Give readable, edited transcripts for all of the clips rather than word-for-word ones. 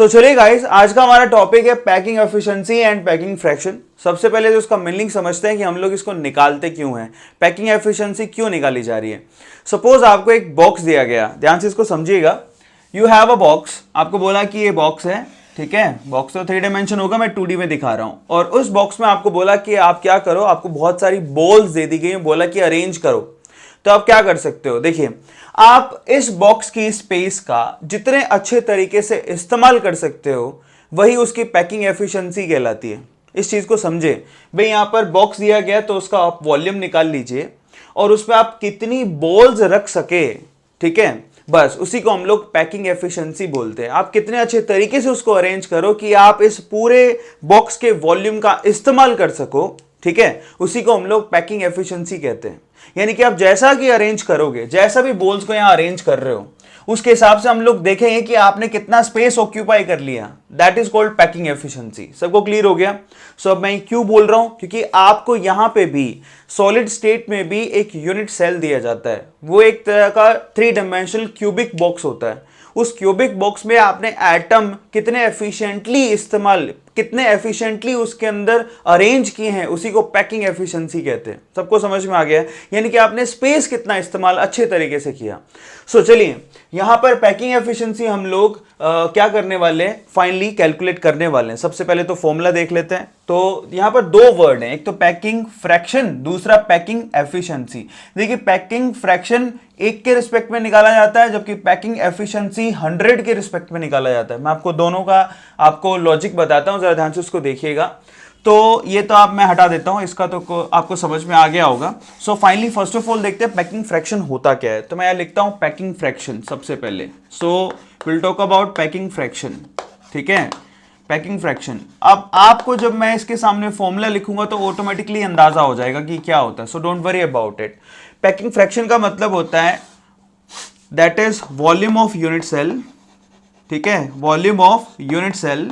सो चलिए गाइस, आज का हमारा टॉपिक है packing efficiency and packing fraction. सबसे पहले तो उसका मीनिंग समझते हैं कि हम लोग इसको निकालते क्यों हैं, पैकिंग एफिशिएंसी क्यों निकाली जा रही है। सपोज आपको एक बॉक्स दिया गया, ध्यान से इसको समझिएगा। यू हैव अ बॉक्स, आपको बोला कि ये बॉक्स है, ठीक है। बॉक्स तो 3 डायमेंशन होगा, मैं 2D में दिखा रहा हूं। और उस बॉक्स में आपको बोला कि आप क्या करो, आपको बहुत सारी बॉल्स दे दी गई, बोला कि अरेंज करो। तो आप क्या कर सकते हो, देखिए आप इस बॉक्स की स्पेस का जितने अच्छे तरीके से इस्तेमाल कर सकते हो वही उसकी पैकिंग एफिशिएंसी कहलाती है। इस चीज को समझे भाई, यहां पर बॉक्स दिया गया तो उसका आप वॉल्यूम निकाल लीजिए और उसमें आप कितनी बॉल्स रख सके, ठीक है, बस उसी को हम लोग पैकिंग एफिशिएंसी बोलते हैं। आप कितने अच्छे तरीके से उसको अरेंज करो कि आप इस पूरे बॉक्स के वॉल्यूम का इस्तेमाल कर सको, ठीक है, उसी को हम लोग पैकिंग एफिशिएंसी कहते हैं। यानी कि आप जैसा कि अरेंज करोगे, जैसा भी बॉल्स को यहां अरेंज कर रहे हो, उसके हिसाब से हम लोग देखेंगे कि आपने कितना स्पेस ऑक्यूपाई कर लिया। That is called packing efficiency. सबको क्लियर हो गया? सो अब मैं क्यों बोल रहा हूं, क्योंकि आपको यहां पे भी सॉलिड स्टेट में भी एक यूनिट सेल दिया जाता है। वो एक तरह का 3 डायमेंशनल क्यूबिक बॉक्स होता है। उस क्यूबिक बॉक्स में आपने एटम कितने एफिशिएंटली इस्तेमाल, कितने एफिशिएंटली उसके अंदर अरेंज किए हैं, उसी को पैकिंग एफिशिएंसी कहते हैं। सबको समझ में आ गया? यानी कि आपने स्पेस कितना इस्तेमाल अच्छे तरीके से किया। सो चलिए, यहां पर पैकिंग एफिशिएंसी हम लोग क्या करने वाले हैं, फाइनली कैलकुलेट करने वाले हैं। सबसे पहले तो फॉर्मूला देख लेते हैं। तो यहां पर 2 वर्ड हैं, एक तो पैकिंग फ्रैक्शन, दूसरा पैकिंग एफिशिएंसी। देखिए पैकिंग फ्रैक्शन 1 के रिस्पेक्ट में निकाला जाता है, जबकि पैकिंग एफिशिएंसी 100 के रिस्पेक्ट में निकाला जाता है। मैं आपको दोनों का आपको लॉजिक बताता हूं, जरा ध्यान से उसको देखिएगा। तो ये तो आप मैं हटा देता हूं, इसका तो आपको समझ में आ गया होगा। So finally first of all देखते हैं पैकिंग फ्रैक्शन होता क्या है। तो मैं यहां लिखता हूं पैकिंग फ्रैक्शन सबसे पहले। सो will talk about packing fraction, ठीक है, पैकिंग फ्रैक्शन। अब आपको जब मैं इसके सामने फॉर्मूला लिखूंगा तो ऑटोमेटिकली अंदाजा हो जाएगा कि क्या होता है। So don't worry about it. Packing fraction का मतलब होता है that is volume of unit cell, ठीक है, वॉल्यूम ऑफ यूनिट सेल।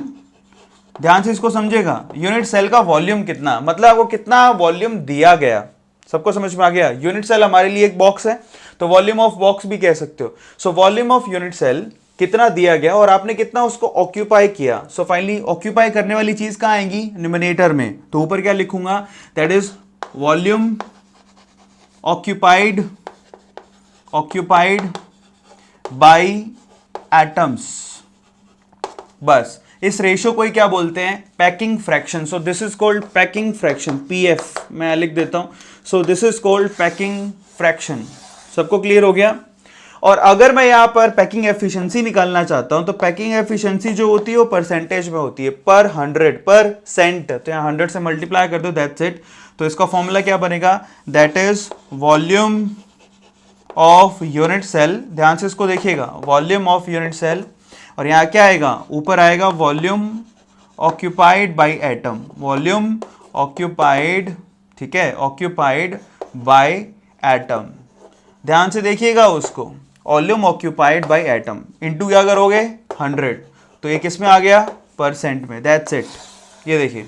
ध्यान से इसको समझेगा, यूनिट सेल का वॉल्यूम कितना, मतलब आपको कितना वॉल्यूम दिया गया। सबको समझ में आ गया? यूनिट सेल हमारे लिए एक बॉक्स है, तो वॉल्यूम ऑफ बॉक्स भी कह सकते हो। So volume of unit cell कितना दिया गया और आपने कितना उसको ऑक्यूपाई किया। सो फाइनली ऑक्यूपाई करने वाली चीज कहां आएगी, न्यूमरेटर में। तो ऊपर क्या लिखूंगा, that is volume occupied bye atoms. बस इस रेशियो को ही क्या बोलते हैं, packing fraction. So this is called packing fraction, PF मैं लिख देता हूं। सो this is called packing fraction. सबको क्लियर हो गया? और अगर मैं यहां पर पैकिंग एफिशिएंसी निकालना चाहता हूं तो पैकिंग एफिशिएंसी जो होती है वो परसेंटेज में होती है, पर 100%। तो यहां 100 से मल्टीप्लाई कर दो, दैट्स इट। तो इसका फॉर्मूला क्या बनेगा, that is volume of unit cell. ध्यान से इसको देखिएगा, वॉल्यूम ऑफ यूनिट सेल, और यहां क्या आएगा, ऊपर आएगा volume occupied by atom, volume occupied, ठीक है, ऑक्यूपाइड बाय एटम। ध्यान से देखिएगा उसको, volume occupied by atom into क्या करोगे 100, तो ये किस में आ गया, परसेंट में। दैट्स इट, ये देखिए।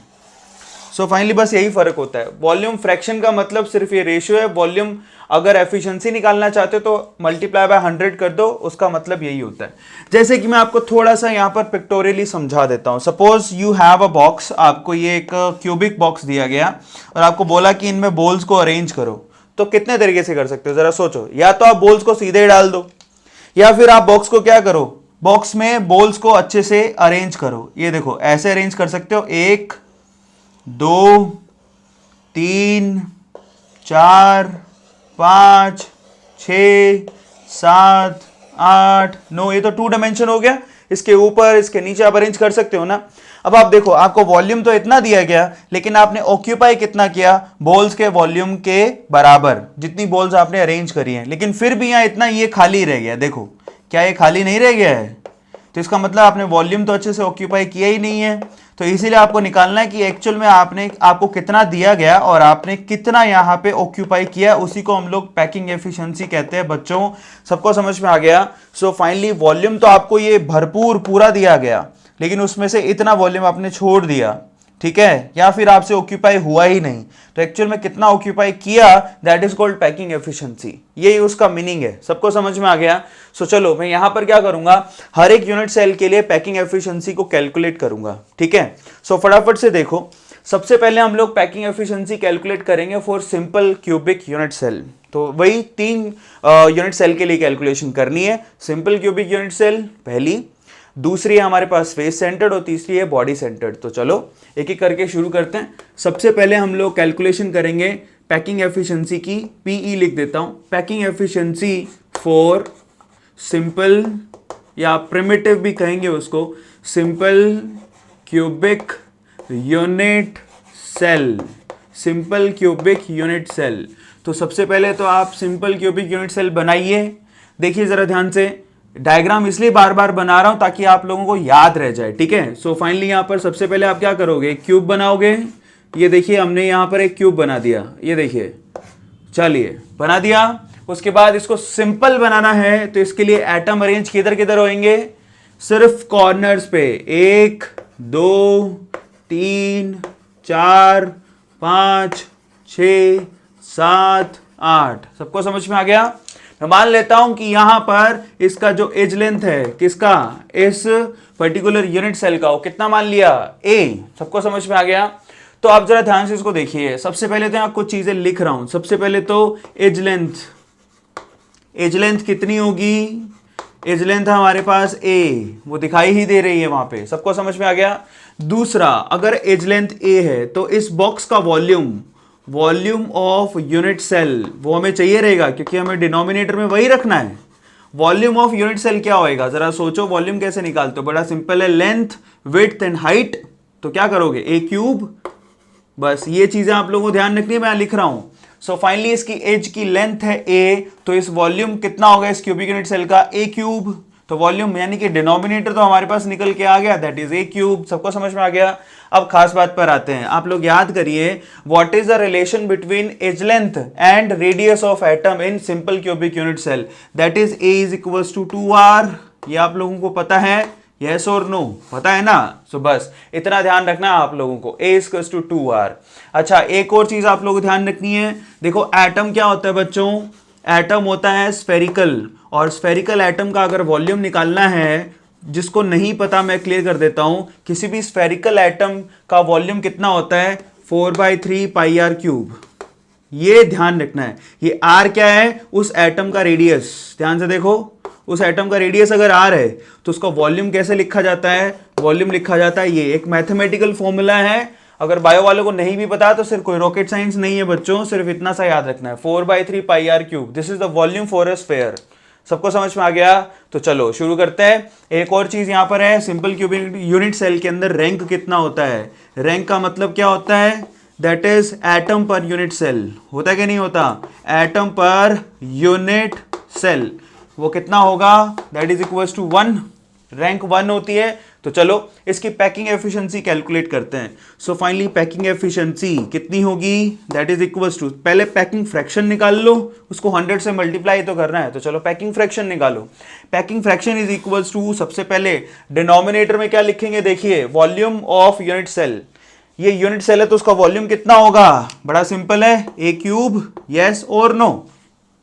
सो फाइनली बस यही फर्क होता है। वॉल्यूम फ्रैक्शन का मतलब सिर्फ ये रेशियो है। वॉल्यूम अगर एफिशिएंसी निकालना चाहते हो तो मल्टीप्लाई बाय 100 कर दो, उसका मतलब यही होता है। जैसे कि मैं आपको थोड़ा सा यहाँ पर पिक्टोरियली समझा देता हूँ। Suppose you have a box, आपको ये एक क्यूबिक बॉक्स दिया गया और आपको बोला कि इनमें बॉल्स को अरेंज करो। तो कितने तरीके से कर सकते हो, जरा सोचो। या तो आप बॉल्स को सीधे डाल दो, या फिर आप बॉक्स को क्या करो, बॉक्स में बॉल्स को अच्छे से अरेंज करो। ये देखो ऐसे अरेंज कर सकते हो, 1 2 3 4 5 6 7 8 9, ये तो 2 डायमेंशन हो गया। इसके ऊपर इसके नीचे आप अरेंज कर सकते हो ना। अब आप देखो, आपको वॉल्यूम तो इतना दिया गया, लेकिन आपने ऑक्यूपाई कितना किया, बॉल्स के वॉल्यूम के बराबर जितनी बॉल्स आपने अरेंज करी हैं। लेकिन फिर भी यहाँ इतना ये खाली रह गया। देखो क्या ये खाली नहीं रह गया है? तो इसका मतलब आपने वॉल्यूम तो अच्छे से ऑक्यूपाई किया ही नहीं है। तो इसीलिए आपको निकालना है कि एक्चुअल में आपको कितना दिया गया और आपने कितना यहाँ पे ऑक्यूपाई किया। उसी को हम लोग पैकिंग एफिशिएंसी कहते हैं। बच्चों सबको समझ में आ गया? सो फाइनली वॉल्यूम तो आपको ये भरपूर पूरा दिया गया, लेकिन उसमें से इतना वॉल्यूम आपने छोड़ दिया, ठीक है, या फिर आपसे ऑक्यूपाई हुआ ही नहीं, तो एक्चुअल में कितना ऑक्यूपाई किया, that is called packing efficiency. यही उसका मीनिंग है। सबको समझ में आ गया? सो चलो मैं यहां पर क्या करूंगा, हर एक यूनिट सेल के लिए पैकिंग एफिशिएंसी को कैलकुलेट करूंगा। ठीक है, सो फटाफट से देखो, सबसे पहले हम लोग पैकिंग एफिशिएंसी कैलकुलेट करेंगे for simple cubic unit cell. तो वही 3 यूनिट सेल के लिए कैलकुलेशन करनी है। सिंपल क्यूबिक यूनिट सेल पहली, दूसरी है हमारे पास फेस सेंटर्ड और तीसरी है बॉडी सेंटर्ड। तो चलो एक एक करके शुरू करते हैं। सबसे पहले हम लोग कैलकुलेशन करेंगे पैकिंग एफिशिएंसी की। पीई लिख देता हूं, पैकिंग एफिशिएंसी फॉर सिंपल या प्रिमिटिव भी कहेंगे उसको, simple cubic unit cell. Simple cubic unit cell. तो सबसे पहले तो आप सिंपल क्यूबिक यूनिट सेल बनाइए। देखिए जरा ध्यान से, डायग्राम इसलिए बार बार बना रहा हूं ताकि आप लोगों को याद रह जाए। ठीक है, सो फाइनली यहां पर सबसे पहले आप क्या करोगे, क्यूब बनाओगे। ये देखिए हमने यहां पर एक क्यूब बना दिया, ये देखिए, चलिए बना दिया। उसके बाद इसको सिंपल बनाना है तो इसके लिए एटम अरेंज किधर किधर होंगे, सिर्फ कॉर्नर्स पे। 1 2 3 4 5 6 7 8। सबको समझ में आ गया? मैं मान लेता हूं कि यहां पर इसका जो एज लेंथ है, किसका, इस पर्टिकुलर यूनिट सेल का, वो कितना मान लिया, ए। सबको समझ में आ गया? तो आप जरा ध्यान से इसको देखिए। सबसे पहले तो यहां कुछ चीजें लिख रहा हूं। सबसे पहले तो एज लेंथ कितनी होगी, एज लेंथ हमारे पास ए, वो दिखाई ही दे रही है वहां पे। सबको समझ में आ गया? दूसरा, अगर एज लेंथ ए है तो इस बॉक्स का वॉल्यूम ऑफ यूनिट सेल वो हमें चाहिए रहेगा, क्योंकि हमें डिनोमिनेटर में वही रखना है। वॉल्यूम ऑफ यूनिट सेल क्या होएगा, जरा सोचो, वॉल्यूम कैसे निकालते हो, बड़ा सिंपल है, लेंथ विड्थ एंड हाइट। तो क्या करोगे, ए क्यूब। बस ये चीजें आप लोगों को ध्यान रखनी है, मैं लिख रहा हूं। सो फाइनली इसकी एज की लेंथ है ए, तो इस वॉल्यूम कितना होगा इस क्यूबिक यूनिट सेल का, ए क्यूब। तो वॉल्यूम यानी कि डिनोमिनेटर तो हमारे पास निकल के आ गया, दैट इज ए क्यूब। सबको समझ में आ गया? अब खास बात पर आते हैं। आप लोग याद करिए, what is the relation between edge length and radius of atom in simple cubic unit cell, that is a is equals to 2r। ये आप लोगों को पता है, यस और नो, पता है ना? सो बस इतना ध्यान रखना है आप लोगों को, a इक्वल्स टू 2r। अच्छा, एक और चीज आप लोगों को ध्यान रखनी है। देखो एटम क्या होता है बच्चों, एटम होता है स्फेरिकल, और स्फेरिकल एटम का अगर वॉल्यूम निकालना है, जिसको नहीं पता मैं क्लियर कर देता हूं, किसी भी स्फेरिकल एटम का वॉल्यूम कितना होता है, 4/3 पाई आर क्यूब। ये ध्यान रखना है। ये आर क्या है, उस एटम का रेडियस। ध्यान से देखो, उस एटम का रेडियस अगर आर है तो उसका वॉल्यूम कैसे लिखा जाता है, वॉल्यूम लिखा जाता है, ये एक मैथमेटिकल फॉर्मूला है। अगर बायो वालों को नहीं भी पता तो सिर्फ कोई रॉकेट साइंस नहीं है बच्चों, सिर्फ इतना सा याद रखना है, 4/3 pi r cube. This is the volume for a sphere. सबको समझ में आ गया? तो चलो शुरू करते हैं। एक और चीज यहां पर है, सिंपल क्यूबिक यूनिट सेल के अंदर रैंक कितना होता है। रैंक का मतलब क्या होता है, that is atom per unit cell. होता है कि नहीं होता, एटम पर यूनिट सेल वो कितना होगा, that is equals to 1। Rank 1 होती है। तो चलो इसकी पैकिंग एफिशिएंसी कैलकुलेट करते हैं। सो फाइनली पैकिंग एफिशिएंसी कितनी होगी, दैट इज इक्वल्स टू, पहले पैकिंग फ्रैक्शन निकाल लो, उसको 100 से मल्टीप्लाई तो करना है। तो चलो पैकिंग फ्रैक्शन निकालो। Packing fraction is equals to, सबसे पहले डिनोमिनेटर में क्या लिखेंगे, देखिए वॉल्यूम ऑफ यूनिट सेल। ये यूनिट सेल है तो उसका वॉल्यूम कितना होगा, बड़ा सिंपल है, ए क्यूब। यस और नो,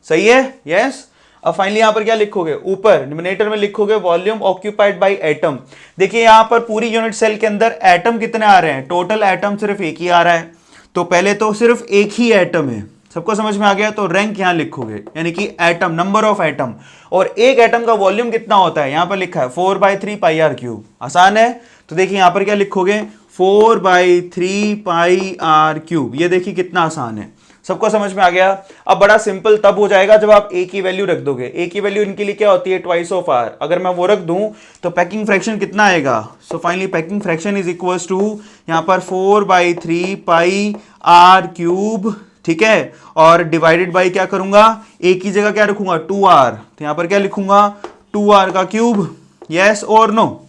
सही है, यस। अब फाइनली यहां पर क्या लिखोगे, ऊपर डिनोमिनेटर में लिखोगे वॉल्यूम ऑक्यूपाइड बाय एटम। देखिए यहां पर पूरी यूनिट सेल के अंदर एटम कितने आ रहे हैं, टोटल एटम सिर्फ एक ही आ रहा है। तो पहले तो सिर्फ एक ही एटम है। सबको समझ में आ गया? तो रैंक यहां लिखोगे, यानी कि एटम, नंबर ऑफ एटम। और एक एटम का वॉल्यूम कितना होता है, यहां पर लिखा है 4/3 पाई आर क्यूब। आसान है। तो देखिए यहां पर क्या लिखोगे, 4/3 पाई आर क्यूब। ये देखिए कितना आसान है। सबको समझ में आ गया? अब बड़ा सिंपल तब हो जाएगा जब आप ए की वैल्यू रख दोगे। ए की वैल्यू इनके लिए क्या होती है, ट्वाइस ऑफ आर। अगर मैं वो रख दूं तो पैकिंग फ्रैक्शन कितना आएगा। So finally packing fraction is equals to यहां पर 4/3 पाई आर क्यूब, ठीक है। और डिवाइडेड बाई क्या करूंगा, ए की जगह क्या रखूंगा, 2r। तो यहां पर क्या लिखूंगा, 2r का क्यूब। यस और नो,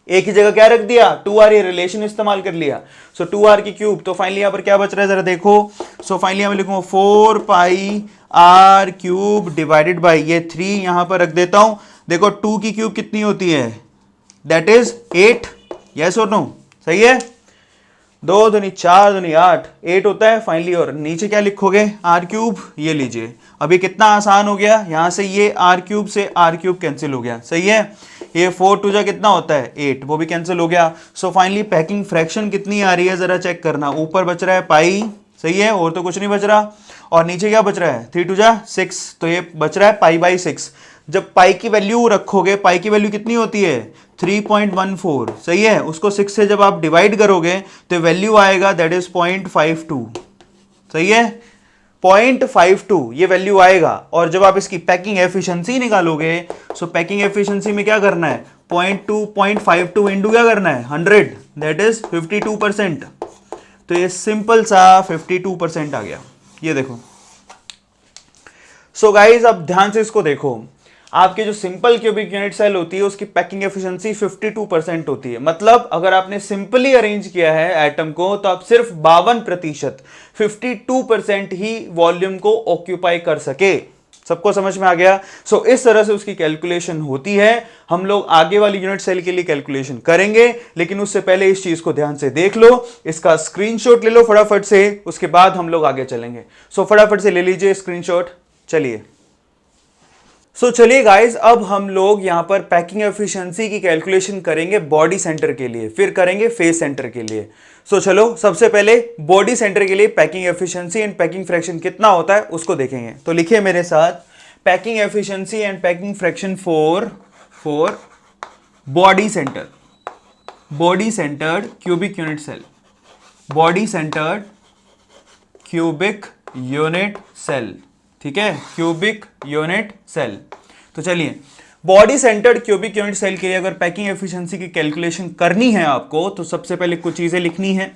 ए की जगह क्या रख दिया, 2r, ये रिलेशन इस्तेमाल कर लिया। सो 2r की क्यूब। तो फाइनली यहां पर क्या बच रहा है जरा देखो। सो फाइनली मैं लिखूंगा 4 पाई आर क्यूब डिवाइडेड बाई ये 3 यहां पर रख देता हूं। देखो 2 की क्यूब कितनी होती है, दैट इज 8। यस और नो, सही है। 2 दूनी 4 दूनी 8, 8 होता है फाइनली। और नीचे क्या लिखोगे, आर क्यूब। ये लीजिए, अभी कितना आसान हो गया, यहां से ये आर क्यूब से आर क्यूब कैंसिल हो गया, सही है। ये 4 टू जा कितना होता है 8, वो भी कैंसिल हो गया। सो फाइनली पैकिंग फ्रैक्शन कितनी आ रही है जरा चेक करना। ऊपर बच रहा है पाई, सही है, और तो कुछ नहीं बच रहा। और नीचे क्या बच रहा है, 3 टू जा 6, तो ये बच रहा है पाई बाई 6। जब पाई की वैल्यू रखोगे, पाई की वैल्यू कितनी होती है 3.14, सही है। उसको 6 से जब आप डिवाइड करोगे तो वैल्यू आएगा दैट इज 0.52, सही है, 0.52 ये वैल्यू आएगा। और जब आप इसकी पैकिंग एफिशिएंसी निकालोगे, सो पैकिंग एफिशिएंसी में क्या करना है, 0.52 इंटू क्या करना है 100, दैट इज 52%। तो ये सिंपल सा 52% आ गया, ये देखो। सो गाइज अब ध्यान से इसको देखो, आपके जो सिंपल क्यूबिक यूनिट सेल होती है उसकी पैकिंग एफिशिएंसी 52% होती है। मतलब अगर आपने सिंपली अरेंज किया है एटम को तो आप सिर्फ 52%, 52% ही वॉल्यूम को ऑक्यूपाई कर सके। सबको समझ में आ गया। सो इस तरह से उसकी कैलकुलेशन होती है। हम लोग आगे वाली यूनिट सेल के लिए कैलकुलेशन करेंगे, लेकिन उससे पहले इस चीज को ध्यान से देख लो, इसका स्क्रीनशॉट ले लो फटाफट से, उसके बाद हम लोग आगे चलेंगे। सो फटाफट से ले लीजिए स्क्रीनशॉट, चलिए। सो चलिए गाइज, अब हम लोग यहां पर पैकिंग एफिशिएंसी की कैलकुलेशन करेंगे बॉडी सेंटर के लिए, फिर करेंगे फेस सेंटर के लिए। सो चलो सबसे पहले बॉडी सेंटर के लिए packing efficiency and packing fraction कितना होता है उसको देखेंगे। तो लिखिए मेरे साथ, packing efficiency and packing fraction for body centre, body centred cubic unit cell, body centred cubic unit cell, ठीक है, क्यूबिक यूनिट सेल। तो चलिए, body centred cubic unit cell के लिए अगर पैकिंग एफिशिएंसी की कैलकुलेशन करनी है आपको, तो सबसे पहले कुछ चीजें लिखनी है।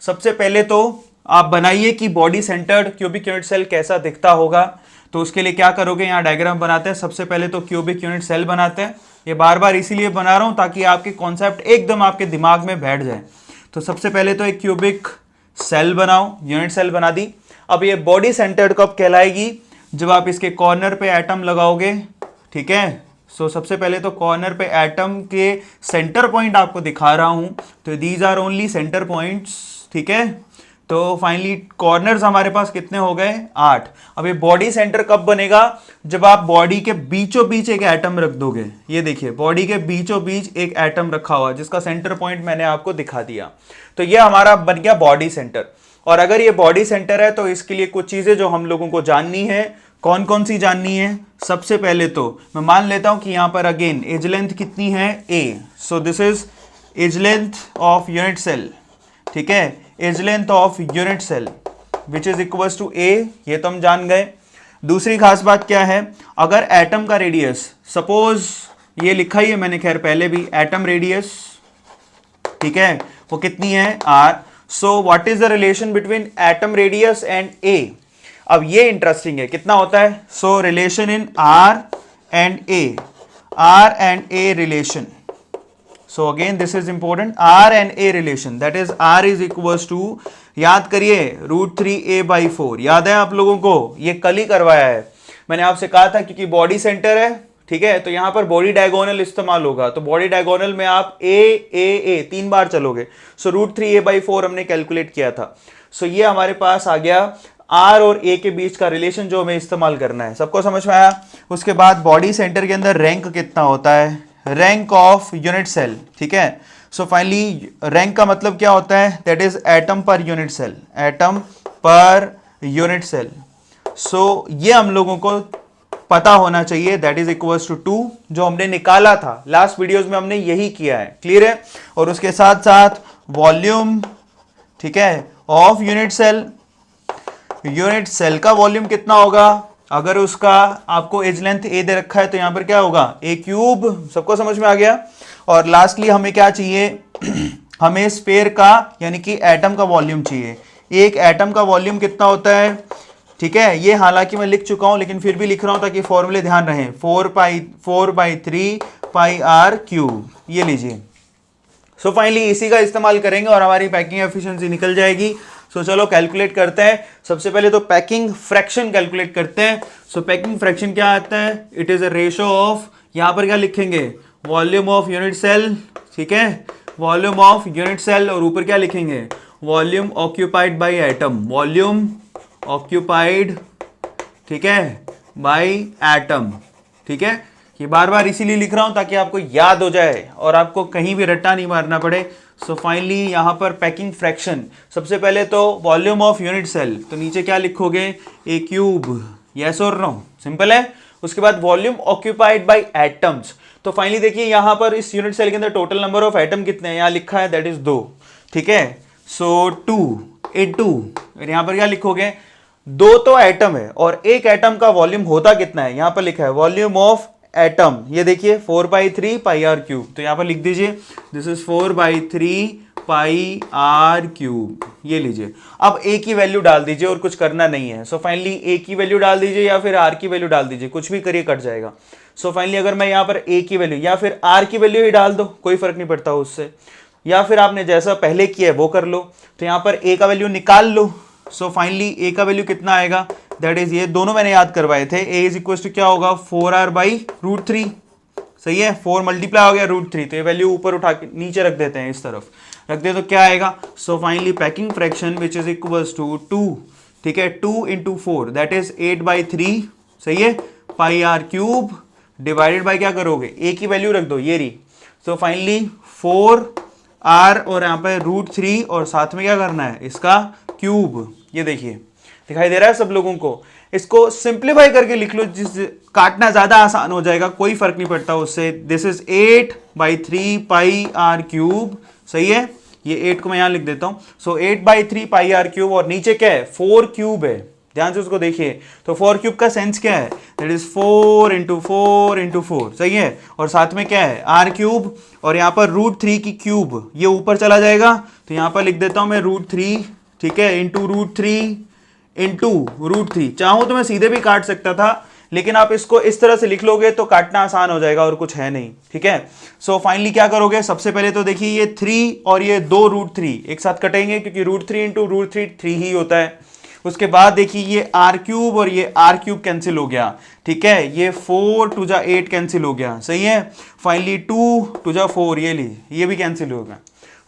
सबसे पहले तो आप बनाइए कि body centred cubic unit cell कैसा दिखता होगा। तो उसके लिए क्या करोगे, यहाँ डायग्राम बनाते हैं। सबसे पहले तो क्यूबिक यूनिट सेल बनाते हैं। ये बार बार इसीलिए बना रहा हूं ताकि आपके कॉन्सेप्ट एकदम आपके दिमाग में बैठ जाए। तो सबसे पहले तो एक क्यूबिक सेल बनाओ, यूनिट सेल बना दी। अब ये बॉडी सेंटर्ड कब कहलाएगी, जब आप इसके कॉर्नर पे एटम लगाओगे, ठीक है। सो सबसे पहले तो कॉर्नर पे एटम के सेंटर पॉइंट आपको दिखा रहा हूं, तो these are only centre points, ठीक है। तो फाइनली कॉर्नर्स हमारे पास कितने हो गए 8। अब ये बॉडी सेंटर कब बनेगा, जब आप बॉडी के बीचों बीच एक एटम रख दोगे। ये देखिए, बॉडी के बीचों बीच एक एटम रखा हुआ जिसका सेंटर पॉइंट मैंने आपको दिखा दिया। तो ये हमारा बन गया बॉडी सेंटर। और अगर ये बॉडी सेंटर है तो इसके लिए कुछ चीजें जो हम लोगों को जाननी है, कौन कौन सी जाननी है। सबसे पहले तो मैं मान लेता हूं कि यहां पर अगेन एज लेंथ कितनी है a, so this is edge length of unit cell, ठीक है, edge length of unit cell which is equals to a, ये तो हम जान गए। दूसरी खास बात क्या है, अगर एटम का रेडियस, सपोज ये लिखा ही है मैंने खैर पहले भी, एटम रेडियस, ठीक है, वो कितनी है r। So what is the relation between atom radius and a। अब ये इंटरेस्टिंग है, कितना होता है। So relation in r and a, r and a relation. So again this is important, r and a relation, that is r is equals to, याद करिए √3a/4। याद है आप लोगों को, ये कल ही करवाया है मैंने आपसे कहा था, क्योंकि बॉडी सेंटर है, ठीक है, तो यहां पर बॉडी डायगोनल इस्तेमाल होगा। तो बॉडी डायगोनल में आप ए 3 बार चलोगे। सो √3a/4 हमने कैलकुलेट किया था। सो ये हमारे पास आ गया आर और ए के बीच का रिलेशन जो हमें इस्तेमाल करना है। सबको समझ में आया। उसके बाद बॉडी सेंटर के अंदर रैंक कितना होता है, रैंक ऑफ यूनिट सेल, ठीक है। सो फाइनली रैंक का मतलब क्या होता है, that is atom per unit cell, atom per unit cell. So ये हम लोगों को पता होना चाहिए, दैट इज इक्वल्स टू 2, जो हमने निकाला था लास्ट वीडियोस में, हमने यही किया है, क्लियर है। और उसके साथ साथ वॉल्यूम, ठीक है, of unit cell, unit cell का वॉल्यूम कितना होगा, अगर उसका आपको एज लेंथ ए दे रखा है तो यहां पर क्या होगा a³। सबको समझ में आ गया। और लास्टली हमें क्या चाहिए हमें स्फीयर का यानी कि एटम का वॉल्यूम चाहिए। एक एटम का वॉल्यूम कितना होता है, ठीक है। ये हालांकि मैं लिख चुका हूं लेकिन फिर भी लिख रहा हूं ताकि फॉर्मूले ध्यान रहे, 4/3 πr³। ये लीजिए। सो फाइनली इसी का इस्तेमाल करेंगे और हमारी पैकिंग एफिशिएंसी निकल जाएगी। सो चलो कैलकुलेट करते हैं। सबसे पहले तो पैकिंग फ्रैक्शन कैलकुलेट करते हैं। सो पैकिंग फ्रैक्शन क्या आता है, it is a ratio of, यहां पर क्या लिखेंगे, वॉल्यूम ऑफ यूनिट सेल, ठीक है, वॉल्यूम ऑफ यूनिट सेल, और ऊपर क्या लिखेंगे, volume occupied by atom, volume occupied, ठीक है, बाय एटम, ठीक है। ये बार बार इसीलिए लिख रहा हूं ताकि आपको याद हो जाए और आपको कहीं भी रट्टा नहीं मारना पड़े। सो फाइनली यहां पर पैकिंग फ्रैक्शन, सबसे पहले तो वॉल्यूम ऑफ यूनिट सेल, तो नीचे क्या लिखोगे, ए क्यूब, यस और नो, सिंपल है। उसके बाद वॉल्यूम ऑक्यूपाइड बाय एटम्स, तो फाइनली देखिए यहां पर इस यूनिट सेल के अंदर टोटल नंबर ऑफ एटम कितने हैं, यहां लिखा है दैट इज 2, ठीक है। सो 2 A2, और यहां पर क्या लिखोगे, 2 तो एटम है और एक एटम का वॉल्यूम होता कितना है, यहां पर लिखा है वॉल्यूम ऑफ एटम, ये देखिए 4/3 पाई आर क्यूब, तो यहां पर लिख दीजिए this is 4/3 pi r cube, ये लीजिए। अब ए की वैल्यू डाल दीजिए और कुछ करना नहीं है। सो फाइनली ए की वैल्यू डाल दीजिए या फिर आर की वैल्यू डाल दीजिए, कुछ भी करिए कट जाएगा। सो फाइनली अगर मैं यहां पर ए की वैल्यू या फिर आर की वैल्यू ही डाल दो, कोई फर्क नहीं पड़ता उससे, या फिर आपने जैसा पहले किया है वो कर लो। तो यहां पर ए का वैल्यू निकाल लो। सो फाइनली ए का वैल्यू कितना आएगा, दैट इज, ये दोनों मैंने याद करवाए थे, ए इज इक्वल टू क्या होगा 4r/√3, सही है, 4 मल्टीप्लाई हो गया √3, तो ये वैल्यू ऊपर उठा के नीचे रख देते हैं, इस तरफ रख दे तो क्या आएगा। So finally packing fraction which is equals to 2, ठीक है, 2 × 4 दैट इज 8/3, सही है, पाई आर क्यूब डिवाइडेड बाय क्या करोगे, ए की वैल्यू रख दो, ये रही। सो फाइनली 4r और यहाँ पे √3 और साथ में क्या करना है, इसका क्यूब, ये देखिए दिखाई दे रहा है सब लोगों को। इसको सिंप्लीफाई करके लिख लो, जिस काटना ज्यादा आसान हो जाएगा, कोई फर्क नहीं पड़ता उससे। This is 8/3 pi r cube, सही है, ये 8 को मैं यहां लिख देता हूं। सो 8/3 पाई आर क्यूब, और नीचे क्या है 4 क्यूब है, ध्यान से उसको देखिए। तो 4 क्यूब का सेंस क्या है, दैट इज 4 × 4 × 4, सही है, और साथ में क्या है आर क्यूब, और यहां पर √3 की क्यूब, ये ऊपर चला जाएगा, तो यहां पर लिख देता हूं मैं √3, ठीक है, इंटू √3 इंटू √3। चाहूं तो मैं सीधे भी काट सकता था, लेकिन आप इसको इस तरह से लिख लोगे तो काटना आसान हो जाएगा और कुछ है नहीं, ठीक है। सो फाइनली क्या करोगे, सबसे पहले तो देखिए ये 3 और ये 2 √3 एक साथ कटेंगे, क्योंकि √3 इंटू √3 3 ही होता है। उसके बाद देखिए ये आर क्यूब और ये आर क्यूब कैंसिल हो गया, ठीक है, ये 4 2 जा 8 कैंसिल हो गया, सही है। फाइनली 2 2 जा 4, ये ली, ये भी कैंसिल हो गया।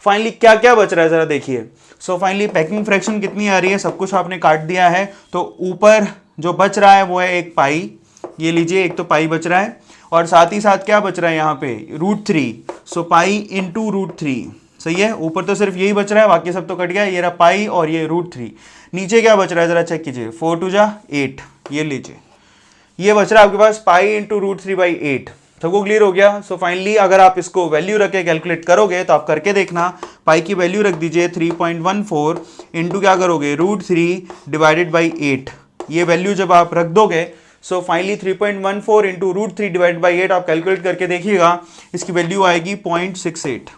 फाइनली क्या क्या बच रहा है जरा देखिए। सो फाइनली पैकिंग फ्रैक्शन कितनी आ रही है, सब कुछ आपने काट दिया है, तो ऊपर जो बच रहा है वो है एक पाई, ये लीजिए, एक तो पाई बच रहा है, और साथ ही साथ क्या बच रहा है यहाँ पे √3, सो पाई इंटू √3, सही है। ऊपर तो सिर्फ यही बच रहा है, बाकी सब तो कट गया, ये रहा पाई और ये √3। नीचे क्या बच रहा है जरा चेक कीजिए, 4 2 जा 8, ये लीजिए, ये बच रहा है आपके पास पाई इंटू √3/8। सबको क्लियर हो गया। सो फाइनली अगर आप इसको वैल्यू रख के कैलकुलेट करोगे तो आप करके देखना, पाई की वैल्यू रख दीजिए 3.14 इंटू क्या करोगे √3 डिवाइडेड बाई 8, ये वैल्यू जब आप रख दोगे, so finally 3.14 into √3 divided by 8 आप कैलकुलेट करके देखिएगा, इसकी वैल्यू आएगी 0.68,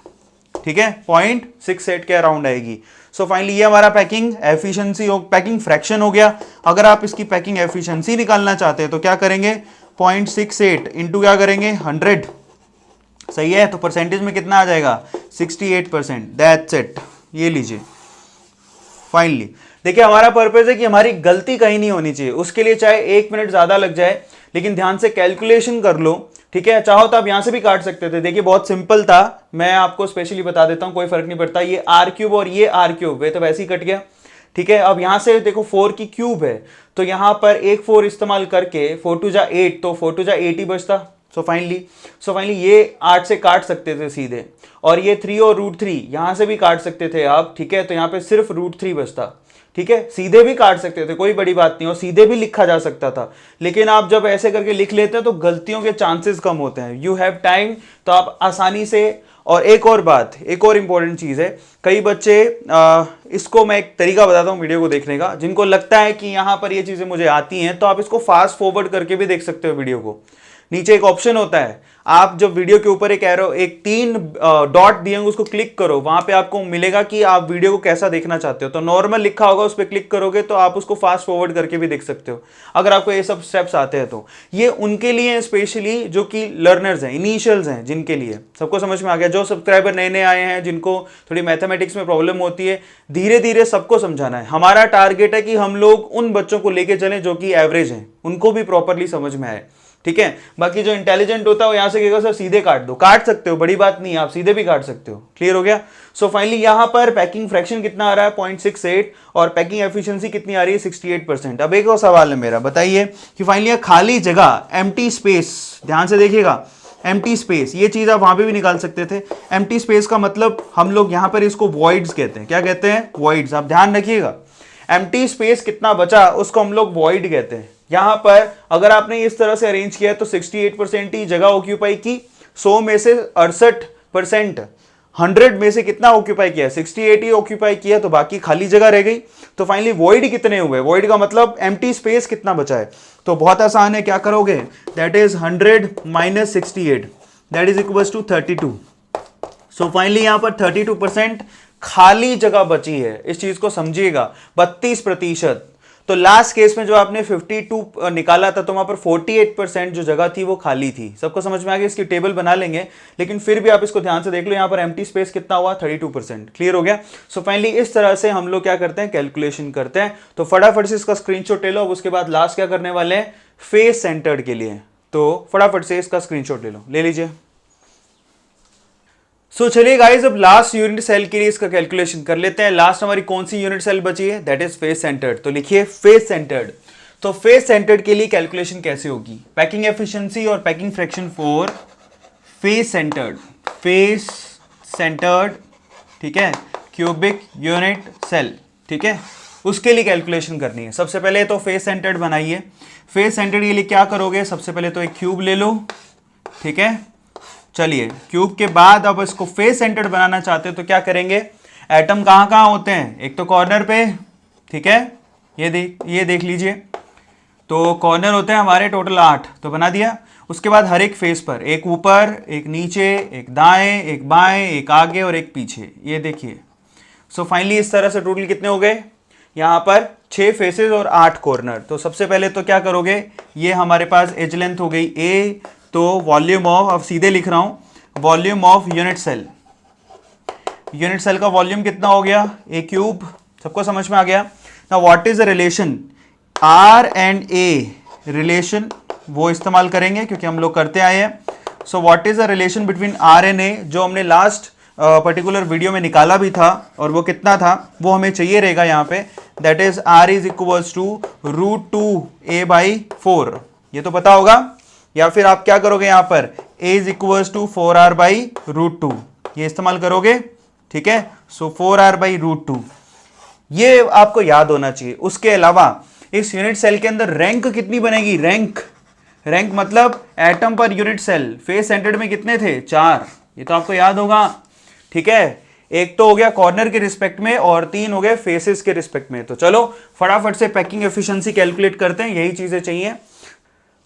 ठीक है, 0.68 के अराउंड आएगी। सो फाइनली ये हमारा पैकिंग एफिशिएंसी पैकिंग फ्रैक्शन हो गया। अगर आप इसकी पैकिंग एफिशिएंसी निकालना चाहते हैं तो क्या करेंगे, 0.68 इंटू क्या करेंगे 100, सही है, तो परसेंटेज में कितना आ जाएगा 68%, दैट्स इट, ये लीजिए। फाइनली देखिए हमारा पर्पस है कि हमारी गलती कहीं नहीं होनी चाहिए, उसके लिए चाहे 1 मिनट ज्यादा लग जाए, लेकिन ध्यान से कैलकुलेशन कर लो, ठीक है। चाहो तो आप यहां से भी काट सकते थे, देखिए बहुत सिंपल था, मैं आपको स्पेशली बता देता हूं, कोई फर्क नहीं पड़ता। ये आर क्यूब और ये आर क्यूब वे तो वैसे ही कट गया, ठीक है। अब यहां से देखो 4 की क्यूब है, तो यहां पर एक 4 इस्तेमाल करके 4 2 जा 8, तो 4 2 जा 8 ही बचता। सो फाइनली ये 8 से काट सकते थे सीधे, और ये 3 और √3 यहां से भी काट सकते थे आप, ठीक है, तो यहां पे सिर्फ √3 बचता, ठीक है। सीधे भी काट सकते थे, कोई बड़ी बात नहीं, और सीधे भी लिखा जा सकता था, लेकिन आप जब ऐसे करके लिख लेते हैं तो गलतियों के चांसेस कम होते हैं। यू हैव टाइम, तो आप आसानी से। और एक और बात, एक और इंपॉर्टेंट चीज है, कई बच्चे इसको मैं एक तरीका बताता हूं वीडियो को देखने का, जिनको लगता है कि यहां पर ये चीजें मुझे आती हैं, तो आप इसको फास्ट फॉरवर्ड करके भी देख सकते हो वीडियो को। नीचे एक ऑप्शन होता है, आप जब वीडियो के ऊपर एक एरो, एक 3 डॉट दिए होंगे, उसको क्लिक करो, वहां पे आपको मिलेगा कि आप वीडियो को कैसा देखना चाहते हो, तो नॉर्मल लिखा होगा, उस पर क्लिक करोगे तो आप उसको फास्ट फॉरवर्ड करके भी देख सकते हो, अगर आपको ये सब स्टेप्स आते हैं तो। ये उनके लिए स्पेशली जो कि लर्नर्स हैं, इनिशियल्स हैं, जिनके लिए। सबको समझ में आ गया? जो सब्सक्राइबर नए नए आए हैं, जिनको थोड़ी मैथमेटिक्स में प्रॉब्लम होती है, धीरे धीरे सबको समझाना है। हमारा टारगेट है कि हम लोग उन बच्चों को लेके चलें जो कि एवरेज हैं, उनको भी प्रॉपरली समझ में आए, ठीक है। बाकी जो इंटेलिजेंट होता है वो यहां से कहेगा सर सीधे काट दो, काट सकते हो, बड़ी बात नहीं है, आप सीधे भी काट सकते हो। क्लियर हो गया। सो फाइनली यहां पर पैकिंग फ्रैक्शन कितना आ रहा है 0.68 और पैकिंग एफिशिएंसी कितनी आ रही है 68%। अब एक और सवाल है मेरा, बताइए कि फाइनली खाली जगह एम्प्टी स्पेस, ध्यान से देखिएगा, एम्प्टी स्पेस, ये चीज आप वहां पे भी निकाल सकते थे। एम्प्टी स्पेस का मतलब हम लोग यहां पर इसको वॉइड्स कहते हैं। क्या कहते हैं? वॉइड्स। आप ध्यान रखिएगा, एम्प्टी स्पेस कितना बचा उसको हम लोग वॉइड कहते हैं। यहां पर अगर आपने इस तरह से अरेंज किया तो 68% ही जगह ऑक्यूपाई की, 100 में से 68%, 100 में से कितना ऑक्यूपाई किया? 68 ही ऑक्यूपाई किया, तो बाकी खाली जगह रह गई। तो फाइनली वॉइड कितने हुए? वॉइड का मतलब एम्प्टी स्पेस कितना बचा है। तो बहुत आसान है, क्या करोगे? That is 100 minus 68, that is equal to 32। So finally यहां पर 32% खाली जगह बची है। इस चीज को समझिएगा, 32%। तो लास्ट केस में जो आपने 52 निकाला था तो वहां पर 48% जो जगह थी वो खाली थी। सबको समझ में आ गया? इसकी टेबल बना लेंगे, लेकिन फिर भी आप इसको ध्यान से देख लो, यहां पर एम्प्टी स्पेस कितना हुआ? 32%। क्लियर हो गया। सो फाइनली इस तरह से हम लोग क्या करते हैं? कैलकुलेशन करते हैं। तो फटाफट से इसका स्क्रीनशॉट ले लो। अब उसके बाद लास्ट क्या करने वाले हैं? फेस सेंटर्ड के लिए। तो फटाफट से इसका स्क्रीनशॉट ले लो, ले लीजिए। सो चलिए गाइस, अब लास्ट यूनिट सेल के लिए इसका कैलकुलेशन कर लेते हैं। लास्ट हमारी कौन सी यूनिट सेल बची है? That is face centred. तो लिखिए फेस सेंटर्ड। तो फेस सेंटर्ड के लिए कैलकुलेशन कैसे होगी? पैकिंग एफिशिएंसी और packing fraction for face centred, face centred, ठीक है, क्यूबिक यूनिट सेल, ठीक है, उसके लिए कैलकुलेशन करनी है। सबसे पहले तो फेस सेंटर्ड बनाइए। फेस सेंटर्ड के लिए क्या करोगे? सबसे पहले तो एक क्यूब ले लो, ठीक है। चलिए, क्यूब के बाद अब इसको फेस सेंटर्ड बनाना चाहते हो तो क्या करेंगे? एटम कहां कहां होते हैं? एक तो कॉर्नर पे, ठीक है, ये देख लीजिए। तो कॉर्नर होते हैं हमारे टोटल 8, तो बना दिया। उसके बाद हर एक फेस पर, एक ऊपर, एक नीचे, एक दाएं, एक बाएं, एक आगे और एक पीछे, ये देखिए। सो फाइनली इस तरह से टोटल कितने हो गए? यहां पर 6 फेसेस और 8 कॉर्नर। तो सबसे पहले तो क्या करोगे? ये हमारे पास एज लेंथ हो गई ए, तो वॉल्यूम ऑफ, अब सीधे लिख रहा हूं, volume of unit cell. Unit cell का वॉल्यूम कितना हो गया? A cube. सबको समझ में आ गया? Now what is the relation? R and a relation वो इस्तेमाल करेंगे क्योंकि हम लोग करते आए हैं। So what is the relation between r and a, जो हमने लास्ट पर्टिकुलर वीडियो में निकाला भी था, और वो कितना था वो हमें चाहिए रहेगा यहाँ पे। That is r is equals to √2a/4। ये तो पता होगा। या फिर आप क्या करोगे? यहां पर a is equals to 4r/√2, ये इस्तेमाल करोगे, ठीक है। सो 4r/√2 ये आपको याद होना चाहिए। उसके अलावा इस यूनिट सेल के अंदर रैंक कितनी बनेगी? रैंक मतलब atom per unit cell. Face centred में कितने थे? 4, ये तो आपको याद होगा, ठीक है। एक तो हो गया कॉर्नर के रिस्पेक्ट में और 3 हो गए फेसेस के रिस्पेक्ट में। तो चलो फटाफट से पैकिंग एफिशिएंसी कैलकुलेट करते हैं, यही चीजें चाहिए।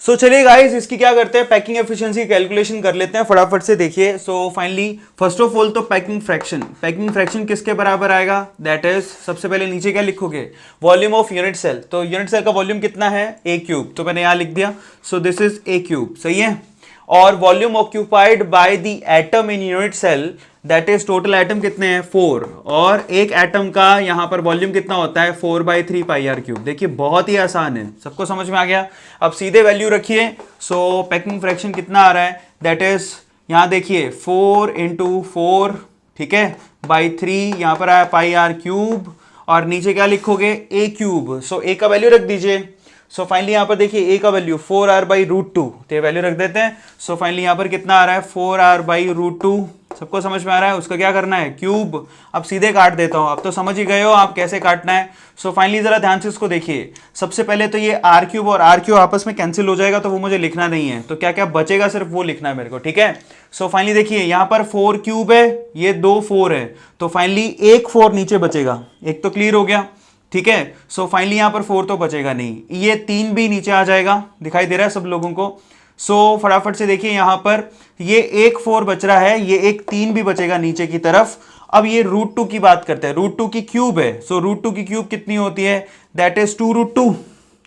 सो चलिए गाइस, इसकी क्या करते हैं? पैकिंग एफिशिएंसी कैलकुलेशन कर लेते हैं फटाफट से। देखिए, so finally first of all तो पैकिंग फ्रैक्शन किसके बराबर आएगा? दैट इज, सबसे पहले नीचे क्या लिखोगे? Volume of unit cell. तो यूनिट सेल का वॉल्यूम कितना है? ए क्यूब, तो मैंने यहां लिख दिया। So this is a cube, सही है। और volume occupied by the atom in unit cell, that is total atom कितने हैं? 4, और एक एटम का यहां पर वॉल्यूम कितना होता है? 4/3πr³। देखिए बहुत ही आसान है, सबको समझ में आ गया। अब सीधे वैल्यू रखिए। सो पैकिंग फ्रैक्शन कितना आ रहा है? दैट इज, यहां देखिए 4 × 4, ठीक है, /3, यहां पर आया πr³, और नीचे क्या लिखोगे? a cube. सो a का वैल्यू रख दीजिए। सो फाइनली यहां पर देखिए a का वैल्यू 4r/√2, तो ये वैल्यू रख देते हैं। सो फाइनली यहां पर कितना आ रहा है? 4r/√2। सबको समझ में आ रहा है? उसका क्या करना है? क्यूब। अब सीधे काट देता हूं, अब तो समझ ही गए हो आप कैसे काटना है। सो फाइनली जरा ध्यान से इसको देखिए। सबसे पहले तो ये r³ और r³ आपस में कैंसिल हो जाएगा, तो वो मुझे लिखना नहीं है। तो क्या क्या बचेगा सिर्फ वो लिखना है मेरे को, ठीक है। सो फाइनली देखिए यहां पर 4 क्यूब है, ये 2 4 है, तो फाइनली एक 4 नीचे बचेगा। एक तो क्लियर हो गया, ठीक है। सो फाइनली यहां पर 4 तो बचेगा नहीं, ये 3 भी नीचे आ जाएगा, दिखाई दे रहा है सब लोगों को। सो फटाफट से देखिए यहां पर ये एक 4 बच रहा है, ये एक 3 भी बचेगा नीचे की तरफ। अब ये √2 की बात करते हैं, √2 की क्यूब है। सो √2 की क्यूब कितनी होती है? That is 2√2।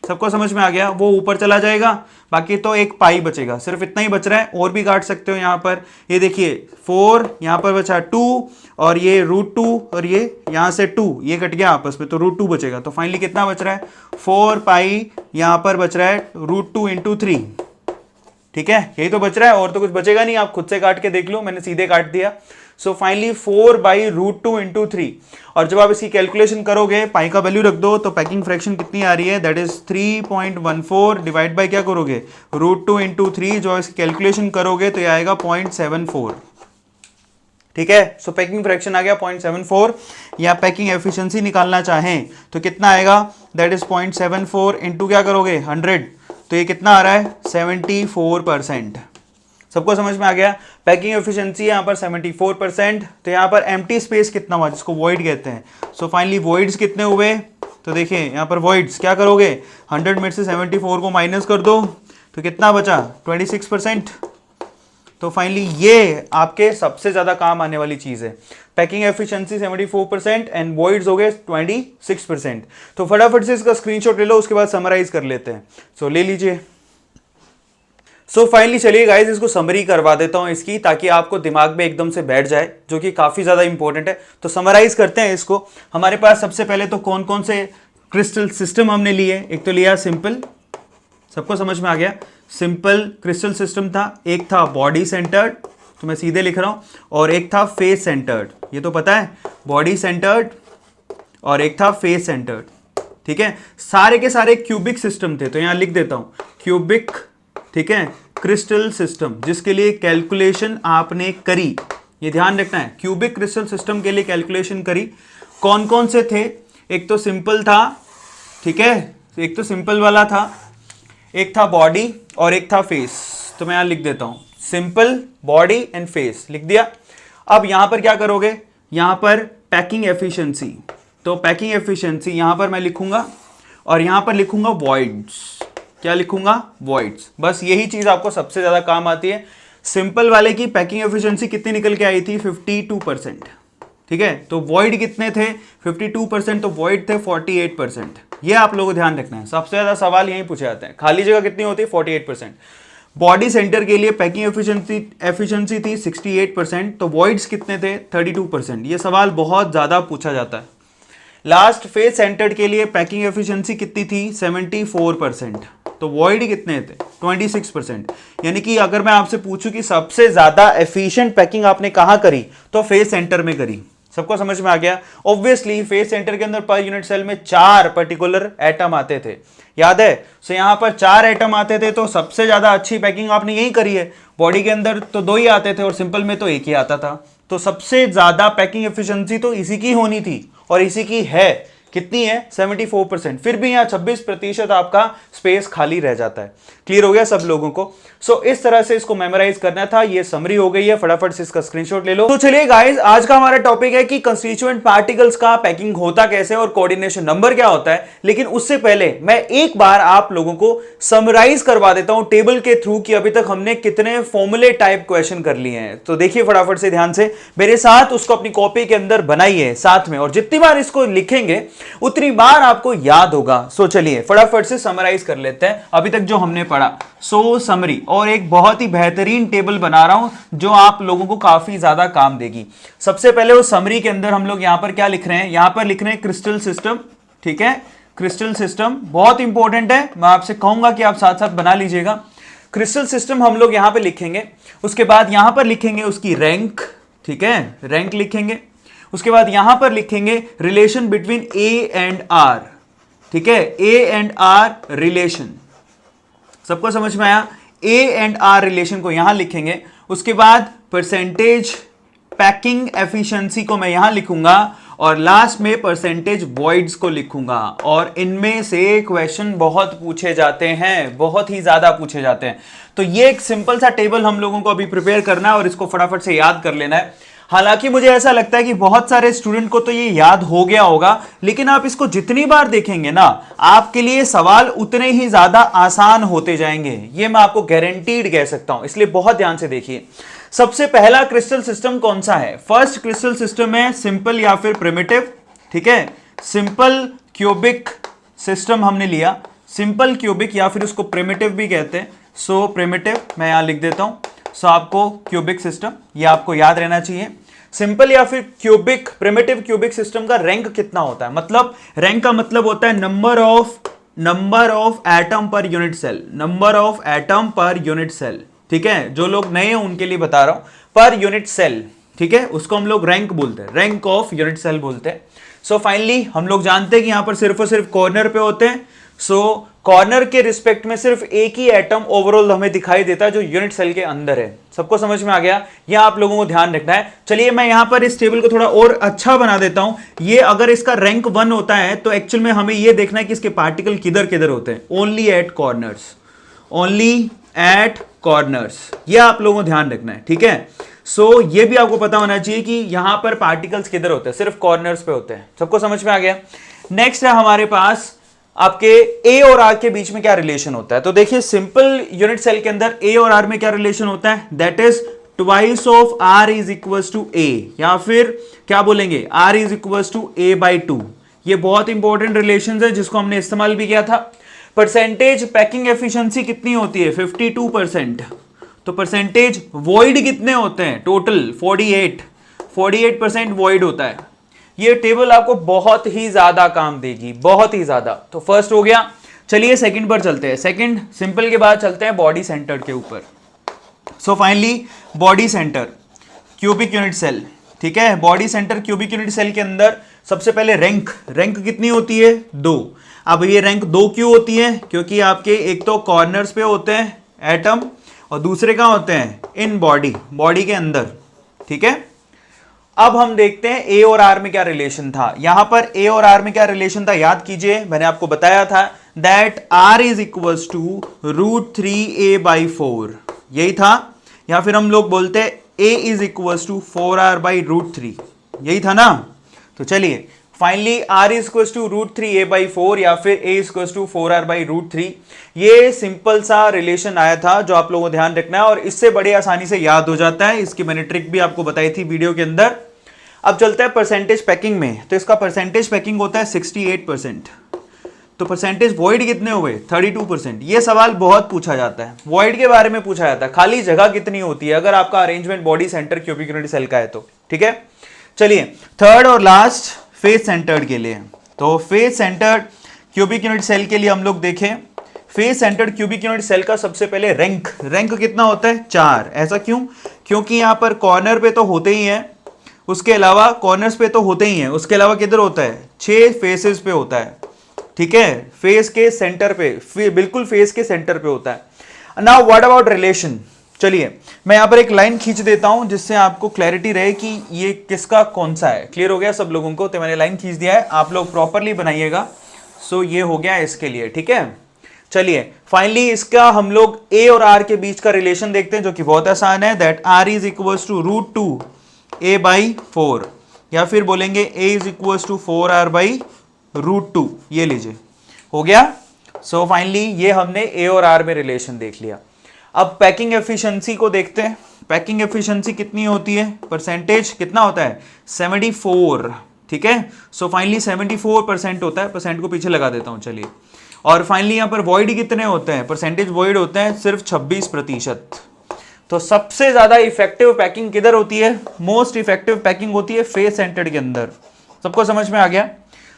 सबको समझ में आ गया? वो ऊपर चला जाएगा, बाकी तो एक पाई बचेगा, सिर्फ इतना ही बच रहा है। और भी काट सकते हो यहां पर, ये देखिए 4, यहां पर बचा 2, और ये √2, और ये यहां से 2, ये कट गया आपस में, तो √2 बचेगा। तो फाइनली कितना बच रहा है? 4 पाई, यहां पर बच रहा है √2 × 3, ठीक है, यही तो बच रहा है, और तो कुछ बचेगा नहीं, आप खुद से काट के देख लो, मैंने सीधे काट दिया। सो फाइनली 4/√2 इंटू 3, और जब आप इसकी कैलकुलेशन करोगे, पाई का वैल्यू रख दो, तो पैकिंग फ्रैक्शन कितनी आ रही है, दैट इज 3.14 डिवाइड बाई क्या करोगे, √2 इंटू 3, जो इसकी कैलकुलेशन करोगे तो ये आएगा 0.74। ठीक है, सो पैकिंग फ्रैक्शन आ गया 0.74, या पैकिंग एफिशिएंसी निकालना चाहें तो कितना आएगा, दैट इज 0.74 इंटू क्या करोगे 100, तो ये कितना आ रहा है 74%। सबको समझ में आ गया, पैकिंग एफिशिएंसी यहाँ पर 74%। तो यहाँ पर एम्प्टी स्पेस कितना हुआ, जिसको वॉइड कहते हैं। सो फाइनली वॉइड्स कितने हुए, तो देखिए यहाँ पर वॉइड्स क्या करोगे, 100 में से 74 को माइनस कर दो, तो कितना बचा 26%। तो फाइनली ये आपके सबसे ज्यादा काम आने वाली चीज है, पैकिंग एफिशिएंसी 74% एंड वॉइड्स हो गए 26%। तो फटाफट से इसका स्क्रीनशॉट ले लो, उसके बाद समराइज कर लेते हैं। सो ले लीजिए। सो फाइनली चलिए गाइस, इसको समरी करवा देता हूं इसकी, ताकि आपको दिमाग में एकदम से बैठ जाए, जो कि काफी ज्यादा इंपॉर्टेंट है। तो समराइज करते हैं इसको। हमारे पास सबसे पहले तो कौन कौन से क्रिस्टल सिस्टम हमने लिए, एक तो लिया सिंपल, सबको समझ में आ गया, सिंपल क्रिस्टल सिस्टम था। एक था बॉडी सेंटर्ड, तो मैं सीधे लिख रहा हूं, और एक था फेस सेंटर्ड, ये तो पता है, बॉडी सेंटर्ड, और एक था फेस सेंटर्ड। ठीक है, सारे के सारे क्यूबिक सिस्टम थे, तो यहां लिख देता हूं क्यूबिक, ठीक है, क्रिस्टल सिस्टम, जिसके लिए कैलकुलेशन आपने करी, ये ध्यान रखना है, क्यूबिक क्रिस्टल सिस्टम के लिए कैलकुलेशन करी। कौन कौन से थे, एक तो सिंपल था, ठीक है, एक तो सिंपल वाला था, एक था बॉडी, और एक था फेस। तो मैं यहां लिख देता हूं सिंपल, बॉडी एंड फेस, लिख दिया। अब यहां पर क्या करोगे, यहां पर पैकिंग एफिशिएंसी, तो पैकिंग एफिशिएंसी यहां पर मैं लिखूंगा, और यहां पर लिखूंगा वॉइड्स, क्या लिखूंगा, वॉइड्स। बस यही चीज आपको सबसे ज्यादा काम आती है। सिंपल वाले की पैकिंग एफिशिएंसी कितनी निकल के आई थी, 52%। ठीक है, तो वॉइड कितने थे, 52%, तो वॉइड थे 48%। ये आप लोगों को ध्यान रखना है, सबसे ज्यादा सवाल यही पूछे जाते हैं, खाली जगह कितनी होती है, 48%। बॉडी सेंटर के लिए पैकिंग एफिशिएंसी थी 68%, तो वॉइड्स कितने थे, 32%। ये सवाल बहुत ज्यादा पूछा जाता है। लास्ट फेस सेंटर्ड के लिए पैकिंग एफिशिएंसी कितनी थी, 74%, तो वॉइड कितने थे, 26%। यानी कि अगर मैं आपसे पूछूं कि सबसे ज्यादा एफिशिएंट पैकिंग आपने कहां करी, तो फेस सेंटर में करी। सबको समझ में आ गया। ऑब्वियसली फेस सेंटर के अंदर पर यूनिट सेल में 4 पर्टिकुलर एटम आते थे, याद है। सो यहां पर 4 एटम आते थे, तो सबसे ज्यादा अच्छी पैकिंग आपने यही करी है। बॉडी के अंदर तो 2 ही आते थे, और सिंपल में तो 1 ही आता था, तो सबसे ज्यादा पैकिंग एफिशिएंसी तो इसी की होनी थी, और इसी की है। कितनी है, 74%। फिर भी यहां 26% आपका स्पेस खाली रह जाता है। क्लियर हो गया सब लोगों को। सो इस तरह से इसको मेमोराइज करना था। ये समरी हो गई है, फटाफट से इसका स्क्रीनशॉट ले लो। तो चलिए गाइस, आज का हमारा टॉपिक है कि कंस्टिट्यूएंट पार्टिकल्स का पैकिंग होता कैसे और कोऑर्डिनेशन नंबर क्या होता है। लेकिन उससे पहले मैं एक बार आप लोगों को समराइज करवा देता हूं टेबल के थ्रू कि अभी तक हमने कितने फॉर्मूले टाइप क्वेश्चन कर लिए हैं। तो देखिए फटाफट से ध्यान से मेरे साथ उसको अपनी कॉपी के अंदर बनाइए साथ में, और जितनी बार इसको लिखेंगे उतनी बार आपको याद होगा। सो चलिए फटाफट से समराइज कर लेते हैं अभी तक जो हमने पढ़ा। सो समरी, और एक बहुत ही बेहतरीन टेबल बना रहा हूं जो आप लोगों को काफी ज्यादा काम देगी। सबसे पहले वो समरी के अंदर हम लोग यहां पर क्या लिख रहे हैं, यहां पर लिख रहे हैं क्रिस्टल सिस्टम। ठीक है, क्रिस्टल सिस्टम बहुत इंपॉर्टेंट है, मैं आपसे कहूंगा कि आप साथ साथ बना लीजिएगा। क्रिस्टल सिस्टम हम लोग यहां पर लिखेंगे, उसके बाद यहां पर लिखेंगे उसकी रैंक। ठीक है, रैंक लिखेंगे। उसके बाद यहां पर लिखेंगे relation between a and r. ठीक है, ए एंड आर रिलेशन, सबको समझ में आया। ए एंड आर रिलेशन को यहां लिखेंगे। उसके बाद परसेंटेज पैकिंग एफिशिएंसी को मैं यहां लिखूंगा, और लास्ट में परसेंटेज वॉइड्स को लिखूंगा। और इनमें से क्वेश्चन बहुत पूछे जाते हैं, बहुत ही ज्यादा पूछे जाते हैं। तो ये एक सिंपल सा टेबल हम लोगों को अभी प्रिपेयर करना है और इसको फटाफट से याद कर लेना है। हालांकि मुझे ऐसा लगता है कि बहुत सारे स्टूडेंट को तो ये याद हो गया होगा, लेकिन आप इसको जितनी बार देखेंगे ना, आपके लिए सवाल उतने ही ज्यादा आसान होते जाएंगे। ये मैं आपको गारंटीड कह सकता हूं, इसलिए बहुत ध्यान से देखिए। सबसे पहला क्रिस्टल सिस्टम कौन सा है, फर्स्ट क्रिस्टल सिस्टम है सिंपल या फिर प्रिमिटिव। ठीक है, सिंपल क्यूबिक सिस्टम हमने लिया, सिंपल क्यूबिक या फिर उसको प्रिमिटिव भी कहते हैं। सो प्रिमिटिव मैं यहां लिख देता हूं। सो आपको क्यूबिक सिस्टम, ये आपको याद रहना चाहिए। सिंपल या फिर क्यूबिक, प्रिमिटिव क्यूबिक सिस्टम का रैंक कितना होता है, मतलब रैंक का मतलब होता है number of atom per unit cell, number of atom per unit cell, ठीक है, जो लोग नए हैं उनके लिए बता रहा हूं, पर यूनिट सेल, ठीक है, उसको हम लोग रैंक बोलते हैं, रैंक ऑफ यूनिट सेल बोलते हैं। सो फाइनली हम लोग जानते हैं कि यहां पर सिर्फ और सिर्फ कॉर्नर पे होते हैं। सो कॉर्नर के रिस्पेक्ट में सिर्फ एक ही एटम ओवरऑल हमें दिखाई देता है जो यूनिट सेल के अंदर है। सबको समझ में आ गया? यह आप लोगों को ध्यान रखना है। चलिए मैं यहां पर इस टेबल को थोड़ा और अच्छा बना देता हूं। ये अगर इसका रैंक 1 होता है तो एक्चुअल में हमें यह देखना है कि इसके पार्टिकल किधर किधर होते हैं। Only at corners, only at corners, यह आप लोगों को ध्यान रखना है, ठीक है। सो ये भी आपको पता होना चाहिए कि यहां पर पार्टिकल्स किधर होते हैं, सिर्फ कॉर्नर्स पे होते हैं। सबको समझ में आ गया? नेक्स्ट है हमारे पास आपके ए और आर के बीच में क्या रिलेशन होता है। तो देखिए सिंपल यूनिट सेल के अंदर ए और आर में क्या रिलेशन होता है, that is twice of r is equal to a, या फिर क्या बोलेंगे, r is equal to a by 2। ये बहुत इंपॉर्टेंट रिलेशन है जिसको हमने इस्तेमाल भी किया था। परसेंटेज पैकिंग एफिशिएंसी कितनी होती है, 52%। तो परसेंटेज वॉइड कितने होते हैं, टोटल 48% वॉइड होता है। ये टेबल आपको बहुत ही ज्यादा काम देगी, बहुत ही ज्यादा। तो फर्स्ट हो गया। चलिए सेकंड पर चलते हैं। सेकंड सिंपल के बाद चलते हैं बॉडी सेंटर के ऊपर। So finally body centre cubic unit cell, ठीक है, body centre cubic unit cell के अंदर सबसे पहले रैंक कितनी होती है, 2। अब ये रैंक 2 क्यों होती है, क्योंकि आपके एक तो कॉर्नर्स पे होते हैं एटम और दूसरे कहां होते हैं, इन बॉडी के अंदर, ठीक है। अब हम देखते हैं ए और आर में क्या रिलेशन था। यहां पर ए और आर में क्या रिलेशन था, याद कीजिए, मैंने आपको बताया था that r is equal to √3a/4, यही था। या फिर हम लोग बोलते हैं a is equal to 4r by √3, यही था ना। तो चलिए finally r is equal to √3a/4 या फिर a is equal to 4r by √3। ये सिंपल सा रिलेशन आया था जो आप लोगों को ध्यान रखना है और इससे बड़े आसानी से याद हो जाता है। इसकी मैंने ट्रिक भी आपको बताई थी वीडियो के अंदर। अब चलते हैं परसेंटेज पैकिंग में। तो इसका परसेंटेज पैकिंग होता है 68%। तो परसेंटेज वॉइड कितने हुए, 32%। ये सवाल बहुत पूछा जाता है, वॉइड के बारे में पूछा जाता है, खाली जगह कितनी होती है अगर आपका arrangement body centre cubic unit cell का है तो, ठीक है। चलिए थर्ड और लास्ट फेस सेंटर्ड के लिए। तो face centred cubic unit cell के लिए हम लोग देखें, face centred cubic unit cell का सबसे पहले रैंक कितना होता है, 4। ऐसा क्यों, क्योंकि यहां पर कॉर्नर पे तो होते ही हैं, उसके अलावा कॉर्नर्स पे तो होते ही हैं, उसके अलावा किधर होता है, 6 फेसेस पे होता है, ठीक है, फेस के सेंटर पे, बिल्कुल फेस के सेंटर पे होता है। Now what about relation. चलिए मैं यहां पर एक लाइन खींच देता हूं जिससे आपको क्लैरिटी रहे कि ये किसका कौन सा है। क्लियर हो गया सब लोगों को? तो मैंने लाइन खींच दिया है, आप लोग प्रॉपरली बनाइएगा। सो ये हो गया इसके लिए, ठीक है। चलिए फाइनली इसका हम लोग ए और आर के बीच का रिलेशन देखते हैं जो कि बहुत आसान है, that r is equal to √2a/4 या फिर बोलेंगे a is equal to 4r/√2। ये लीजिए, हो गया। सो फाइनली ये हमने ए और आर में रिलेशन देख लिया। अब पैकिंग एफिशिएंसी को देखते हैं। पैकिंग एफिशिएंसी कितनी होती है, परसेंटेज कितना होता है, 74, ठीक है। सो फाइनली 74% होता है, परसेंट को पीछे लगा देता हूं, चलिए। और फाइनली यहां पर वॉइड कितने होते हैं, परसेंटेज वॉइड होते हैं सिर्फ 26%। तो सबसे ज्यादा इफेक्टिव पैकिंग किधर होती है, मोस्ट इफेक्टिव पैकिंग होती है फेस सेंटर्ड के अंदर। सबको समझ में आ गया?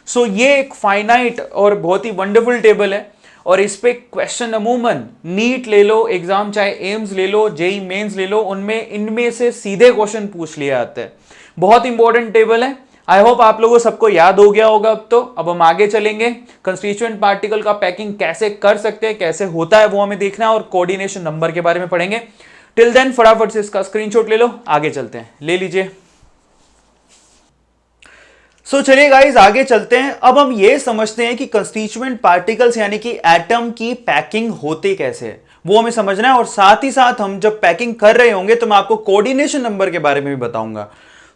सो ये एक फाइनाइट और बहुत ही वंडरफुल टेबल है और इस पे क्वेश्चन अमूमन नीट ले लो, एग्जाम चाहे एम्स ले लो, जेई मेंस ले लो, उनमें इनमें से सीधे क्वेश्चन पूछ लिए जाते हैं। बहुत इंपॉर्टेंट टेबल है। आई होप आप लोगों को सबको याद हो गया होगा। अब हम आगे चलेंगे, कंस्टिट्यूएंट पार्टिकल का पैकिंग कैसे कर सकते हैं, कैसे होता है वो हमें देखना है और कोऑर्डिनेशन नंबर के बारे में पढ़ेंगे। टिल देन फटाफट से इसका स्क्रीनशॉट ले लो, आगे चलते हैं, ले लीजिए। सो चलिए गाइस आगे चलते हैं। अब हम ये समझते हैं कि कंस्टिट्यूएंट पार्टिकल्स यानी कि एटम की पैकिंग होते कैसे है, वो हमें समझना है। और साथ ही साथ हम जब पैकिंग कर रहे होंगे तो मैं आपको कोऑर्डिनेशन नंबर के बारे में भी बताऊंगा।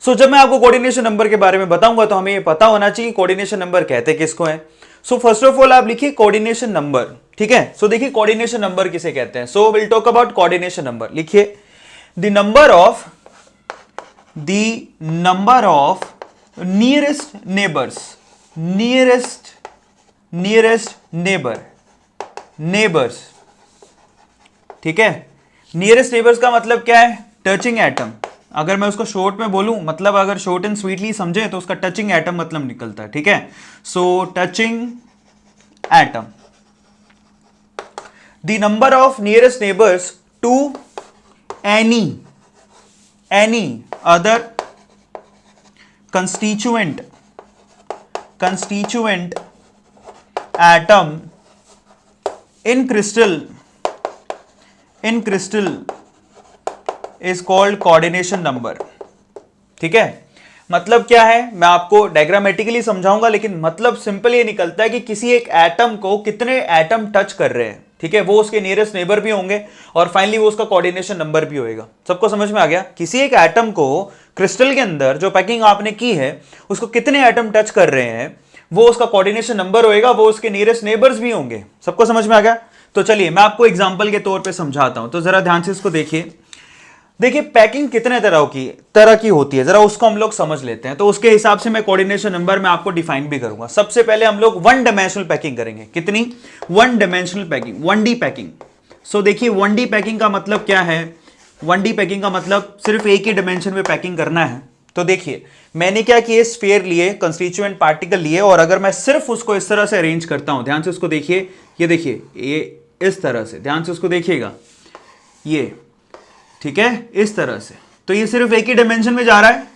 सो जब मैं आपको कोऑर्डिनेशन नंबर के बारे में बताऊंगा तो हमें ये पता होना चाहिए कोऑर्डिनेशन नंबर कहते किसको है। सो फर्स्ट ऑफ ऑल आप लिखिए कोऑर्डिनेशन नंबर, ठीक है। सो देखिए कोऑर्डिनेशन नंबर किसे कहते हैं। So will talk about coordination number. लिखिए the number of nearest neighbours, ठीक है। नियरेस्ट नेबर्स का मतलब क्या है, टचिंग एटम। अगर मैं उसको शॉर्ट में बोलूं, मतलब अगर शॉर्ट एंड स्वीटली समझे तो उसका टचिंग एटम मतलब निकलता है, ठीक है। So touching atom, the number of nearest neighbours to any other constituent atom in crystal is called coordination number। ठीक है, मतलब क्या है मैं आपको डायग्रामेटिकली समझाऊंगा, लेकिन मतलब सिंपल ये निकलता है कि किसी एक एटम को कितने एटम टच कर रहे हैं, ठीक है, वो उसके नियरेस्ट नेबर भी होंगे और फाइनली वो उसका कोऑर्डिनेशन नंबर भी होएगा। सबको समझ में आ गया? किसी एक एटम को क्रिस्टल के अंदर जो पैकिंग आपने की है उसको कितने एटम टच कर रहे हैं वो उसका कोऑर्डिनेशन नंबर होएगा, वो उसके नियरेस्ट नेबर्स भी होंगे। सबको समझ में आ गया? तो चलिए मैं आपको एग्जांपल के तौर पे समझाता हूं, तो जरा ध्यान से इसको देखिए। पैकिंग कितने तरह की होती है, जरा उसको हम लोग समझ लेते हैं, तो उसके हिसाब से मैं कोऑर्डिनेशन नंबर में आपको डिफाइन भी करूंगा। सबसे पहले हम लोग वन डायमेंशनल पैकिंग करेंगे। कितनी? One dimensional packing, 1D packing. So देखिए 1D पैकिंग का मतलब क्या है? 1D पैकिंग का मतलब सिर्फ एक ही डायमेंशन में पैकिंग करना है। तो देखिए मैंने क्या किए, स्फीयर लिए, कंस्टिट्यूएंट पार्टिकल लिए, और अगर मैं सिर्फ उसको इस तरह से अरेंज करता हूं, ध्यान से उसको देखिए, ये देखिए ये इस तरह से, ध्यान से उसको देखिएगा, ये ठीक है इस तरह से, तो ये सिर्फ एक ही डायमेंशन में जा रहा है,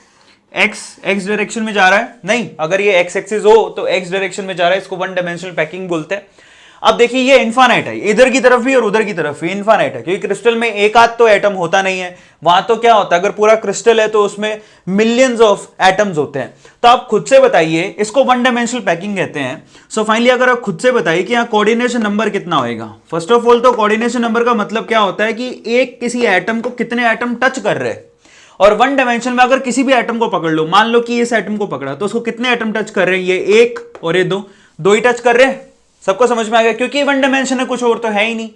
एक्स डायरेक्शन में जा रहा है। नहीं, अगर ये एक्स एक्सिस हो तो एक्स डायरेक्शन में जा रहा है, इसको वन डायमेंशनल पैकिंग बोलते हैं। अब देखिए ये इनफाइनाइट है, इधर की तरफ भी और उधर की तरफ भी इनफाइनाइट है, क्योंकि क्रिस्टल में एक आध तो एटम होता नहीं है। वहां तो क्या होता है, अगर पूरा क्रिस्टल है तो उसमें मिलियंस ऑफ एटम्स होते हैं। तो आप खुद से बताइए, इसको वन डायमेंशनल पैकिंग कहते हैं। सो फाइनली अगर आप खुद से बताइए कि यहाँ कोऑर्डिनेशन नंबर कितना होएगा। फर्स्ट ऑफ ऑल तो कोऑर्डिनेशन नंबर का मतलब क्या होता है कि एक किसी एटम को कितने एटम टच कर रहे हैं, और वन डायमेंशन में अगर किसी भी एटम को पकड़ लो, मान लो कि इस एटम को पकड़ा, तो उसको कितने एटम टच कर रहे हैं, ये एक और ये दो ही टच कर रहे हैं। सबको समझ में आ गया? क्योंकि वन डायमेंशन है, कुछ और तो है ही नहीं।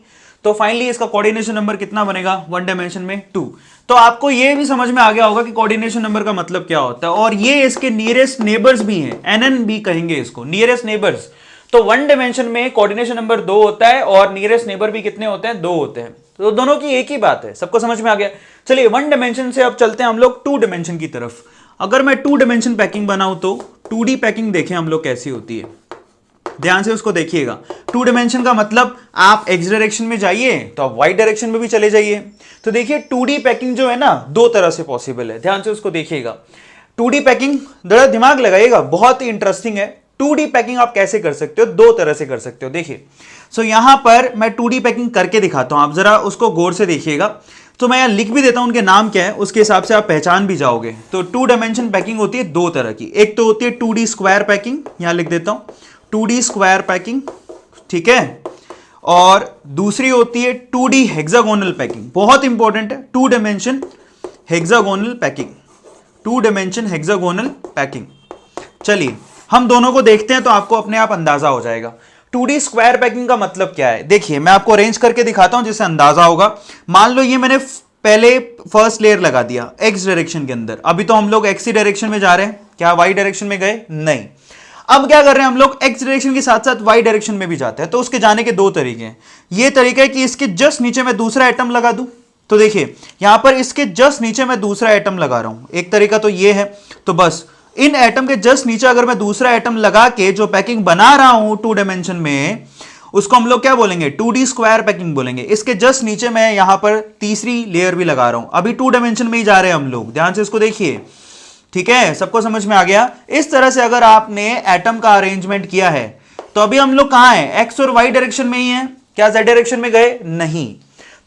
तो फाइनली इसका कोऑर्डिनेशन नंबर कितना बनेगा वन डायमेंशन में? 2। तो आपको यह भी समझ में आ गया होगा कि कोऑर्डिनेशन नंबर का मतलब क्या होता है, और ये इसके नियरेस्ट नेबर्स भी हैं, NN भी कहेंगे इसको, नियरेस्ट नेबर्स। तो वन डायमेंशन में कोऑर्डिनेशन नंबर 2 होता है और नियरेस्ट नेबर भी कितने होते हैं? 2 होते हैं। तो दोनों की एक ही बात है। सबको समझ में आ गया? चलिए वन डायमेंशन से अब चलते हैं हम लोग 2 डायमेंशन की तरफ। अगर मैं 2 डायमेंशन पैकिंग बनाऊं तो 2D पैकिंग देखें हम लोग कैसी होती है, ध्यान से उसको देखिएगा। 2 डायमेंशन का मतलब आप एक्स डायरेक्शन में जाइए तो आप वाई डायरेक्शन में भी चले जाइए। तो देखिए 2D पैकिंग जो है ना, 2 तरह से पॉसिबल है, ध्यान से उसको देखिएगा। 2D पैकिंग जरा दिमाग लगाइएगा, बहुत ही इंटरेस्टिंग है। 2D पैकिंग आप कैसे कर सकते हो? 2 तरह से कर सकते हो। देखिए सो यहां पर मैं 2D पैकिंग करके दिखाता हूं, आप जरा उसको गौर से देखिएगा। तो मैं यहां लिख भी देता हूं उनके नाम क्या है, उसके हिसाब से आप पहचान भी जाओगे। तो 2 डायमेंशन पैकिंग होती है 2 तरह की। एक तो होती है 2D स्क्वायर पैकिंग, यहां लिख देता हूं 2D स्क्वायर पैकिंग, ठीक है, और दूसरी होती है 2D हेक्सागोनल पैकिंग। बहुत इंपॉर्टेंट है, 2 dimension hexagonal packing, 2 dimension hexagonal packing. चलिए हम दोनों को देखते हैं तो आपको अपने आप अंदाजा हो जाएगा। 2D स्क्वायर पैकिंग का मतलब क्या है, देखिए मैं आपको अरेंज करके दिखाता हूं जिससे अंदाजा होगा। मान लो ये मैंने पहले फर्स्ट लेयर लगा दिया एक्स डायरेक्शन के अंदर, अभी तो हम लोग एक्स डायरेक्शन में जा रहे हैं, क्या वाई डायरेक्शन में गए? नहीं। अब क्या कर रहे हैं हम लोग, एक्स डायरेक्शन के साथ साथ वाई डायरेक्शन में भी जाते हैं। तो उसके जाने के 2 तरीके हैं। ये तरीका है कि इसके जस्ट नीचे मैं दूसरा एटम लगा दूं, तो देखिए यहां पर इसके जस्ट नीचे मैं दूसरा एटम लगा रहा हूं। एक तरीका तो ये है। तो बस इन एटम के जस्ट नीचे अगर मैं दूसरा एटम लगा के जो पैकिंग बना रहा हूं 2 डायमेंशन में, उसको हम लोग क्या बोलेंगे? 2D स्क्वायर पैकिंग बोलेंगे। इसके जस्ट नीचे मैं यहां पर तीसरी लेयर भी लगा रहा हूं। अभी 2 डायमेंशन में ही जा रहे हैं हम लोग, ध्यान से इसको देखिए, ठीक है, सबको समझ में आ गया? इस तरह से अगर आपने एटम का अरेंजमेंट किया है तो अभी हम लोग कहां हैं? एक्स और वाई डायरेक्शन में ही हैं, क्या जेड डायरेक्शन में गए? नहीं।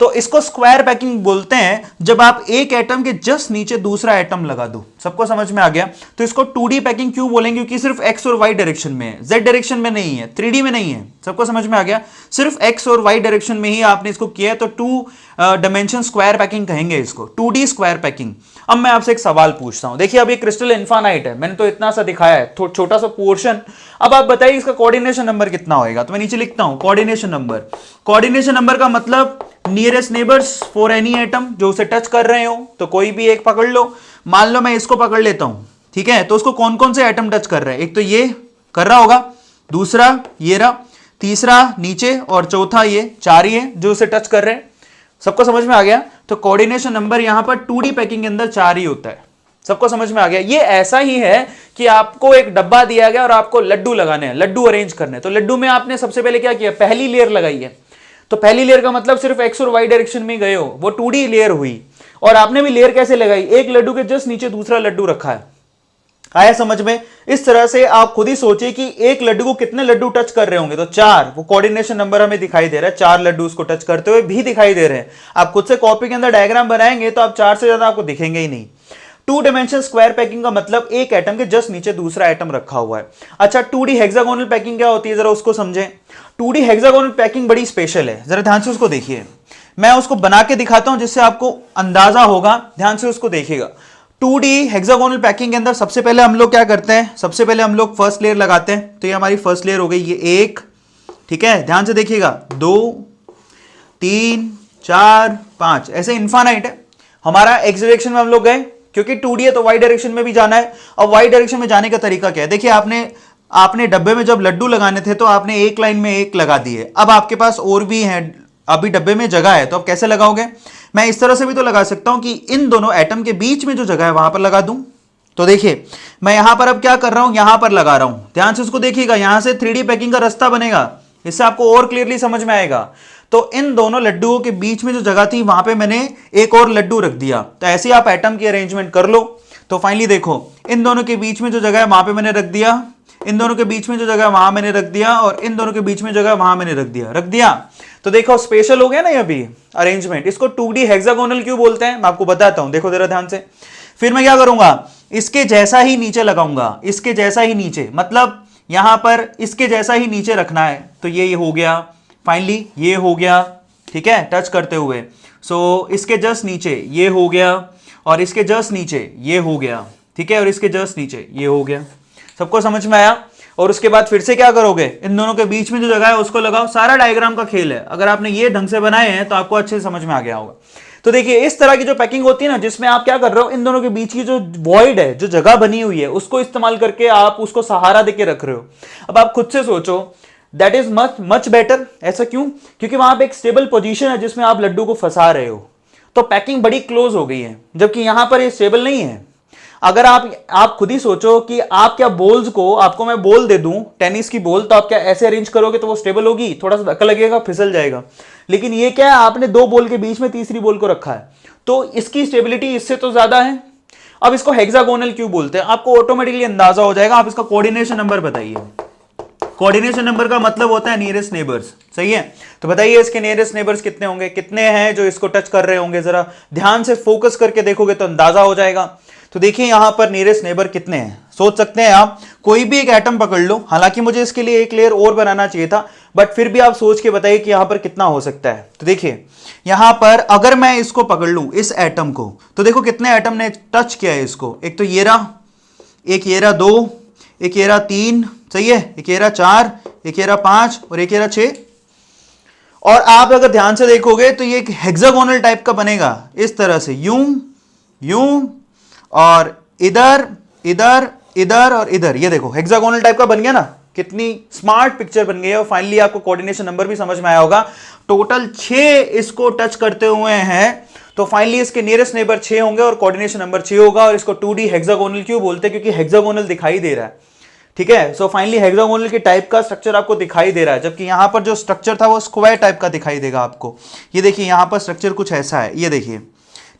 तो इसको स्क्वायर पैकिंग बोलते हैं जब आप एक एटम के जस्ट नीचे दूसरा एटम लगा दो। सबको समझ में आ गया? तो इसको 2D पैकिंग क्यों बोलेंगे? क्योंकि सिर्फ एक्स और वाई डायरेक्शन में है, जेड डायरेक्शन में नहीं है, 3D में नहीं है। सबको समझ में आ गया? सिर्फ एक्स और वाई डायरेक्शन में ही आपने इसको किया है, तो 2 डायमेंशन स्क्वायर पैकिंग कहेंगे इसको, 2D स्क्वायर पैकिंग। अब मैं आपसे एक सवाल पूछता हूं, देखिए अब ये क्रिस्टल इनफाइनाइट है, मैंने तो इतना सा दिखाया है, छोटा सा पोर्शन। अब आप बताइए इसका कोऑर्डिनेशन नंबर कितना होएगा? तो मैं नीचे लिखता हूं कोऑर्डिनेशन नंबर। कोऑर्डिनेशन नंबर का मतलब nearest neighbours for any atom, जो उसे टच कर रहे हो, तो कोई भी एक पकड़ लो। मान लो मैं इसको पकड़ लेता हूं, ठीक है, तो उसको कौन कौन से एटम टच कर रहे हैं? एक तो ये कर रहा होगा, दूसरा ये रहा, तीसरा नीचे, और चौथा ये, 4 ही है जो उसे टच कर रहे हैं। सबको समझ में आ गया? तो कोऑर्डिनेशन नंबर यहां पर 2D पैकिंग के अंदर 4 ही होता है। सबको समझ में आ गया? ये ऐसा ही है कि आपको एक डब्बा दिया गया और आपको लड्डू लगाने हैं, लड्डू अरेंज करने हैं। तो लड्डू में आपने सबसे पहले क्या किया? पहली लेयर लगाई है। तो पहली लेयर का मतलब सिर्फ एक्स और वाई डायरेक्शन में गए हो, वो 2D लेयर हुई। और आपने भी लेयर कैसे लगाई, एक लड्डू के जस्ट नीचे दूसरा लड्डू रखा है। आया समझ में? इस तरह से आप खुद ही सोचिए कि एक लड्डू को कितने लड्डू टच कर रहे होंगे, तो 4, वो कोऑर्डिनेशन नंबर हमें दिखाई दे रहा है, 4 लड्डू उसको टच करते हुए भी दिखाई दे रहे हैं। आप खुद से कॉपी के अंदर डायग्राम बनाएंगे तो आप 4 से ज्यादा आपको दिखेंगे ही नहीं। 2 डायमेंशन स्क्वायर पैकिंग का मतलब एक एटम के जस्ट नीचे दूसरा एटम रखा हुआ है। अच्छा, 2D हेक्सागोनल पैकिंग क्या होती है, जरा उसको समझें। 2D हेक्सागोनल पैकिंग बड़ी स्पेशल है, जरा ध्यान से उसको देखिए। मैं उसको बना के दिखाता हूं जिससे आपको अंदाजा होगा, ध्यान से उसको देखिएगा। 2D हेक्सागोनल पैकिंग के अंदर सबसे पहले हम लोग क्या करते हैं, सबसे पहले हम लोग फर्स्ट लेयर लगाते हैं। तो ये हमारी फर्स्ट लेयर हो गई, ये 1, ठीक है, ध्यान से देखिएगा, 2, 3, 4, 5, ऐसे इनफाइनाइट है। हमारा एक्स डायरेक्शन में हम लोग गए, क्योंकि 2D है तो वाई डायरेक्शन में भी जाना है। अब वाई डायरेक्शन में जाने का तरीका क्या है, देखिए आपने डब्बे में जब लड्डू लगाने थे तो आपने एक लाइन में एक लगा दिए। अब आपके पास और भी है, अभी डब्बे में जगह है, तो आप कैसे लगाओगे, मैं इस तरह से भी तो लगा सकता हूं कि इन दोनों एटम के बीच में जो जगह है वहां पर लगा दूं। तो देखिए मैं यहां पर अब क्या कर रहा हूं, यहां पर लगा रहा हूं, ध्यान से उसको देखिएगा, यहां से 3D पैकिंग का रास्ता बनेगा, इससे आपको और क्लियरली समझ में आएगा। तो इन दोनों लड्डुओं के बीच में जो जगह थी वहां पे मैंने एक और लड्डू रख दिया। तो ऐसे ही आप एटम की अरेंजमेंट कर लो। तो फाइनली देखो, इन दोनों के बीच में जो जगह है वहां पे मैंने रख दिया, इन दोनों के बीच में जो जगह वहां मैंने रख दिया, और इन दोनों के बीच में जगह वहां मैंने रख दिया। तो देखो स्पेशल हो गया ना ये अभी अरेंजमेंट। इसको 2D हेक्सागोनल क्यों बोलते हैं, मैं आपको बताता हूं, देखो जरा ध्यान से। फिर मैं क्या करूंगा, इसके जैसा ही नीचे लगाऊंगा, इसके जैसा ही नीचे, मतलब यहां पर इसके जैसा ही नीचे रखना है। तो ये हो गया, फाइनली ये हो गया, ठीक है, टच करते हुए। सो इसके जस्ट नीचे ये हो गया, और इसके जस्ट नीचे ये हो गया, ठीक है, और इसके जस्ट नीचे ये हो गया। सबको समझ में आया? और उसके बाद फिर से क्या करोगे, इन दोनों के बीच में जो जगह है उसको लगाओ। सारा डायग्राम का खेल है, अगर आपने ये ढंग से बनाए हैं तो आपको अच्छे से समझ में आ गया होगा। तो देखिए इस तरह की जो पैकिंग होती है ना, जिसमें आप क्या कर रहे हो, इन दोनों के बीच की जो वॉइड है, जो जगह बनी हुई है, उसको इस्तेमाल करके आप उसको सहारा देके रख रहे हो। अब आप खुद से सोचो, that is much much better. ऐसा क्यों? क्योंकि वहां पे एक स्टेबल पोजीशन है जिसमें आप लड्डू को फंसा रहे हो, तो पैकिंग बड़ी क्लोज हो गई है, जबकि यहां पर ये स्टेबल नहीं है। अगर आप खुद ही सोचो कि आप क्या बॉल्स को, आपको मैं बॉल दे दूं टेनिस की बॉल, तो आप क्या ऐसे अरेंज करोगे तो वो स्टेबल होगी? थोड़ा सा धक्का लगेगा, फिसल जाएगा। लेकिन ये क्या है, आपने 2 बॉल के बीच में तीसरी बॉल को रखा है, तो इसकी स्टेबिलिटी इससे तो ज्यादा है। अब इसको हेक्सागोनल क्यों बोलते हैं, आपको ऑटोमेटिकली अंदाजा हो जाएगा। आप इसका कोऑर्डिनेशन नंबर बताइए। कोऑर्डिनेशन नंबर का मतलब होता है नियरेस्ट नेबर्स, सही है? तो बताइए इसके नियरेस्ट नेबर्स कितने होंगे, कितने हैं जो इसको टच कर रहे होंगे, जरा ध्यान से फोकस करके देखोगे तो अंदाजा हो जाएगा। तो देखिए यहां पर नियरेस्ट नेबर कितने हैं, सोच सकते हैं आप। कोई भी एक एटम पकड़ लो, हालांकि मुझे इसके लिए एक लेयर और बनाना चाहिए था, बट फिर भी आप सोच के बताइए कि यहां पर कितना हो सकता है। तो देखिए यहां पर अगर मैं इसको पकड़ लूं, इस एटम को, तो देखो कितने एटम ने टच किया है इसको। एक तो ये रहा, एक ये रहा 2, एक ये रहा 3, सही है, एक ये रहा 4, एक ये रहा 5, और एक ये रहा 6। और आप अगर ध्यान से देखोगे तो ये एक हेक्सागोनल टाइप का बनेगा, इस तरह से, यूं यूं, और इधर इधर इधर और इधर। ये देखो हेक्सागोनल टाइप का बन गया ना, कितनी स्मार्ट पिक्चर बन गई है। और फाइनली आपको कोऑर्डिनेशन नंबर भी समझ में आया होगा। टोटल 6 इसको टच करते हुए हैं, तो फाइनली इसके नियरेस्ट नेबर 6 होंगे और कोऑर्डिनेशन नंबर 6 होगा। और इसको 2D हेक्सागोनल क्यों बोलते हैं, क्योंकि हेक्सागोनल दिखाई दे रहा है, ठीक है। सो फाइनली हेक्सागोनल के टाइप का स्ट्रक्चर आपको दिखाई दे रहा है, जबकि यहां पर जो स्ट्रक्चर था वो स्क्वायर टाइप का दिखाई देगा आपको। ये देखिए यहां पर स्ट्रक्चर कुछ ऐसा है, ये देखिए,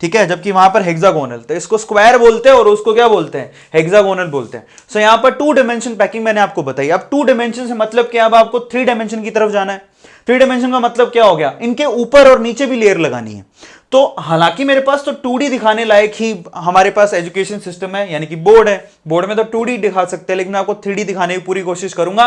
ठीक है, जबकि वहां पर हेक्सागोनल। तो इसको स्क्वायर बोलते हैं और उसको क्या बोलते हैं, हेक्सागोनल बोलते हैं। सो यहां पर 2 डायमेंशन पैकिंग मैंने आपको बताई। अब 2 डायमेंशन से मतलब क्या, अब आपको 3 डायमेंशन की तरफ जाना है। 3 डायमेंशन का मतलब क्या हो गया, इनके ऊपर और नीचे भी लेयर लगानी है। तो हालांकि मेरे पास तो 2D दिखाने लायक ही हमारे पास एजुकेशन सिस्टम है, यानी कि बोर्ड है। बोर्ड में तो 2D दिखा सकते हैं, लेकिन मैं आपको 3D दिखाने की पूरी कोशिश करूंगा।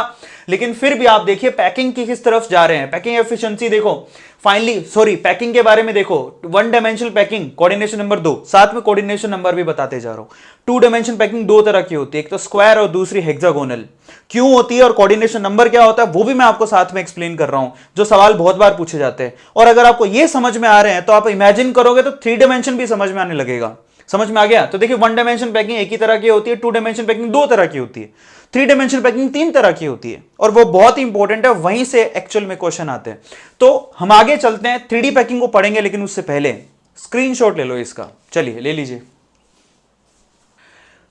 लेकिन फिर भी आप देखिए पैकिंग की किस तरफ जा रहे हैं, पैकिंग एफिशिएंसी देखो। फाइनली सॉरी, पैकिंग के बारे में देखो, 1 डायमेंशनल पैकिंग कोऑर्डिनेशन नंबर 2, साथ में कोऑर्डिनेशन नंबर भी बताते जा रहा हूं। 2 डायमेंशन पैकिंग 2 तरह की होती है, एक तो स्क्वायर और दूसरी हेक्सागोनल। क्यों होती है और कोऑर्डिनेशन नंबर क्या होता है वो भी मैं आपको साथ में एक्सप्लेन कर रहा हूं, जो सवाल बहुत बार पूछे जाते हैं। और अगर आपको ये समझ में आ रहे हैं तो आप इमेजिन करोगे तो 3 डायमेंशन भी समझ में आने लगेगा। समझ में आ गया? तो देखिए 1 डायमेंशन पैकिंग एक ही तरह की होती है, 2 डायमेंशन पैकिंग 2 तरह की होती है, 3 डायमेंशन पैकिंग 3 तरह की होती है, और वो बहुत ही इंपॉर्टेंट है, वहीं से एक्चुअल में क्वेश्चन आते हैं। तो हम आगे चलते हैं, 3D पैकिंग को पढ़ेंगे, लेकिन उससे पहले स्क्रीनशॉट ले लो इसका। चलिए ले लीजिए।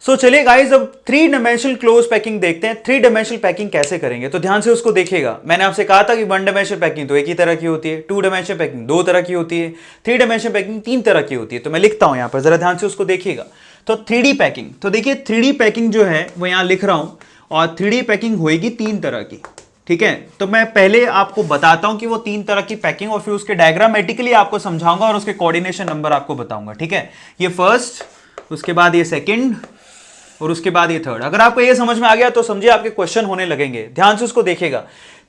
सो चलिए गाइस, अब 3 डायमेंशनल क्लोज पैकिंग देखते हैं। 3 डायमेंशनल पैकिंग कैसे करेंगे, तो ध्यान से उसको देखिएगा। मैंने आपसे कहा था कि 1 डायमेंशनल पैकिंग तो एक ही तरह की होती है, 2 डायमेंशनल पैकिंग 2 तरह की होती है, 3 डायमेंशनल पैकिंग 3 तरह की होती है। तो मैं लिखता हूं यहां पर, जरा ध्यान से उसको देखिएगा। तो 3D पैकिंग, तो देखिए 3D पैकिंग जो है वो यहां लिख रहा हूं, और 3D पैकिंग होगी 3 तरह की, ठीक है। तो मैं पहले आपको बताता हूं कि वो 3 तरह की पैकिंग, और फिर उसके डायग्रामेटिकली आपको समझाऊंगा और उसके कोऑर्डिनेशन नंबर आपको बताऊंगा, ठीक है। ये फर्स्ट, उसके बाद ये सेकंड, और उसके बाद ये थर्ड। अगर आपको ये समझ में आ गया तो समझिए आपके क्वेश्चन होने लगेंगे। ध्यान से उसको देखिएगा।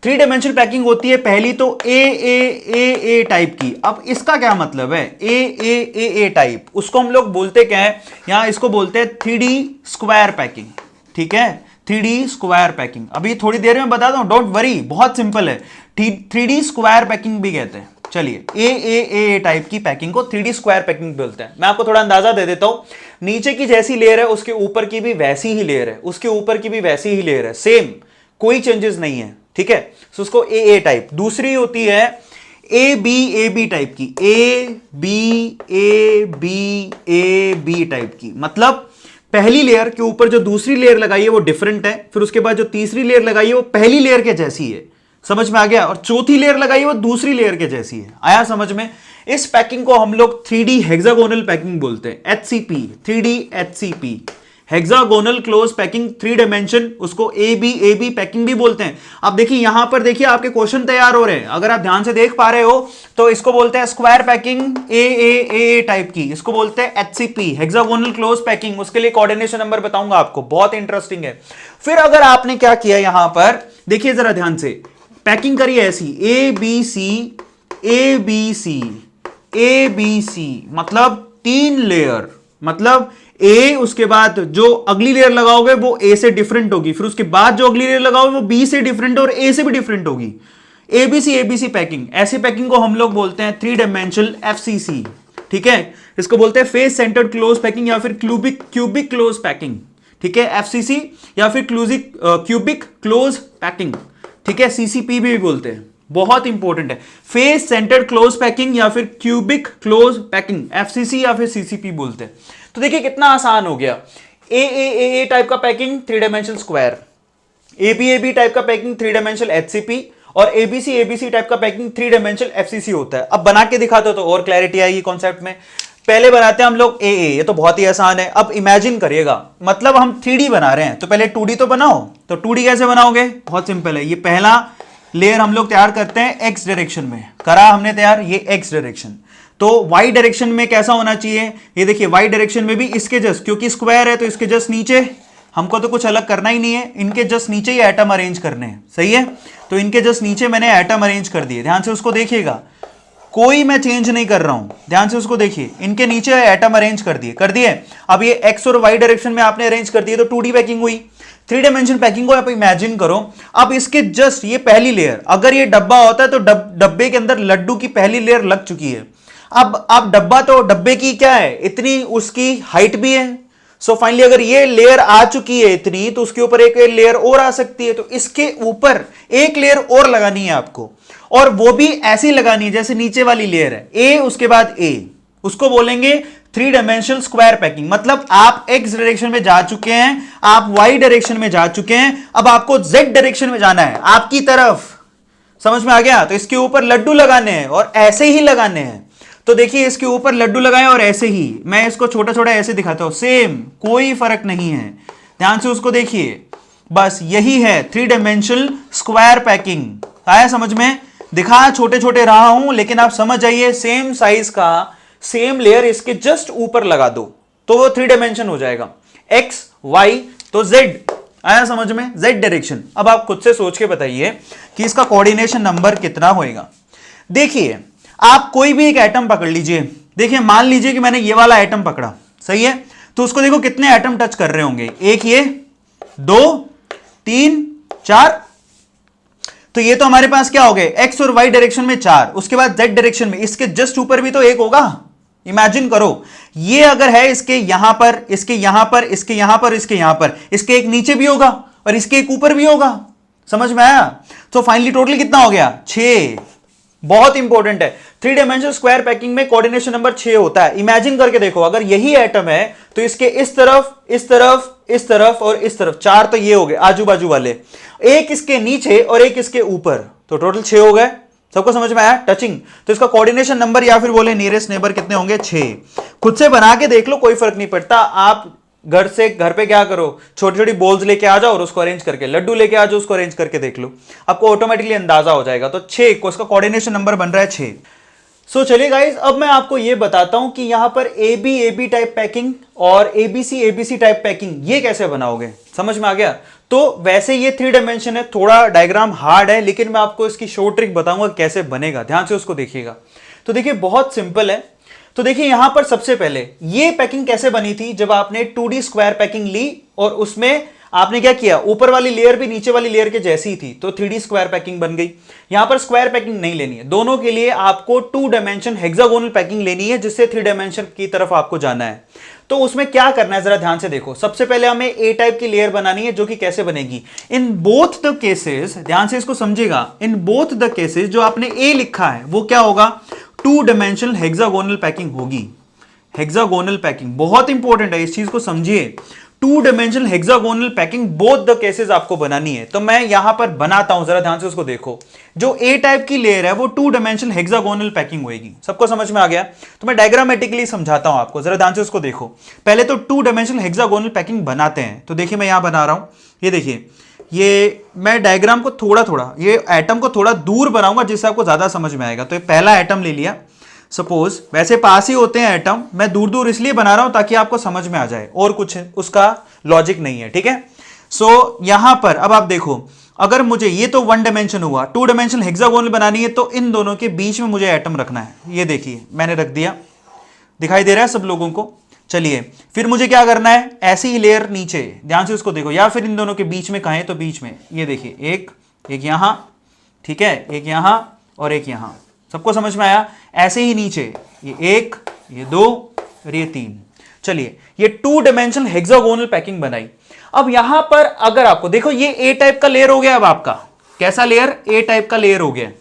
3 डायमेंशनल पैकिंग होती है पहली तो ए टाइप की। अब इसका क्या मतलब है, ए टाइप, उसको हम लोग बोलते क्या है, यहां इसको बोलते हैं 3D स्क्वायर पैकिंग, ठीक है। 3D स्क्वायर पैकिंग अभी थोड़ी देर में बताता हूं, डोंट वरी, बहुत सिंपल है। 3D स्क्वायर पैकिंग भी कहते हैं। चलिए, ए टाइप की पैकिंग को 3D स्क्वायर पैकिंग बोलते हैं। मैं आपको थोड़ा अंदाजा दे देता हूं, नीचे की जैसी लेयर है उसके ऊपर की भी वैसी ही लेयर है, उसके ऊपर की भी वैसी ही लेयर है, सेम, कोई चेंजेस नहीं है, ठीक है। तो उसको ए टाइप। दूसरी होती है ए बी टाइप की, ए बी टाइप की। मतलब पहली लेयर के ऊपर जो दूसरी लेयर लगाई है वो डिफरेंट है, फिर उसके बाद जो तीसरी लेयर लगाई है वो पहली लेयर के जैसी है, समझ में आ गया, और चौथी लेयर लगाई वो दूसरी लेयर के जैसी है। आया समझ में। इस पैकिंग को हम लोग 3D हेक्सागोनल पैकिंग बोलते हैं, HCP, 3D HCP, hexagonal close packing, 3 dimension, उसको ए बी पैकिंग भी बोलते हैं। अब देखिए यहां पर, देखिए आपके क्वेश्चन तैयार हो रहे हैं, अगर आप ध्यान से देख पा रहे हो तो इसको बोलते हैं स्क्वायर पैकिंग, ए टाइप की, इसको बोलते हैं HCP, हेक्सागोनल क्लोज पैकिंग। उसके लिए कोऑर्डिनेशन नंबर बताऊंगा आपको, बहुत इंटरेस्टिंग है। फिर अगर आपने क्या किया यहां पर, देखिए जरा ध्यान से, पैकिंग करिए ऐसी, ए बी सी, मतलब 3 लेयर, मतलब ए, उसके बाद जो अगली लेयर लगाओगे वो ए से डिफरेंट होगी, फिर उसके बाद जो अगली लेयर लगाओगे वो बी से डिफरेंट और ए से भी डिफरेंट होगी। एबीसी पैकिंग, ऐसी पैकिंग को हम लोग बोलते हैं 3 डायमेंशनल FCC, ठीक है। इसको बोलते हैं फेस सेंटर्ड क्लोज पैकिंग या फिर क्यूबिक क्लोज पैकिंग, ठीक है, FCC या फिर क्यूबिक क्लोज पैकिंग, ठीक है, CCP भी बोलते हैं, बहुत इंपॉर्टेंट है। फेस सेंटर्ड क्लोज पैकिंग या फिर क्यूबिक क्लोज पैकिंग, FCC या फिर CCP बोलते हैं। तो देखिए कितना आसान हो गया। ए टाइप का पैकिंग 3 डायमेंशनल स्क्वायर, ए टाइप का पैकिंग 3 डायमेंशनल HCP, और एबीसी टाइप का पैकिंग 3 डायमेंशनल FCC होता है। अब बना के दिखाते हो तो और क्लैरिटी आएगी कॉन्सेप्ट में। पहले बनाते हैं हम लोग ए, ये तो बहुत ही आसान है। अब इमेजिन करिएगा, मतलब हम 3D बना रहे हैं तो पहले 2D तो बनाओ। तो 2D कैसे बनाओगे, बहुत सिंपल है। ये पहला लेयर हम लोग तैयार करते हैं एक्स डायरेक्शन में, करा हमने तैयार, ये एक्स डायरेक्शन। तो वाई डायरेक्शन में कैसा होना चाहिए, ये देखिए वाई डायरेक्शन में भी इसके जस्ट, क्योंकि स्क्वायर है तो इसके जस्ट नीचे, हमको तो कुछ अलग करना ही नहीं है, इनके जस्ट नीचे ही एटम अरेंज करने हैं, सही है। तो इनके जस्ट नीचे मैंने एटम अरेंज कर दिए, ध्यान से उसको देखिएगा, कोई मैं चेंज नहीं कर रहा हूं, ध्यान से उसको देखिए, इनके नीचे एटम अरेंज कर दिए। अब ये एक्स और वाई डायरेक्शन में आपने अरेंज कर दिए तो 2D पैकिंग हुई। 3 डायमेंशन पैकिंग को आप इमेजिन करो। अब इसके जस्ट ये पहली लेयर, अगर ये डब्बा होता है तो डब्बे के अंदर लड्डू की पहली लेयर लग चुकी है। अब डब्बा, तो डब्बे की क्या है, इतनी उसकी हाइट भी है। सो फाइनली अगर ये लेयर आ चुकी है इतनी, तो उसके ऊपर एक लेयर और आ सकती है। तो इसके ऊपर एक लेयर और लगानी है आपको, और वो भी ऐसी लगानी है जैसे नीचे वाली लेयर है, ए उसके बाद ए, उसको बोलेंगे 3 डायमेंशनल स्क्वायर पैकिंग। मतलब आप एक्स डायरेक्शन में जा चुके हैं, आप वाई डायरेक्शन में जा चुके हैं, अब आपको जेड डायरेक्शन में जाना है, आपकी तरफ, समझ में आ गया। तो इसके ऊपर लड्डू लगाने हैं और ऐसे ही लगाने हैं। तो देखिए इसके ऊपर लड्डू लगाए और ऐसे ही, मैं इसको छोटा छोटा ऐसे दिखाता हूं, सेम, कोई फर्क नहीं है, ध्यान से उसको देखिए। बस यही है 3 डायमेंशनल स्क्वायर पैकिंग। आया समझ में, दिखा छोटे छोटे रहा हूं, लेकिन आप समझ जाइए, सेम साइज का सेम लेयर इसके जस्ट ऊपर लगा दो तो वो 3 डायमेंशन हो जाएगा, एक्स वाई तो जेड। आया समझ में, जेड डायरेक्शन। अब आप खुद से सोच के बताइए कि इसका कोऑर्डिनेशन नंबर कितना होएगा। देखिए आप कोई भी एक एटम पकड़ लीजिए, देखिए मान लीजिए कि मैंने ये वाला एटम पकड़ा, सही है, तो उसको देखो कितने एटम टच कर रहे होंगे, एक ये, 2, 3, 4। तो ये तो हमारे पास क्या हो गए, एक्स और वाई डायरेक्शन में 4, उसके बाद जेड डायरेक्शन में इसके जस्ट ऊपर भी तो एक होगा। इमेजिन करो, ये अगर है इसके यहां पर, इसके यहां पर, इसके यहां पर, इसके यहां पर, इसके एक नीचे भी होगा और इसके एक ऊपर भी होगा। समझ में आया। तो फाइनली टोटल कितना हो गया, 6, बहुत इंपॉर्टेंट है। थ्री डायमेंशनल स्क्वायर पैकिंग में कोऑर्डिनेशन नंबर 6 होता है। इमेजिन करके देखो, अगर यही एटम है तो इसके इस तरफ, इस तरफ, इस तरफ और इस तरफ, 4 तो ये हो गए आजू बाजू वाले, एक इसके नीचे और एक इसके ऊपर, तो टोटल 6 हो गए। सबको समझ में आया? टचिंग। तो इसका कोऑर्डिनेशन नंबर या फिर बोले नियरेस्ट नेबर कितने होंगे? 6। खुद से बना के देख लो, कोई फर्क नहीं पड़ता। आप घर पे क्या करो, छोटी छोटी बॉल्स लेके आ जाओ और उसको अरेंज करके, लड्डू लेके आ जाओ उसको अरेंज करके देख लो, आपको ऑटोमेटिकली अंदाजा हो जाएगा। तो 6 को इसका कोऑर्डिनेशन नंबर बन रहा है 6। सो चलिए गाइस, अब मैं आपको ये बताता हूं कि यहां पर ए बी टाइप पैकिंग और एबीसी टाइप पैकिंग ये कैसे बनाओगे। समझ में आ गया? तो वैसे ये 3 डायमेंशन है, थोड़ा डायग्राम हार्ड है, लेकिन मैं आपको इसकी शॉर्ट ट्रिक बताऊंगा कैसे बनेगा। ध्यान से उसको देखिएगा। तो देखिए बहुत सिंपल है। तो देखिए यहां पर सबसे पहले ये पैकिंग कैसे बनी थी, जब आपने 2D स्क्वायर पैकिंग ली और उसमें आपने क्या किया, ऊपर वाली लेयर भी नीचे वाली लेयर के जैसी थी, तो 3D स्क्वायर पैकिंग बन गई। यहां पर स्क्वायर पैकिंग नहीं लेनी है, दोनों के लिए आपको 2 डायमेंशन हेक्सागोनल पैकिंग लेनी है, जिससे 3 डायमेंशन की तरफ आपको जाना है। तो उसमें क्या करना है जरा ध्यान से देखो। सबसे पहले हमें ए टाइप की लेयर बनानी है, जो कि कैसे बनेगी, इन बोथ द केसेस, ध्यान से इसको समझिएगा, इन बोथ द केसेस जो आपने ए लिखा है वो क्या होगा, 2 डायमेंशनल हेक्सागोनल पैकिंग होगी। हेक्सागोनल पैकिंग बहुत इंपॉर्टेंट है, इस चीज को समझिए। 2 dimensional hexagonal packing both the cases आपको बनानी है। तो मैं यहां पर बनाता हूं, जरा ध्यान से उसको देखो। जो ए टाइप की लेयर है वो 2 डायमेंशनल हेक्सागोनल पैकिंग होगी। सबको समझ में आ गया? तो मैं डायग्रामेटिकली समझाता हूं आपको, जरा ध्यान से उसको देखो। पहले तो 2 डायमेंशनल हेक्सागोनल पैकिंग बनाते हैं। तो देखिए मैं यहां बना रहा हूं, ये देखिए, ये मैं डायग्राम को थोड़ा थोड़ा, ये एटम को थोड़ा दूर बनाऊंगा जिससे आपको ज्यादा समझ में आएगा। तो ये पहला एटम ले लिया, सपोज वैसे पास ही होते हैं एटम, मैं दूर दूर इसलिए बना रहा हूं ताकि आपको समझ में आ जाए, और कुछ उसका लॉजिक नहीं है, ठीक है। सो यहां पर अब आप देखो, अगर मुझे ये तो 1 डायमेंशन हुआ, 2 डायमेंशन हेक्सागोनल बनानी है, तो इन दोनों के बीच में मुझे एटम रखना है। ये देखिए मैंने रख दिया, दिखाई दे रहा है सब लोगों को? चलिए फिर मुझे क्या करना है, ऐसी ही लेयर नीचे, ध्यान से उसको देखो, या फिर इन दोनों के बीच में कहें तो बीच में, ये देखिए एक यहां, ठीक है, एक यहां और एक यहां। सबको समझ में आया? ऐसे ही नीचे ये 1, ये 2 और ये 3। चलिए ये 2 डायमेंशनल हेक्सागोनल पैकिंग बनाई। अब यहां पर अगर आपको देखो, ये ए टाइप का लेयर हो गया। अब आपका कैसा लेयर, ए टाइप का लेयर हो गया।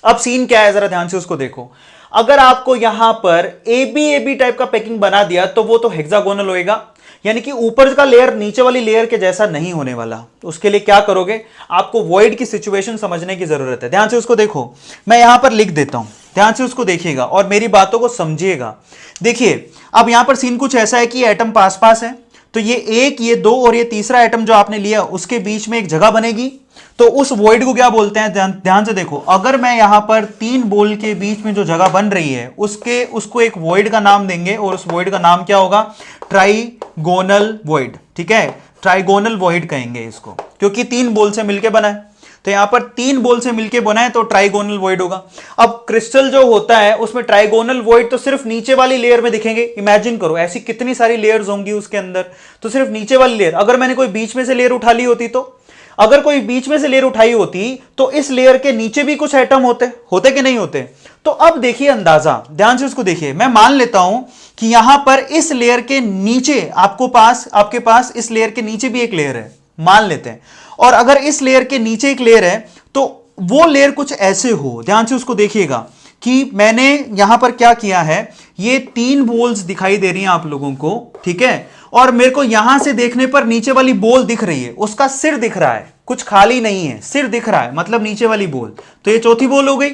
अब सीन क्या है, जरा ध्यान से उसको देखो। अगर आपको यहां पर ए बी टाइप का पैकिंग बना दिया तो वो तो हेक्सागोनल होएगा, यानी कि ऊपर का लेयर नीचे वाली लेयर के जैसा नहीं होने वाला। तो उसके लिए क्या करोगे, आपको वॉइड की सिचुएशन समझने की जरूरत है। ध्यान से उसको देखो, मैं यहां पर लिख देता हूं, ध्यान से उसको देखिएगा और मेरी बातों को समझिएगा। देखिए अब यहां पर सीन कुछ ऐसा है कि एटम पास पास है, तो ये 1, ये 2 और ये तीसरा एटम जो आपने लिया उसके बीच में एक जगह बनेगी। तो उस वॉइड को क्या बोलते हैं, ध्यान से देखो। अगर मैं यहां पर 3 बॉल के बीच में जो जगह बन रही है उसको एक वॉइड का नाम देंगे, और उस वॉइड का नाम क्या होगा, ट्राइगोनल वॉइड। ठीक है, ट्राइगोनल वॉइड कहेंगे इसको, क्योंकि 3 बॉल से मिलकर बना है। तो यहां पर 3 बॉल से मिलकर बना है तो ट्राइगोनल वॉइड होगा। अब क्रिस्टल जो होता है उसमें ट्राइगोनल वॉइड तो सिर्फ नीचे वाली लेयर में दिखेंगे। इमेजिन करो ऐसी कितनी सारी लेयर्स होंगी उसके अंदर, तो सिर्फ नीचे वाली लेयर। अगर मैंने कोई बीच में से लेयर उठा ली होती, तो अगर कोई बीच में से लेयर उठाई होती तो इस लेयर के नीचे भी कुछ एटम होते कि नहीं होते। तो अब देखिए अंदाजा, ध्यान से उसको देखिए। मैं मान लेता हूं कि यहां पर इस लेयर के नीचे आपके पास इस लेयर के नीचे भी एक लेयर है, मान लेते हैं। और अगर इस लेयर के नीचे एक लेयर है तो वो लेयर कुछ ऐसे हो, ध्यान से उसको देखिएगा कि मैंने यहां पर क्या किया है। ये 3 बॉल्स दिखाई दे रही हैं आप लोगों को, ठीक है, और मेरे को यहां से देखने पर नीचे वाली बॉल दिख रही है, उसका सिर दिख रहा है, कुछ खाली नहीं है, सिर दिख रहा है, मतलब नीचे वाली बॉल। तो ये चौथी बॉल हो गई।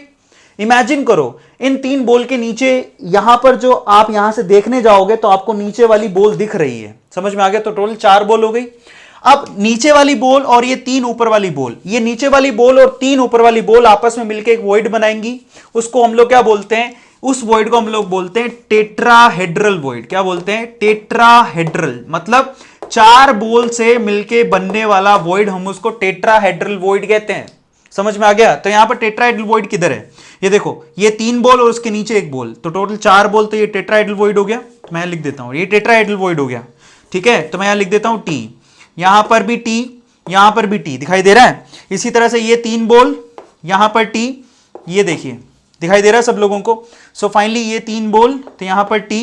इमेजिन करो इन 3 बॉल के नीचे, यहां पर जो आप यहां से देखने जाओगे तो आपको नीचे वाली बॉल दिख रही है। समझ में आ गया? तो टोटल 4 बॉल हो गई। अब नीचे वाली बॉल और ये 3 ऊपर वाली बॉल, ये नीचे वाली बॉल और 3 ऊपर वाली बॉल आपस में मिलकर एक वॉइड बनाएंगी। उसको हम लोग क्या बोलते हैं, उस वॉइड को हम लोग बोलते हैं टेट्राहेड्रल वॉइड। क्या बोलते हैं? टेट्राहेड्रल, मतलब 4 बॉल से मिलके बनने वाला वॉइड, हम उसको टेट्राहेड्रल वॉइड कहते हैं। समझ में आ गया? तो यहां पर टेट्राहेड्रल वॉइड किधर है, ये देखो, ये 3 बॉल और उसके नीचे एक बॉल, तो टोटल 4 बॉल। तो ये टेट्राहेड्रल वॉइड हो गया। तो मैं लिख देता हूं ये टेट्राहेड्रल वॉइड हो गया, ठीक है। तो मैं यहां लिख देता हूं टी, यहां पर भी टी, यहां पर भी टी, दिखाई दे रहा है। इसी तरह से ये 3 बॉल, यहां पर टी, ये देखिए दिखाई दे रहा है सब लोगों को। सो फाइनली ये 3 बॉल, तो यहां पर टी,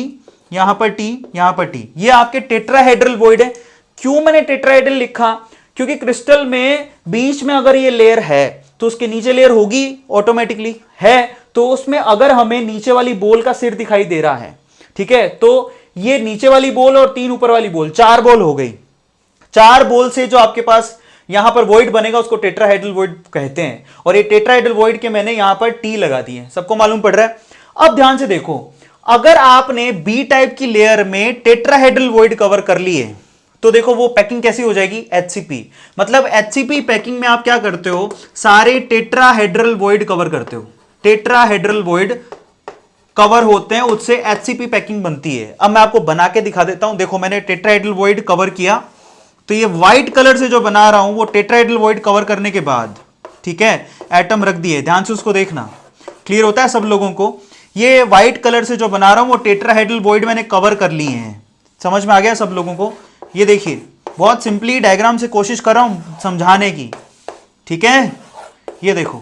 यहां पर टी, यहां पर टी, ये आपके टेट्राहेड्रल वॉइड है। क्यों मैंने टेट्राहेड्रल लिखा? क्योंकि क्रिस्टल में बीच में अगर ये लेयर है तो उसके नीचे लेयर होगी ऑटोमेटिकली, है तो उसमें अगर हमें नीचे वाली बॉल का सिर दिखाई दे रहा है, ठीक है, तो ये नीचे वाली बॉल और 3 ऊपर वाली बॉल, 4 बॉल हो गई। 4 बॉल से जो आपके पास यहां पर वॉइड बनेगा उसको टेट्राहेड्रल वॉइड कहते हैं, और ये टेट्राहेड्रल वॉइड के मैंने यहां पर टी लगा दी है, सबको मालूम पड़ रहा है। अब ध्यान से देखो, अगर आपने बी टाइप की लेयर में टेट्राहेड्रल वॉइड कवर कर लिए तो देखो वो पैकिंग कैसी हो जाएगी, एचसीपी। मतलब एचसीपी पैकिंग में आप क्या करते हो, सारे टेट्राहेड्रल वॉइड कवर करते हो, टेट्राहेड्रल वॉइड कवर होते हैं, उससे एचसीपी पैकिंग बनती है। अब मैं आपको बना के दिखा देता हूं, देखो मैंने टेट्राहेड्रल वॉइड कवर किया, तो ये व्हाइट कलर से जो बना रहा हूं वो टेट्राहेड्रल वॉइड कवर करने के बाद, ठीक है, एटम रख दिए, ध्यान से उसको देखना, क्लियर होता है सब लोगों को। ये व्हाइट कलर से जो बना रहा हूं वो टेट्राहेड्रल वॉइड मैंने कवर कर लिए हैं, समझ में आ गया सब लोगों को। ये देखिए बहुत सिंपली डायग्राम से कोशिश कर रहा हूं समझाने की, ठीक है, ये देखो,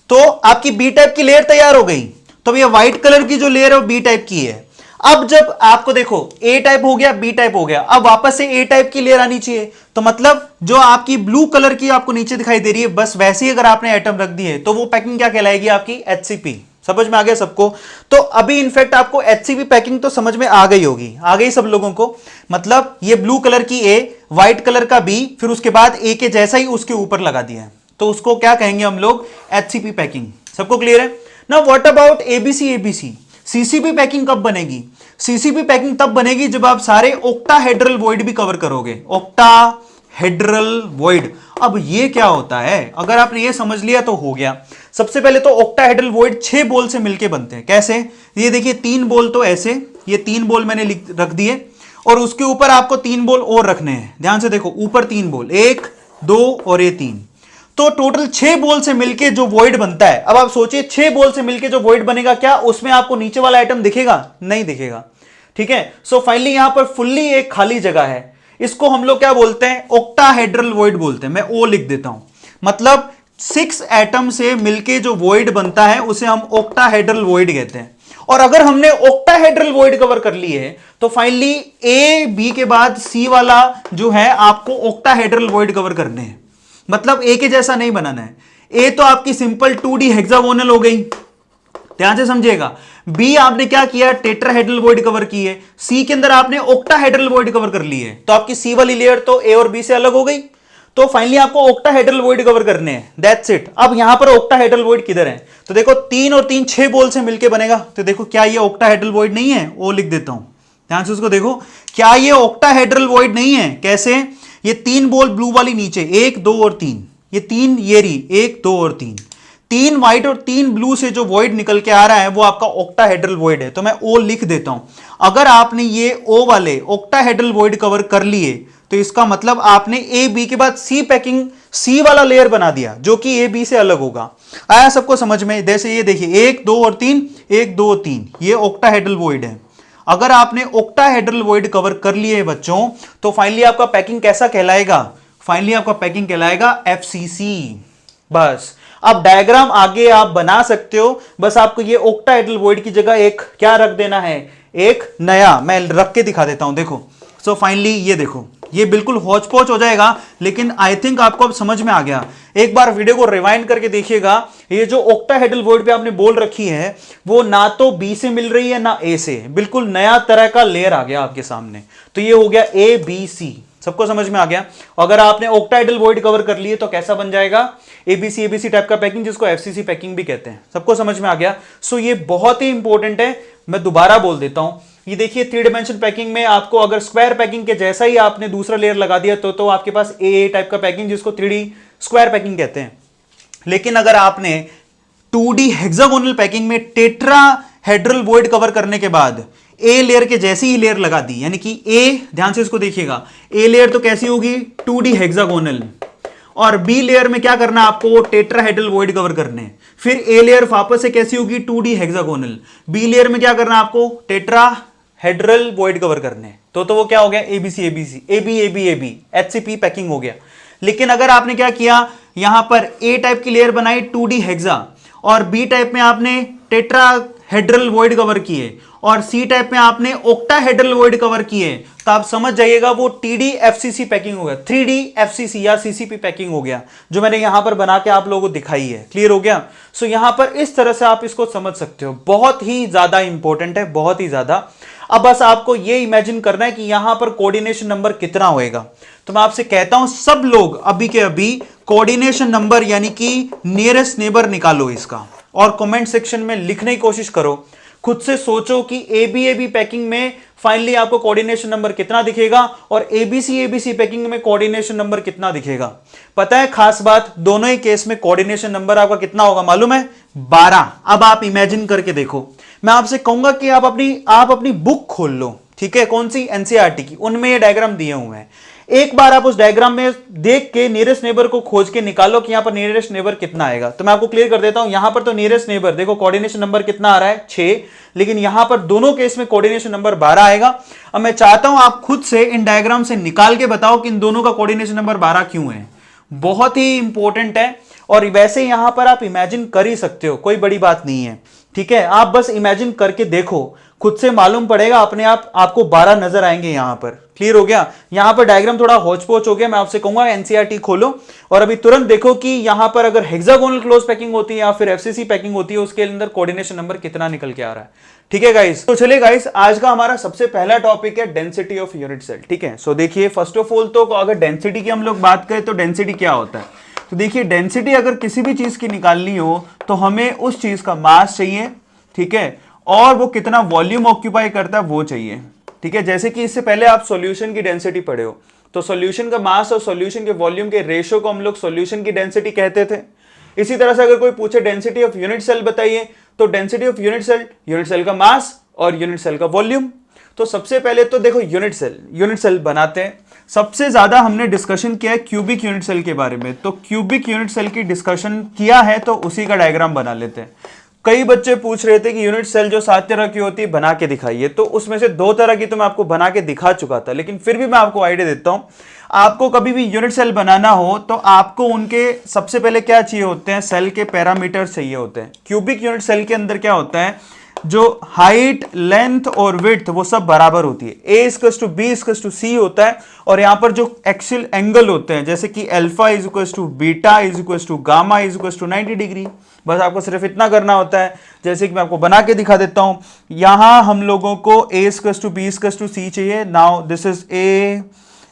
तो आपकी बी टाइप की लेयर तैयार हो गई। तो ये व्हाइट कलर की जो लेयर है वो बी टाइप की है। अब जब आपको देखो ए टाइप हो गया, बी टाइप हो गया, अब वापस से ए टाइप की लेयर आनी चाहिए, तो मतलब जो आपकी ब्लू कलर की आपको नीचे दिखाई दे रही है, बस वैसे ही अगर आपने एटम रख दिए तो वो पैकिंग क्या कहलाएगी, आपकी एचसीपी। समझ में आ गया सबको। तो अभी इनफैक्ट आपको एचसीपी पैकिंग तो समझ में आ गई होगी, आ गई सब लोगों को। मतलब ये ब्लू कलर की ए, व्हाइट कलर का बी, फिर उसके बाद ए के जैसा ही उसके ऊपर लगा दिया है, तो उसको क्या कहेंगे हम लोग, एचसीपी पैकिंग। सबको क्लियर है ना। What about ABC, ABC CCP packing कब बनेगी, सीसीपी पैकिंग तब बनेगी जब आप सारे ऑक्टाहेड्रल वॉइड भी कवर करोगे, ऑक्टाहेड्रल वॉइड। अब ये क्या होता है, अगर आपने ये समझ लिया तो हो गया। सबसे पहले तो ऑक्टाहेड्रल वॉइड 6 बॉल से मिलके बनते हैं। कैसे, ये देखिए 3 बॉल तो ऐसे, ये 3 बॉल मैंने रख दिए, और उसके ऊपर आपको 3 बॉल और रखने हैं। ध्यान से देखो, ऊपर 3 बॉल, 1 2 और ये 3, तो टोटल 6 बॉल से मिलके जो वॉइड बनता है। अब आप सोचिए 6 बॉल से मिलके जो वॉइड बनेगा, क्या उसमें आपको नीचे वाला आइटम दिखेगा, नहीं दिखेगा, ठीक है। सो फाइनली यहां पर फुल्ली एक खाली जगह है, इसको हम लोग क्या बोलते हैं, ऑक्टाहेड्रल वॉइड बोलते हैं। मैं ओ लिख देता हूं, मतलब 6 एटम से मिलके जो वॉइड बनता है उसे हम ऑक्टाहेड्रल वॉइड कहते हैं। और अगर हमने ऑक्टाहेड्रल वॉइड कवर कर ली है तो फाइनली ए बी के बाद सी वाला जो है आपको ऑक्टाहेड्रल वॉइड कवर करने हैं। मतलब ए के जैसा नहीं बनाना है। ए तो आपकी सिंपल 2D हेक्सागोनल हो गई, ध्यान से समझिएगा। बी आपने क्या किया, टेट्राहेड्रल वॉइड कवर की है। सी के अंदर आपने ऑक्टाहेड्रल वॉइड कवर कर ली है, तो आपकी सी वाली लेयर तो ए और बी से अलग हो गई। तो फाइनली आपको ऑक्टाहेड्रल वॉइड कवर करने हैं, दैट्स इट। अब यहां पर ऑक्टाहेड्रल वॉइड किधर है, तो देखो 3 और 3 6 बॉल से मिलकर बनेगा। तो देखो क्या ये ऑक्टाहेड्रल वॉइड नहीं है, ओ लिख देता हूं, ध्यान से उसको देखो, क्या ये ऑक्टाहेड्रल वॉइड नहीं है। कैसे, ये 3 बॉल ब्लू वाली नीचे, 1 2 और 3, ये 3 ये रही, 1 2 और 3, 3 व्हाइट और 3 ब्लू से जो वॉइड निकल के आ रहा है वो आपका ऑक्टाहेड्रल वॉइड है। तो मैं ओ लिख देता हूं। अगर आपने ये ओ वाले ऑक्टाहेड्रल वॉइड कवर कर लिए तो इसका मतलब आपने ए बी के बाद सी पैकिंग, सी वाला लेयर बना दिया जो कि ए बी से अलग होगा। आया सबको समझ में। जैसे ये देखिए 1 2 और 3, 1 2 3, ये ऑक्टाहेड्रल वॉइड है। अगर आपने ऑक्टाहेड्रल वॉइड कवर कर लिए बच्चों, तो फाइनली आपका पैकिंग कैसा कहलाएगा, फाइनली आपका पैकिंग कहलाएगा एफसीसी। बस अब डायग्राम आगे आप बना सकते हो, बस आपको ये ऑक्टाहेड्रल वॉइड की जगह एक क्या रख देना है, एक नया, मैं रख के दिखा देता हूं। देखो सो फाइनली ये देखो, ये बिल्कुल हौच पौच हो जाएगा, लेकिन आई थिंक आपको अब समझ में आ गया। एक बार वीडियो को रिवाइंड करके देखिएगा। ये जो ऑक्टाहेड्रल वॉइड पे आपने बॉल रखी है वो ना तो बी से मिल रही है ना ए से, बिल्कुल नया तरह का लेयर आ गया आपके सामने। तो ये हो गया ए बी सी, सबको समझ में आ गया। अगर आपने ऑक्टाहेड्रल वॉइड कवर कर लिए तो कैसा बन जाएगा, एबीसी टाइप का पैकिंग, जिसको एफसीसी पैकिंग भी कहते हैं। सबको समझ में आ गया। सो ये बहुत ही इंपॉर्टेंट है, मैं दोबारा बोल देता हूं। ये देखिए 3 डायमेंशन पैकिंग में आपको अगर स्क्वायर पैकिंग के जैसा ही आपने दूसरा लेयर लगा दिया तो आपके पास ए टाइप का पैकिंग, जिसको 3D स्क्वायर पैकिंग कहते हैं। लेकिन अगर आपने 2D हेक्सागोनल पैकिंग में टेट्राहेड्रल वॉइड कवर करने के बाद ए लेयर के जैसी ही लेयर लगा दी, यानी कि ए, ध्यान से इसको देखिएगा, ए लेयर तो कैसी होगी 2D हेक्सागोनल, और बी लेयर में क्या करना आपको, टेट्राहेड्रल वॉइड कवर करने। फिर ए लेयर वापस से कैसी होगी 2D हेक्सागोनल, बी लेयर में क्या करना आपको, टेट्राहेड्रल वॉइड कवर करने। तो वो क्या हो गया, ABC ABC, AB AB AB, HCP packing हो गया। लेकिन अगर आपने क्या किया, यहां पर ए टाइप की लेयर बनाई 2D हेक्सा, और बी टाइप में आपने टेट्रा हेड्रल वॉइड कवर किए और सी टाइप में आपने ऑक्टाहेड्रल वॉइड कवर किए, तो आप समझ जाइएगा वो टीडी एफसीसी पैकिंग हो गया, 3D एफसीसी या सीसीपी पैकिंग हो गया, जो मैंने यहां पर बना के आप लोगों को दिखाई है। क्लियर हो गया? सो यहां पर इस तरह से आप इसको समझ सकते हो, बहुत ही ज्यादा इंपॉर्टेंट है, बहुत ही ज्यादा। अब बस आपको ये इमेजिन करना है कि यहां पर कोऑर्डिनेशन नंबर कितना होएगा। तो मैं आपसे कहता हूं सब लोग अभी के अभी कोऑर्डिनेशन नंबर यानी कि नियरेस्ट नेबर निकालो इसका, और कमेंट सेक्शन में लिखने की कोशिश करो, खुद से सोचो कि एबी पैकिंग में फाइनली आपको कोऑर्डिनेशन नंबर कितना दिखेगा और एबीसी पैकिंग में कोऑर्डिनेशन नंबर कितना दिखेगा। पता है खास बात, दोनों ही केस में कोऑर्डिनेशन नंबर आपका कितना होगा मालूम है? 12। अब आप इमेजिन करके देखो, मैं आपसे कहूंगा कि आप अपनी बुक खोल लो, ठीक है, कौन सी? एनसीईआरटी की, उनमें ये डायग्राम दिए हुए हैं। एक बार आप उस डायग्राम में देख के नियरेस्ट नेबर को खोज के निकालो कि यहां पर नियरेस्ट नेबर कितना आएगा। तो मैं आपको क्लियर कर देता हूं, यहां पर तो नियरेस्ट नेबर देखो कोऑर्डिनेशन नंबर कितना आ रहा है? 6, लेकिन यहां पर दोनों केस में कोऑर्डिनेशन नंबर 12 आएगा। अब मैं चाहता हूं आप खुद से इन डायग्राम से निकाल के बताओ कि इन दोनों का कोऑर्डिनेशन नंबर 12 क्यों है। बहुत ही इंपॉर्टेंट है, और वैसे यहां पर आप इमेजिन कर ही सकते हो, कोई बड़ी बात नहीं है, ठीक है। आप बस इमेजिन करके देखो, खुद से मालूम पड़ेगा, अपने आप आपको 12 नजर आएंगे यहां पर। क्लियर हो गया? यहां पर डायग्राम थोड़ा होच पोच हो गया, मैं आपसे कहूंगा एनसीईआरटी खोलो और अभी तुरंत देखो कि यहां पर अगर हेक्सागोनल क्लोज पैकिंग होती है या फिर एफसीसी पैकिंग होती है, उसके अंदर कोऑर्डिनेशन नंबर कितना निकल के आ रहा है। ठीक है गाइस, तो चलिए गाइस, आज का हमारा सबसे पहला टॉपिक है डेंसिटी ऑफ यूनिट सेल। ठीक है, सो देखिए फर्स्ट ऑफ ऑल तो अगर डेंसिटी की हम लोग बात करें तो डेंसिटी क्या होता है। तो देखिए डेंसिटी अगर किसी भी चीज की निकालनी हो तो हमें उस चीज का मास चाहिए, ठीक है, और वो कितना वॉल्यूम ऑक्यूपाई करता है वो चाहिए। ठीक है, जैसे कि इससे पहले आप सॉल्यूशन की डेंसिटी पढ़े हो, तो सॉल्यूशन का मास और सॉल्यूशन के वॉल्यूम के रेशियो को हम लोग सॉल्यूशन की डेंसिटी कहते थे। इसी तरह से अगर कोई पूछे डेंसिटी ऑफ यूनिट सेल बताइए, तो डेंसिटी ऑफ यूनिट सेल का मास और यूनिट सेल का वॉल्यूम। तो सबसे पहले तो देखो यूनिट सेल बनाते हैं। सबसे ज्यादा हमने डिस्कशन किया है क्यूबिक यूनिट सेल के बारे में, तो क्यूबिक यूनिट सेल की डिस्कशन किया है तो उसी का डायग्राम बना लेते हैं। कई बच्चे पूछ रहे थे कि यूनिट सेल जो 7 तरह की होती है बना के दिखाइए, तो उसमें से 2 तरह की तो मैं आपको बना के दिखा चुका था, लेकिन फिर भी मैं आपको आइडिया देता हूं। आपको कभी भी यूनिट सेल बनाना हो तो आपको उनके सबसे पहले क्या चाहिए होते हैं? सेल के पैरामीटर चाहिए होते हैं। क्यूबिक यूनिट सेल के अंदर क्या होता है? जो हाइट, लेंथ और विड्थ वो सब बराबर होती है। A = B = C होता है, और यहां पर जो एक्सियल एंगल होते हैं जैसे कि अल्फा = बीटा = गामा = 90 डिग्री। बस आपको सिर्फ इतना करना होता है, जैसे कि मैं आपको बना के दिखा देता हूं। यहां हम लोगों को A = B = C चाहिए। नाउ दिस इज A,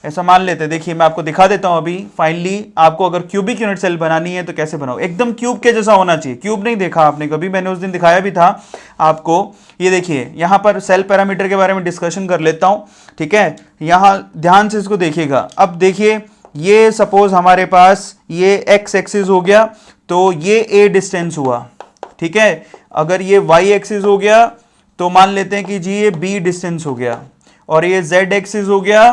ऐसा मान लेते हैं। देखिए मैं आपको दिखा देता हूं अभी। फाइनली आपको अगर क्यूबिक यूनिट सेल बनानी है तो कैसे बनाओ, एकदम क्यूब के जैसा होना चाहिए। क्यूब नहीं देखा आपने कभी, मैंने उस दिन दिखाया भी था आपको। ये देखिए यहां पर सेल पैरामीटर के बारे में डिस्कशन कर लेता हूं, ठीक है। यहां ध्यान से इसको देखिएगा। अब देखिए ये सपोज हमारे पास ये एक्स एक्सिस हो गया, तो ये ए डिस्टेंस हुआ, ठीक है। अगर ये वाई एक्सिस हो गया तो मान लेते हैं कि जी ये बी डिस्टेंस हो गया, और ये जेड एक्सिस हो गया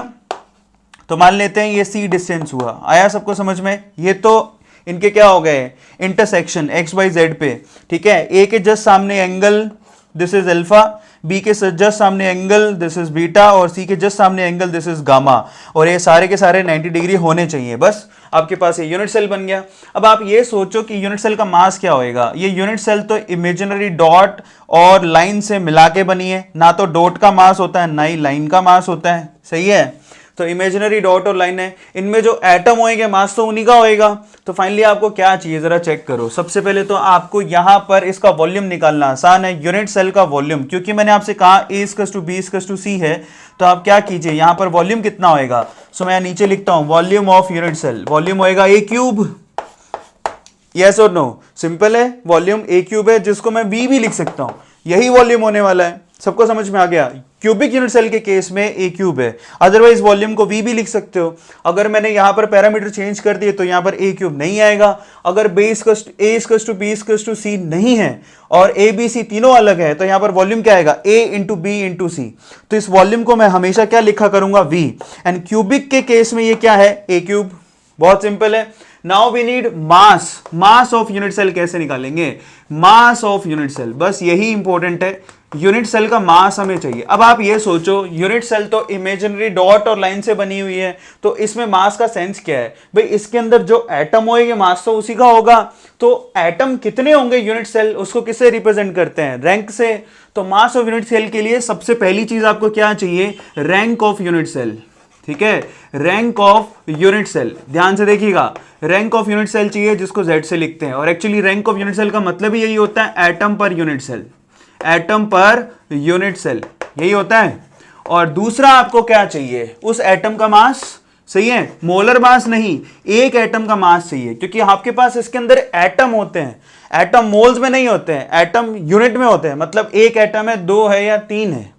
तो मान लेते हैं ये सी डिस्टेंस हुआ। आया सबको समझ में? ये तो इनके क्या हो गए? इंटरसेक्शन एक्स वाई जेड पे, ठीक है। ए के जस्ट सामने angle this is alpha, B के जस्ट सामने एंगल दिस इज बीटा, और सी के जस्ट सामने एंगल दिस इज गामा, और ये सारे के सारे 90 डिग्री होने चाहिए। बस आपके पास ये यूनिट सेल बन गया। अब आप ये सोचो कि यूनिट सेल का मास क्या होएगा। ये यूनिट सेल तो इमेजिनरी डॉट और लाइन से मिला के बनी है, ना तो डॉट का मास होता है ना ही लाइन का मास होता है, सही है। तो इमेजिनरी डॉट और लाइन है, इनमें जो एटम होएंगे मास तो उन्हीं का होएगा। तो फाइनली आपको क्या चाहिए जरा चेक करो। सबसे पहले तो आपको यहां पर इसका वॉल्यूम निकालना आसान है, यूनिट सेल का वॉल्यूम, क्योंकि मैंने आपसे कहा A = B = C है, तो आप क्या कीजिए यहां पर वॉल्यूम कितना होएगा। सो मैं नीचे लिखता हूं volume of unit cell, volume होएगा A³। यस और नो? सिंपल है, वॉल्यूम A³ है, जिसको मैं V भी लिख सकता हूं, यही वॉल्यूम होने वाला है। सबको समझ में आ गया? क्यूबिक यूनिट सेल के केस में A³ है, अदरवाइज वॉल्यूम को V भी लिख सकते हो। अगर मैंने यहां पर पैरामीटर चेंज कर दिए तो यहां पर A³ नहीं आएगा। अगर A = B = C नहीं है और A B C तीनों अलग है, तो यहां पर वॉल्यूम क्या आएगा? A × B × C। तो इस वॉल्यूम को मैं हमेशा क्या लिखा करूंगा? V। एंड क्यूबिक के केस में ये क्या है? A³। बहुत सिंपल है। Now we need mass of unit cell. कैसे निकालेंगे मास ऑफ यूनिट सेल? बस यही इंपॉर्टेंट है। यूनिट सेल का मास हमें चाहिए। अब आप ये सोचो, यूनिट सेल तो इमेजिनरी डॉट और लाइन से बनी हुई है, तो इसमें मास का सेंस क्या है भाई? इसके अंदर जो एटम होएगा मास तो उसी का होगा। तो एटम कितने होंगे यूनिट सेल, उसको किससे रिप्रेजेंट करते हैं? रैंक से। तो मास ऑफ यूनिट सेल के लिए सबसे पहली चीज आपको क्या चाहिए? Rank of unit cell. ठीक है, रैंक ऑफ यूनिट सेल, ध्यान से देखिएगा, रैंक ऑफ यूनिट सेल चाहिए जिसको Z से लिखते हैं। और actually rank of unit cell का मतलब ही यही होता है, atom per unit cell, atom per unit cell, यही होता है। और दूसरा आपको क्या चाहिए? उस एटम का मास, सही है, मोलर मास नहीं, एक एटम का मास चाहिए, क्योंकि आपके पास इसके अंदर एटम होते हैं, एटम मोल्स में नहीं होते हैं, एटम यूनिट में होते हैं, मतलब एक एटम है, दो है या तीन है।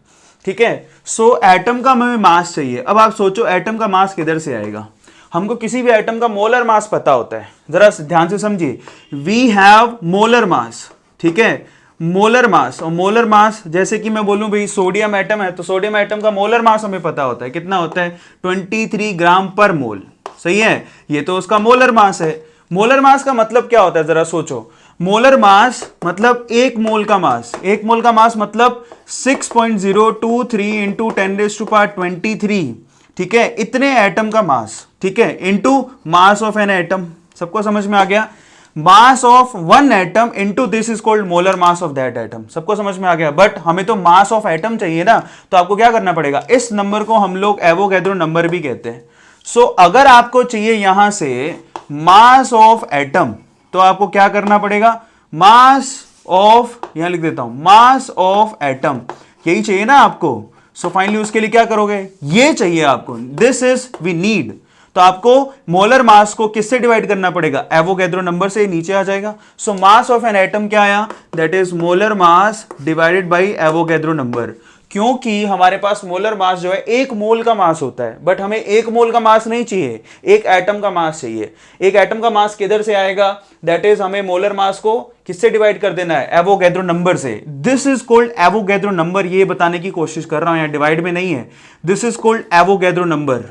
ठीक है, सो एटम का हमें मास चाहिए। अब आप सोचो एटम का मास किधर से आएगा? हमको किसी भी एटम का मोलर मास पता होता है, जरा ध्यान से समझिए, वी हैव मोलर मास। ठीक है, मोलर मास, और मोलर मास जैसे कि मैं बोलूं भाई सोडियम एटम है, तो सोडियम एटम का मोलर मास हमें पता होता है, कितना होता है? 23 ग्राम पर मोल। सही है, ये तो उसका मोलर मास है। मोलर मास का मतलब क्या होता है, जरा सोचो। मोलर मास मतलब एक मोल का मास, एक मोल का मास मतलब 6.023 इंटू 10⁻23। ठीक है, इतने एटम का मास, ठीक है, into mass of an atom. सबको समझ में आ गया? मास of one atom into this is called molar mass of that atom. सबको समझ में आ गया? बट हमें तो मास ऑफ एटम चाहिए ना, तो आपको क्या करना पड़ेगा? इस नंबर को हम लोग एवोगैड्रो नंबर भी कहते हैं। सो अगर आपको चाहिए यहां से मास ऑफ एटम, तो आपको क्या करना पड़ेगा? मास ऑफ, यहां लिख देता हूं, मास ऑफ एटम, यही चाहिए ना आपको। सो फाइनली उसके लिए क्या करोगे? ये चाहिए आपको, दिस इज वी नीड। तो आपको मोलर मास को किससे डिवाइड करना पड़ेगा? एवोगैड्रो नंबर से, नीचे आ जाएगा। सो मास ऑफ एन एटम क्या आया? That is molar mass divided by Avogadro number. क्योंकि हमारे पास मोलर मास जो है एक मोल का मास होता है, बट हमें एक मोल का मास नहीं चाहिए, एक एटम का मास चाहिए। एक एटम का मास किधर से आएगा? दैट इज हमें मोलर मास को किससे डिवाइड कर देना है? एवोगैड्रो नंबर से। This is called Avogadro number, ये बताने की कोशिश कर रहा हूं, यहां डिवाइड में नहीं है। This is called Avogadro number.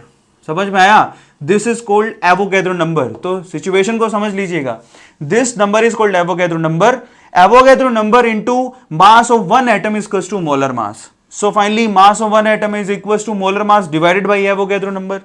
समझ में आया? This is called Avogadro number. तो सिचुएशन को समझ लीजिएगा, this number is called Avogadro number. Avogadro number into mass of one atom is equal to molar mass. So finally mass of one atom is equal to molar mass divided by Avogadro number.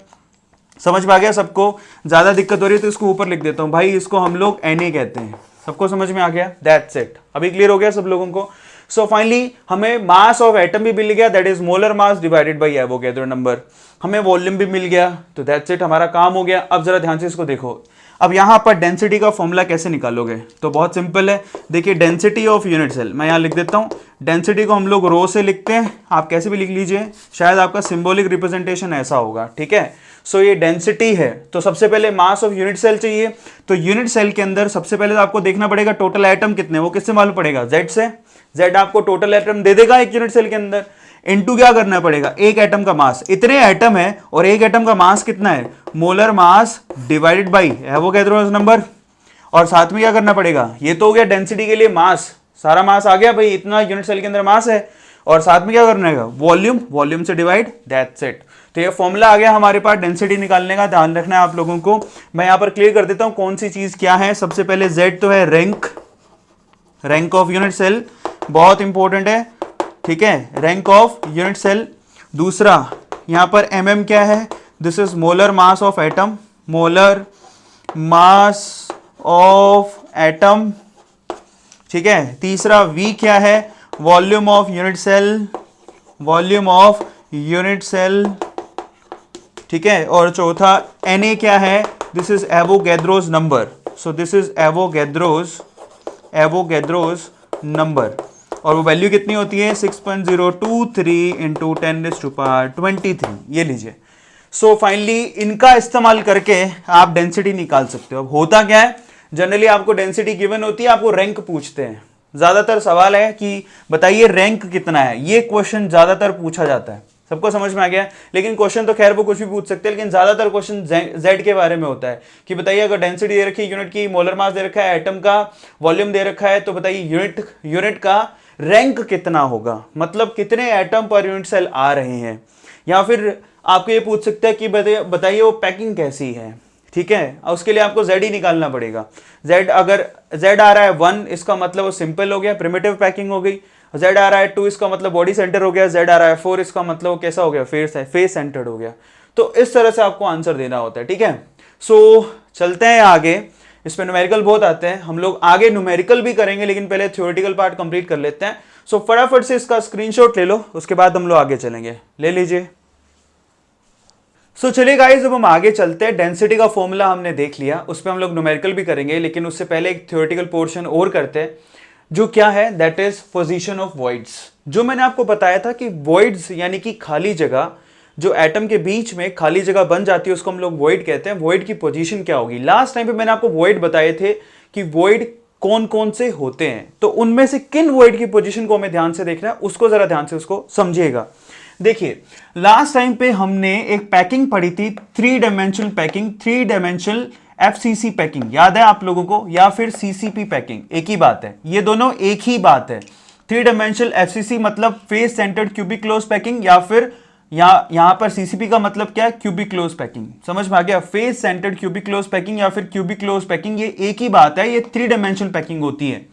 समझ में आ गया सबको? ज्यादा दिक्कत हो रही है तो इसको ऊपर लिख देता हूं भाई, इसको हम लोग Na कहते हैं। सबको समझ में आ गया? That's it. अभी क्लियर हो गया सब लोगों को? सो फाइनली हमें मास ऑफ एटम भी मिल गया, that is molar mass divided by Avogadro number. हमें वॉल्यूम भी मिल गया, तो दैट्स इट, हमारा काम हो गया। अब जरा ध्यान से इसको देखो, अब यहां पर डेंसिटी का फॉर्मूला कैसे निकालोगे? तो बहुत सिंपल है, देखिए डेंसिटी ऑफ यूनिट सेल, मैं यहां लिख देता हूं। डेंसिटी को हम लोग रो से लिखते हैं, आप कैसे भी लिख लीजिए, शायद आपका सिंबॉलिक रिप्रेजेंटेशन ऐसा होगा। ठीक है, सो ये डेंसिटी है, तो सबसे पहले मास ऑफ यूनिट सेल चाहिए। तो यूनिट सेल के अंदर सबसे पहले तो आपको देखना पड़ेगा टोटल एटम कितने, वो किससे मालूम पड़ेगा? Z से। Z आपको टोटल एटम दे देगा एक यूनिट सेल के अंदर। इनटू क्या करना पड़ेगा? एक एटम का मास, इतने एटम है और एक एटम का मास कितना है? Molar mass divided by Avogadro number. और साथ में क्या करना पड़ेगा? ये तो हो गया डेंसिटी के लिए मास, सारा मास आ गया भाई, इतना यूनिट सेल के अंदर मास है। और साथ में क्या करना है? वॉल्यूम, वॉल्यूम से डिवाइड, दैट्स इट। तो ये फॉर्मूला आ गया हमारे पास डेंसिटी निकालने का, ध्यान रखना है आप लोगों को। मैं यहां पर क्लियर कर देता हूं कौन सी चीज क्या है। सबसे पहले Z तो है rank, rank of unit cell, बहुत इंपॉर्टेंट है। ठीक है, रैंक ऑफ यूनिट सेल। दूसरा यहां पर mm क्या है? This is molar mass of atom, molar mass of atom. ठीक है, तीसरा V क्या है? Volume of unit cell, volume of unit cell. ठीक है, और चौथा Na क्या है? This is Avogadro's number. So this is Avogadro's, Avogadro's number. और वो वैल्यू कितनी होती है? 6.023 इंटू 10⁻23। ये लीजिए। सो फाइनली इनका इस्तेमाल करके आप डेंसिटी निकाल सकते हो। अब होता क्या है, जनरली आपको डेंसिटी गिवन होती है, आपको रैंक पूछते हैं। ज्यादातर सवाल है कि बताइए रैंक कितना है, ये क्वेश्चन ज्यादातर पूछा जाता है। सबको समझ में आ गया? लेकिन क्वेश्चन तो खैर वो कुछ भी पूछ सकते हैं, लेकिन ज्यादातर क्वेश्चन Z के बारे में होता है कि बताइए अगर डेंसिटी दे रखी है यूनिट की, मोलर मास दे रखा है, एटम का वॉल्यूम दे रखा है, तो बताइए यूनिट का रैंक कितना होगा, मतलब कितने एटम पर यूनिट सेल आ रहे हैं। या फिर आपको ये पूछ सकते हैं कि बताइए वो पैकिंग कैसी है। ठीक है, उसके लिए आपको Z ही निकालना पड़ेगा। Z अगर Z आ रहा है 1, इसका मतलब वो सिंपल हो गया, प्रिमिटिव पैकिंग हो गई। Z आ रहा है 2, इसका मतलब बॉडी सेंटर हो गया, Z आ रहा है 4, इसका मतलब कैसा हो गया, फेस सेंटर्ड हो गया। तो इस तरह से आपको आंसर देना होता है, ठीक है। सो चलते हैं आगे, इसमें न्यूमेरिकल बहुत आते हैं, हम लोग आगे न्यूमेरिकल भी करेंगे, लेकिन पहले थ्योरेटिकल पार्ट कंप्लीट कर लेते हैं। सो फटाफट से इसका स्क्रीनशॉट ले लो, उसके बाद हम लोग आगे चलेंगे, ले लीजिए। सो चलिए गाइस, अब हम आगे चलते हैं। डेंसिटी का फॉर्मूला हमने देख लिया, उस पर हम लोग न्यूमेरिकल भी करेंगे, लेकिन उससे पहले एक थ्योरेटिकल पोर्शन और करते हैं, जो क्या है, that is position of voids. जो मैंने आपको बताया था कि वॉइड्स यानी कि खाली जगह, जो एटम के बीच में खाली जगह बन जाती है उसको हम लोग वॉइड कहते हैं। वॉइड की पोजीशन क्या होगी, लास्ट टाइम पे मैंने आपको वॉइड बताए थे कि वॉइड कौन कौन से होते हैं, तो उनमें से किन वॉइड की पोजीशन को हमें ध्यान से देखना है, उसको जरा ध्यान से उसको समझिएगा। देखिए लास्ट टाइम पे हमने एक पैकिंग पढ़ी थी, 3 dimensional packing, 3 dimensional FCC packing, याद है आप लोगों को, या फिर सीसीपी पैकिंग, एक ही बात है, ये दोनों एक ही बात है। 3 डायमेंशनल एफसीसी मतलब face centred cubic close packing, या फिर यहां पर सीसीपी का मतलब क्या है, क्यूबिक क्लोज पैकिंग। समझ में आ गया, face centred cubic close packing या फिर क्यूबिक क्लोज पैकिंग, ये एक ही बात है, ये 3 डायमेंशनल पैकिंग होती है।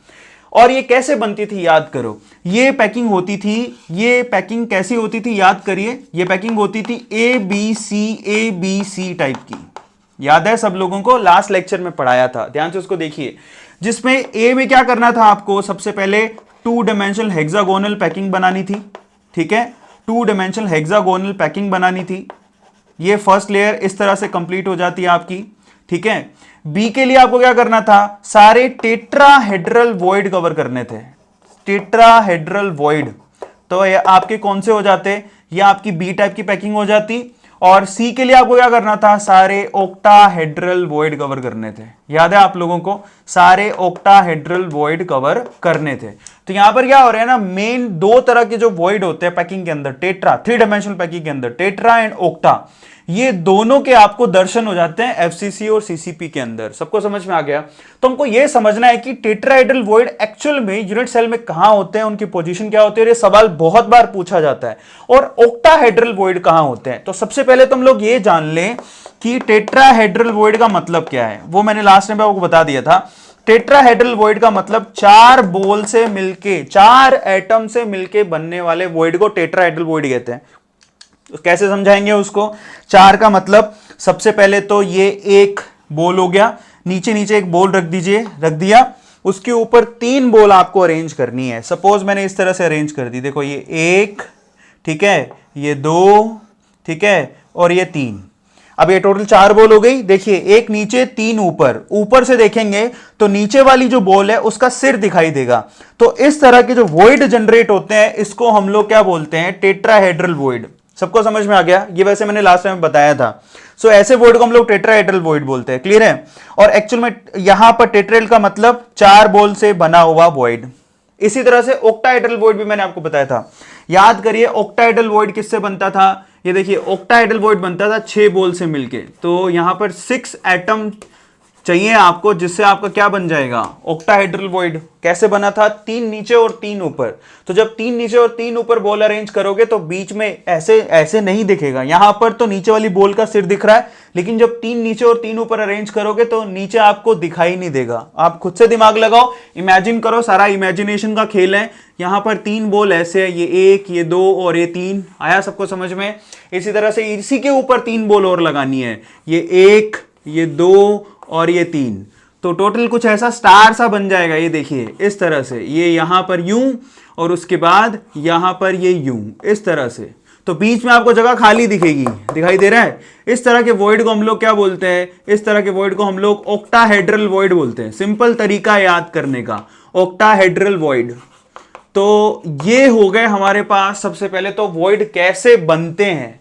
और ये कैसे बनती थी याद करो, ये पैकिंग होती थी, ये पैकिंग कैसी होती थी याद करिए, ये पैकिंग होती थी ए बी सी टाइप की, याद है सब लोगों को, लास्ट लेक्चर में पढ़ाया था, ध्यान से उसको देखिए। जिसमें ए में क्या करना था आपको, सबसे पहले 2 डायमेंशनल हेक्सागोनल पैकिंग बनानी थी, ठीक है, 2 डायमेंशनल हेक्सागोनल पैकिंग बनानी थी। ये फर्स्ट लेयर इस तरह से कंप्लीट हो जाती है आपकी, ठीक है। बी के लिए आपको क्या करना था, सारे टेट्राहेड्रल वॉइड कवर करने थे, टेट्राहेड्रल वॉइड, तो ये आपके कौन से हो जाते, ये आपकी बी टाइप की पैकिंग हो जाती। और सी के लिए आपको क्या करना था, सारे ऑक्टाहेड्रल वॉइड कवर करने थे, याद है आप लोगों को, सारे ऑक्टाहेड्रल वॉइड कवर करने थे। तो यहां पर क्या हो रहा है ना, मेन 2 तरह के जो वॉइड होते हैं पैकिंग के अंदर, टेट्रा, 3 डायमेंशनल पैकिंग के अंदर, टेट्रा एंड ऑक्टा, ये दोनों के आपको दर्शन हो जाते हैं एफसीसी और सीसीपी के अंदर। सबको समझ में आ गया। तो हमको यह समझना है कि टेट्राहेड्रल वॉइड एक्चुअल में यूनिट सेल में कहां होते हैं, उनकी पोजीशन क्या होती है, ये सवाल बहुत बार पूछा जाता है। और ऑक्टाहेड्रल वॉइड कहां होते हैं, तो सबसे पहले तो हम लोग ये जान लें कि टेट्राहेड्रल वॉइड का मतलब क्या है, वो मैंने लास्ट टाइम आपको बता दिया था। टेट्राहेड्रल वॉइड का मतलब 4 बॉल से मिलके, 4 एटम से मिलके बनने वाले वॉइड को टेट्राहेड्रल वॉइड कहते हैं। कैसे समझाएंगे उसको, 4 का मतलब सबसे पहले तो ये एक बॉल हो गया, नीचे नीचे एक बॉल रख दीजिए, रख दिया, उसके ऊपर 3 बॉल आपको अरेंज करनी है। सपोज मैंने इस तरह से अरेंज कर दी, देखो ये 1, ठीक है, ये 2, ठीक है, और ये 3। अब ये टोटल 4 बॉल हो गई। देखिए एक नीचे 3 ऊपर, ऊपर से देखेंगे तो नीचे वाली जो बॉल है उसका सिर दिखाई देगा। तो इस तरह के जो वॉइड जनरेट होते हैं इसको हम लोग क्या बोलते हैं, टेट्राहेड्रल वॉइड। सबको समझ में आ गया, ये वैसे मैंने लास्ट टाइम बताया था। सो ऐसे वॉइड को हम लोग टेट्राहेड्रल वॉइड बोलते हैं, क्लियर है। और एक्चुअल में यहां पर टेट्राहेड्रल का मतलब 4 बॉल से बना हुआ वॉइड। इसी तरह से ऑक्टाहेड्रल वॉइड भी मैंने आपको बताया था, याद करिए ऑक्टाहेड्रल वॉइड किससे बनता था, ये देखिए ऑक्टाहेड्रल वॉइड बनता था 6 बॉल से मिलके। तो यहां पर 6 एटम चाहिए आपको, जिससे आपका क्या बन जाएगा, ऑक्टाहेड्रल वॉइड। कैसे बना था, 3 नीचे और 3 ऊपर। तो जब 3 नीचे और 3 ऊपर बॉल अरेंज करोगे तो बीच में ऐसे ऐसे नहीं दिखेगा, यहां पर तो नीचे वाली बॉल का सिर दिख रहा है, लेकिन जब 3 नीचे और 3 ऊपर अरेंज करोगे तो नीचे आपको दिखाई नहीं देगा। आप खुद से दिमाग लगाओ, इमेजिन करो, सारा इमेजिनेशन का खेल है। यहां पर 3 बॉल ऐसे है, ये 1, ये 2 और ये 3। आया सबको समझ में। इसी तरह से इसी के ऊपर 3 बॉल और लगानी है, ये 1, ये 2 और ये 3। तो टोटल कुछ ऐसा स्टार सा बन जाएगा, ये देखिए इस तरह से, ये यहां पर यूं और उसके बाद यहां पर ये यूं, इस तरह से। तो बीच में आपको जगह खाली दिखेगी, दिखाई दे रहा है। इस तरह के वॉइड को हम लोग क्या बोलते हैं, इस तरह के वॉइड को हम लोग ऑक्टाहेड्रल वॉइड बोलते हैं। सिंपल तरीका याद करने का, ऑक्टाहेड्रल वॉइड। तो ये हो गए हमारे पास सबसे पहले तो वॉइड कैसे बनते हैं।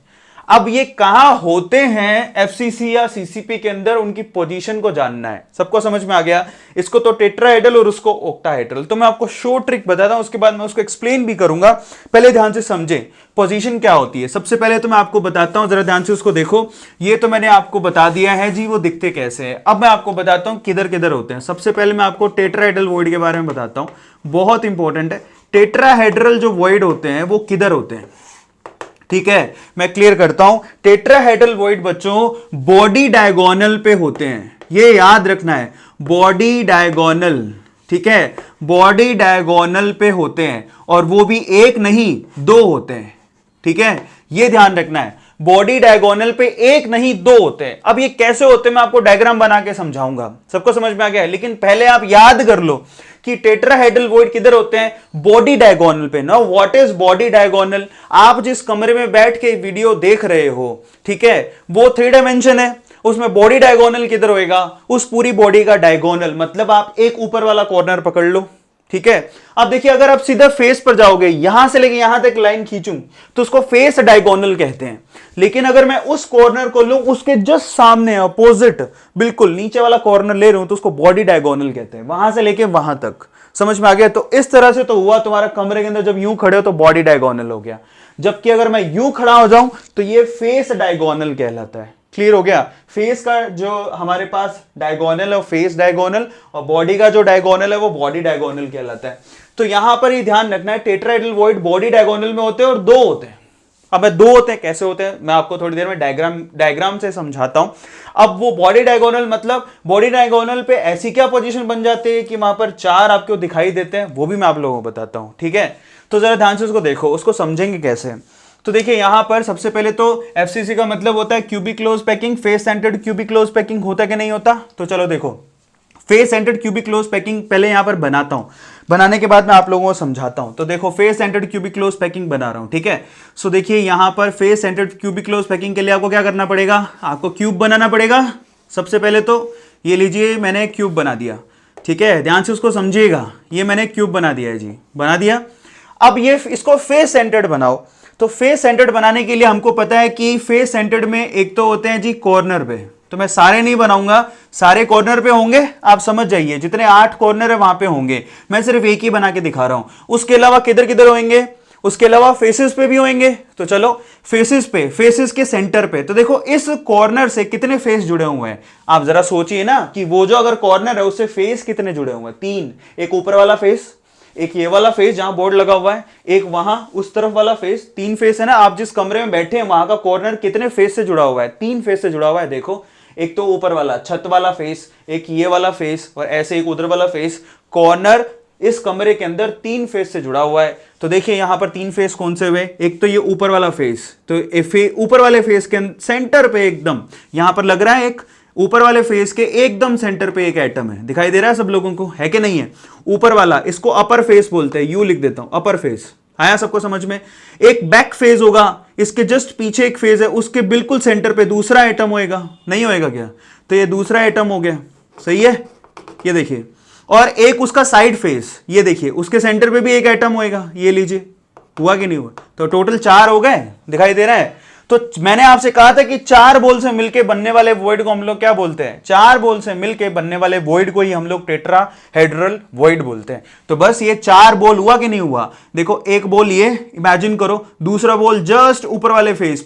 अब ये कहां होते हैं एफसीसी या सीसीपी के अंदर, उनकी पोजीशन को जानना है। सबको समझ में आ गया। इसको तो टेट्राहेड्रल और उसको ऑक्टाहेड्रल। तो मैं आपको शॉर्ट ट्रिक बताता हूं, उसके बाद मैं उसको एक्सप्लेन भी करूंगा। पहले ध्यान से समझें पोजीशन क्या होती है। सबसे पहले तो मैं आपको बताता हूं, जरा ध्यान से उसको देखो। ये तो मैंने आपको बता दिया है जी वो दिखते कैसे हैं। अब मैं आपको बताता हूं किधर किधर होते हैं। सबसे पहले मैं आपको टेट्राहेड्रल वॉइड के बारे में बताता हूं, बहुत इंपॉर्टेंट है। टेट्राहेड्रल जो वॉइड होते हैं वो किधर होते हैं, ठीक है, मैं क्लियर करता हूं। टेट्राहेड्रल वॉइड बच्चों बॉडी डायगोनल पे होते हैं, ये याद रखना है, बॉडी डायगोनल। ठीक है, बॉडी डायगोनल पे होते हैं, और वो भी एक नहीं दो होते हैं। ठीक है, ये ध्यान रखना है, बॉडी डायगोनल पे एक नहीं दो होते हैं। अब ये कैसे होते हैं मैं आपको डायग्राम बना के समझाऊंगा, सबको समझ में आ गया है। लेकिन पहले आप याद कर लो कि टेट्राहेड्रल वॉइड किधर होते हैं, बॉडी डायगोनल पे। Now what is body diagonal? आप जिस कमरे में बैठ के वीडियो देख रहे हो, ठीक है, वो 3 डायमेंशन है, उसमें बॉडी डायगोनल किधर होएगा, उस पूरी बॉडी का डायगोनल, मतलब आप एक ऊपर वाला कॉर्नर पकड़ लो। ठीक है, अब देखिए अगर आप सीधा फेस पर जाओगे, यहां से लेके यहां तक लाइन खींचूं तो उसको फेस डायगोनल कहते हैं। लेकिन अगर मैं उस कॉर्नर को लूं, उसके जस्ट सामने अपोजिट बिल्कुल नीचे वाला कॉर्नर ले रहा हूं, तो उसको बॉडी डायगोनल कहते हैं, वहां से लेके वहां तक। समझ में आ गया? तो इस तरह से तो हुआ तुम्हारा कमरे के अंदर जब यूं खड़े हो तो बॉडी डायगोनल हो गया, जबकि अगर मैं यूं खड़ा हो जाऊं तो ये फेस डायगोनल कहलाता है। क्लियर हो गया? फेस का जो हमारे पास डायगोनल है फेस डायगोनल, और बॉडी का जो डायगोनल है वो बॉडी डायगोनल कहलाता है। तो यहां पर ये ध्यान रखना है, टेट्राहेड्रल वॉइड बॉडी डायगोनल में होते हैं और दो होते हैं। अब मैं दो होते हैं, कैसे होते हैं मैं आपको थोड़ी देर में डायग्राम से समझाता हूं। अब वो बॉडी डायगोनल, मतलब बॉडी डायगोनल पे ऐसी क्या पोजीशन बन जाती है कि वहां पर 4 आपको दिखाई देते हैं, वो भी मैं आप लोगों को बताता हूं। ठीक है, तो जरा ध्यान से उसको देखो, उसको समझेंगे कैसे। तो देखिए यहां पर सबसे पहले तो एफसीसी का मतलब होता है cubic close packing, face centred cubic close packing होता कि नहीं होता? तो चलो देखो, face centred cubic close packing पहले यहां पर बनाता हूं, बनाने के बाद मैं आप लोगों को समझाता हूं। तो देखो face centred cubic close packing बना रहा हूं, ठीक है। सो देखिए यहां पर face centred cubic close packing के लिए आपको क्या करना पड़ेगा, आपको क्यूब बनाना पड़ेगा। सबसे पहले तो ये लीजिए, मैंने एक क्यूब बना दिया, ठीक है, ध्यान से उसको समझिएगा। ये मैंने क्यूब बना दिया है जी, बना दिया। अब ये इसको फेस सेंटर्ड बनाओ। तो फेस सेंटर्ड बनाने के लिए हमको पता है कि फेस सेंटर्ड में एक तो होते हैं जी कॉर्नर पे, तो मैं सारे नहीं बनाऊंगा, सारे कॉर्नर पे होंगे, आप समझ जाइए, जितने 8 कॉर्नर है वहां पे होंगे, मैं सिर्फ एक ही बना के दिखा रहा हूं। उसके अलावा किधर किधर होंगे, उसके अलावा फेसेस पे भी होंगे। तो चलो फेसेस पे, फेसेस के सेंटर पे, तो देखो इस कॉर्नर से कितने फेस जुड़े हुए हैं, आप जरा सोचिए ना कि वो जो अगर कॉर्नर है उससे फेस कितने जुड़े हुए हैं, 3, एक ऊपर वाला फेस, एक ये वाला फेस जहां बोर्ड लगा हुआ है, एक वहां उस तरफ वाला फेस, 3 फेस है ना। आप जिस कमरे में बैठे हैं वहां का कॉर्नर कितने फेस से जुड़ा हुआ है, 3 फेस से जुड़ा हुआ है। देखो एक तो ऊपर वाला छत वाला फेस, एक ये वाला फेस, और ऐसे एक उधर वाला फेस। कॉर्नर इस कमरे के अंदर 3 फेस से जुड़ा हुआ है। तो देखिए यहां पर 3 फेस कौन से हुए, एक तो ये ऊपर वाला फेस, तो ऊपर वाले फेस के सेंटर पे एकदम यहां पर लग रहा है, एक ऊपर वाले फेस के एकदम सेंटर पे एक एटम है, दिखाई दे रहा है सब लोगों को, है कि नहीं है? ऊपर वाला, इसको अपर फेस बोलते हैं, यू लिख देता हूं, अपर फेस। आया सबको समझ में? एक बैक फेज होगा, इसके जस्ट पीछे एक फेज है, उसके बिल्कुल सेंटर पे दूसरा एटम होएगा, नहीं होएगा क्या? तो ये दूसरा एटम हो गया, सही है, ये देखिए। और एक उसका साइड फेस, ये देखिए, उसके सेंटर पे भी एक एटम होएगा, ये लीजिए, हुआ कि नहीं हुआ? तो टोटल 4 हो गए, दिखाई दे रहा है? तो मैंने आपसे कहा था कि 4 बॉल से मिलके बनने वाले वॉइड को हम लोग क्या बोलते हैं, 4 बॉल से मिलके बनने वाले वॉइड को ही हम लोग टेट्राहेड्रल वॉइड बोलते हैं। तो बस ये 4 बॉल हुआ कि नहीं हुआ? देखो एक बॉल ये इमेजिन करो, दूसरा बॉल जस्ट ऊपर वाले फेस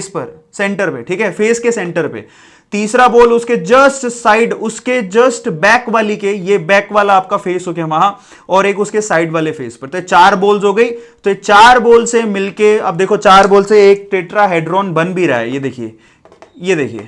पर सेंटर पे, ठीक है, फेस के सेंटर पे, तीसरा बॉल उसके जस्ट साइड, उसके जस्ट बैक वाली के, ये बैक वाला आपका फेस हो गया वहां, और एक उसके साइड वाले फेस पर। तो 4 बॉल्स हो गई। तो 4 बॉल से मिलके, अब देखो 4 बॉल से एक टेट्राहेड्रॉन बन भी रहा है, ये देखिए, ये देखिए,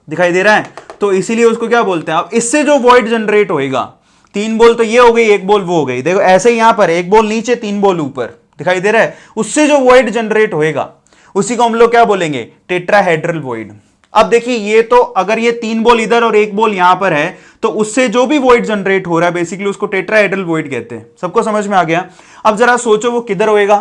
दिखाई दे रहा है? तो इसीलिए उसको क्या बोलते हैं। अब इससे जो वॉइड जनरेट होएगा, 3 बॉल तो ये हो गई, एक बॉल वो हो गई, देखो ऐसे ही यहां पर एक बॉल नीचे 3 बॉल ऊपर, दिखाई दे रहा है? उससे जो वॉइड जनरेट होएगा उसी को हम लोग क्या बोलेंगे, टेट्राहेड्रल वॉइड। अब देखिए ये तो अगर ये 3 बॉल इधर और एक बॉल यहां पर है, तो उससे जो भी वॉइड जनरेट हो रहा है बेसिकली उसको टेट्राहेड्रल वॉइड कहते हैं। सबको समझ में आ गया? अब जरा सोचो वो किधर होएगा।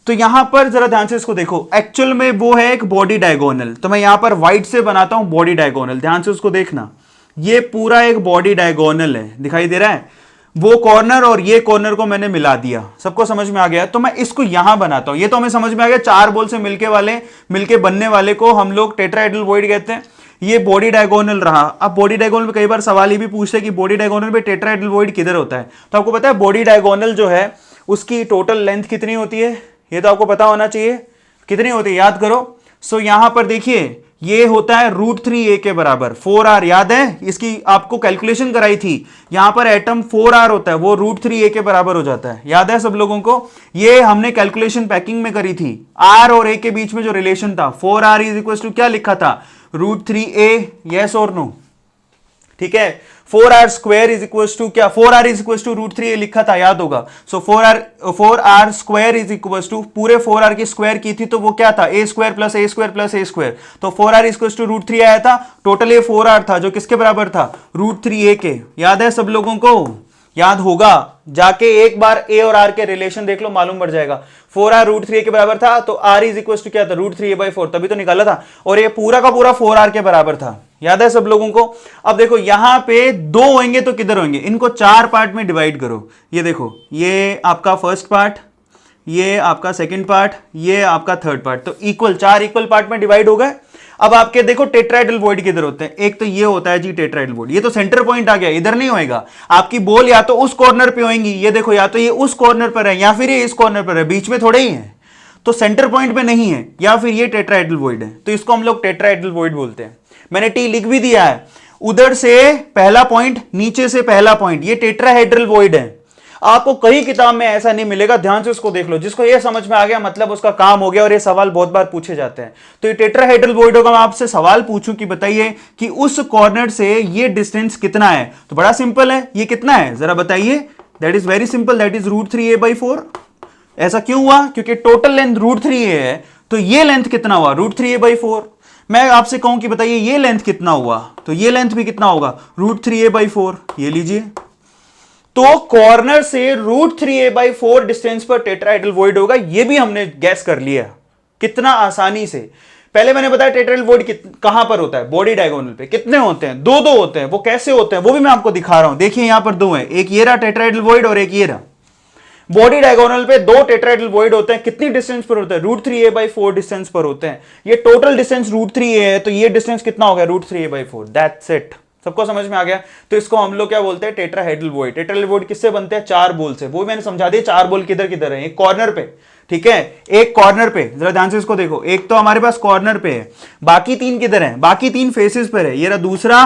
तो यहां पर जरा ध्यान से इसको देखो, एक्चुअल में वो है एक बॉडी डायगोनल, तो मैं यहां पर व्हाइट से बनाता हूं बॉडी डायगोनल, ध्यान से उसको देखना, ये पूरा एक बॉडी डायगोनल है, दिखाई दे रहा है? वो कॉर्नर और ये कॉर्नर को मैंने मिला दिया, सबको समझ में आ गया? तो मैं इसको यहां बनाता हूं, ये तो हमें समझ में आ गया, 4 बॉल से मिलके बनने वाले को हम लोग टेट्राहेड्रल वॉइड कहते हैं। ये बॉडी डायगोनल रहा। अब बॉडी डायगोनल में कई बार सवाल ये भी पूछते हैं कि बॉडी डायगोनल में टेट्राहेड्रल वॉइड किधर होता है। तो आपको पता है बॉडी डायगोनल जो है उसकी टोटल लेंथ कितनी होती है, ये तो आपको पता होना चाहिए, कितनी होती है, याद करो। सो यहां पर देखिए ये होता है √3a के बराबर, 4r, याद है? इसकी आपको कैलकुलेशन कराई थी, यहां पर एटम 4r होता है, वो √3a के बराबर हो जाता है, याद है सब लोगों को? ये हमने कैलकुलेशन पैकिंग में करी थी, r और a के बीच में जो रिलेशन था, 4r इज इक्वल टू क्या लिखा था, √3a, यस और नो? ठीक है। 4r square is equal to क्या, 4r is equal to root 3 ये लिखा था, याद होगा। So 4r square is equal to, पूरे 4r की स्क्वायर की थी तो वो क्या था, a square plus a square plus a square, तो 4r is equal to root 3 आया था। टोटल ये 4r था जो किसके बराबर था, रूट 3a के। याद है सब लोगों को, याद होगा, जाके एक बार a और r के रिलेशन देख लो, मालूम पड़ जाएगा। 4r रूट 3a के बराबर था तो r इज इक्वल टू क्या था, रूट 3a/4, तभी तो निकाला था। और ये पूरा का पूरा 4r के बराबर था, याद है सब लोगों को। अब देखो यहां पे 2 होंगे तो किधर होंगे, इनको 4 पार्ट में डिवाइड करो। ये देखो, ये आपका फर्स्ट पार्ट, ये आपका सेकंड पार्ट, ये आपका थर्ड पार्ट, तो इक्वल 4 इक्वल पार्ट में डिवाइड हो गए। अब आपके देखो टेट्राहेड्रल वॉइड किधर होते हैं, एक तो ये होता है जी टेट्राहेड्रल वॉइड, ये तो सेंटर पॉइंट आ गया, इधर नहीं होएगा। आपकी बॉल या तो उस कॉर्नर पे होएंगी, ये देखो या तो ये उस कॉर्नर पर है या फिर ये इस कॉर्नर पर है, बीच में थोड़े ही है, तो सेंटर पॉइंट पे नहीं है, या फिर ये टेट्राहेड्रल वॉइड है, तो इसको हम लोग टेट्राहेड्रल वॉइड बोलते हैं। मैंने टी लिख भी दिया है, उधर से पहला पॉइंट, नीचे से पहला पॉइंट, ये टेट्राहेड्रल वॉइड है। आपको कई किताब में ऐसा नहीं मिलेगा, ध्यान से उसको देख लो। जिसको ये समझ में आ गया मतलब उसका काम हो गया, और ये सवाल बहुत बार पूछे जाते हैं। तो ये टेट्राहेड्रल वॉइड होगा। मैं आपसे सवाल पूछूं कि बताइए कि उस कॉर्नर से ये डिस्टेंस कितना है, तो बड़ा सिंपल है, ये कितना है जरा बताइए। That is very simple, that is root 3a/4। ऐसा क्यों हुआ, क्योंकि टोटल लेंथ रूट 3a है, तो ये लेंथ कितना हुआ, रूट 3a/4। मैं आपसे कहूं कि बताइए ये लेंथ कितना हुआ, तो ये लेंथ भी कितना होगा, रूट 3a/4। ये लीजिए, तो कॉर्नर से रूट 3a/4 डिस्टेंस पर टेट्राहेड्रल वॉइड होगा, ये भी हमने गैस कर लिया कितना आसानी से। पहले मैंने बताया टेट्राहेड्रल वॉइड कहां पर होता है, बॉडी डायगोनल पे। कितने होते हैं, 2 होते हैं। वो कैसे होते हैं वो भी मैं आपको दिखा रहा हूं। देखिए यहां पर 2 है, एक ये रहा टेट्राहेड्रल वॉइड और एक ये रहा। बॉडी डायगोनल पे 2 टेट्राहेड्रल वॉइड होते हैं। कितनी डिस्टेंस पर होते हैं, रूट 3a/4 डिस्टेंस पर होते हैं। ये टोटल डिस्टेंस रूट 3a है, तो ये डिस्टेंस कितना हो गया, रूट 3a/4। दैट्स इट, सबको समझ में आ गया। तो इसको हम लोग क्या बोलते हैं, टेट्राहेड्रल वॉइड। टेट्राहेड्रल वॉइड किससे बनते हैं, 4 बोल से। वो मैंने समझा दिया, 4 बोल किधर किधर है, एक कॉर्नर पे, ठीक है, एक कॉर्नर पे, जरा ध्यान से इसको देखो। एक तो हमारे पास कॉर्नर पे है, बाकी 3 किधर है, बाकी 3 फेसेस पर है। ये रहा दूसरा,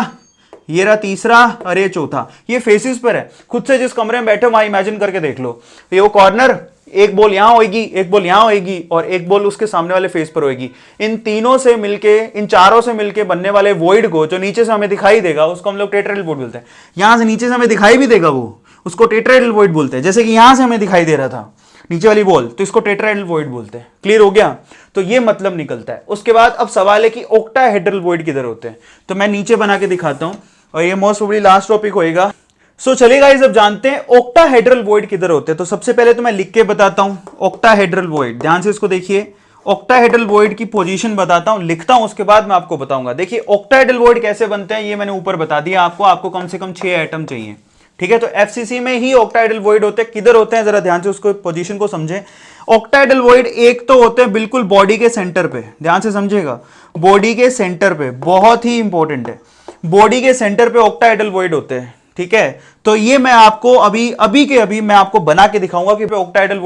ये रहा तीसरा और ये चौथा, ये फेसेस पर है। खुद से जिस कमरे में बैठे वहां इमेजिन करके देख लो। ये वो कॉर्नर, एक बॉल यहां होगी, एक बॉल यहां होगी और एक बॉल उसके सामने वाले फेस पर होगी। इन तीनों से मिलके, इन चारों से मिलके बनने वाले वॉइड को, जो नीचे से हमें दिखाई देगा, उसको हम लोग टेट्राहेड्रल वॉइड बोलते हैं। यहां से नीचे से हमें दिखाई भी देगा वो, उसको टेट्राहेड्रल वॉइड बोलते हैं। जैसे कि यहां से हमें दिखाई दे रहा था नीचे वाली बॉल, तो इसको टेट्राहेड्रल वॉइड बोलते हैं। क्लियर हो गया, तो ये मतलब निकलता है। उसके बाद अब सवाल है कि ऑक्टाहेड्रल वॉइड किधर होते हैं, तो मैं नीचे बना के दिखाता हूं, और ये मोस्ट प्रोबेबली लास्ट टॉपिक होएगा। सो चलिए गाइस, अब जानते हैं ऑक्टाहेड्रल वॉइड किधर होते हैं। तो सबसे पहले तो मैं लिख के बताता हूं ऑक्टाहेड्रल वॉइड, ध्यान से इसको देखिए। ऑक्टाहेड्रल वॉइड की पोजीशन बताता हूं, लिखता हूं, उसके बाद मैं आपको बताऊंगा। देखिए ऑक्टाहेड्रल वॉइड कैसे बनते हैं ये मैंने ऊपर बता दिया आपको कम से कम 6 एटम चाहिए, ठीक है। तो एफसीसी में ही ऑक्टाहेड्रल वॉइड होते हैं। किधर होते हैं जरा ध्यान से उसको पोजीशन को समझें। ऑक्टाहेड्रल वॉइड एक तो होते हैं बिल्कुल बॉडी के सेंटर पे, ध्यान से समझिएगा, बॉडी के सेंटर पे, बहुत ही इंपॉर्टेंट है। बॉडी के सेंटर पे ऑक्टाहेड्रल वॉइड होते हैं, ठीक है। तो ये मैं आपको अभी मैं आपको बना के दिखाऊंगा कि ऑक्टाहेड्रल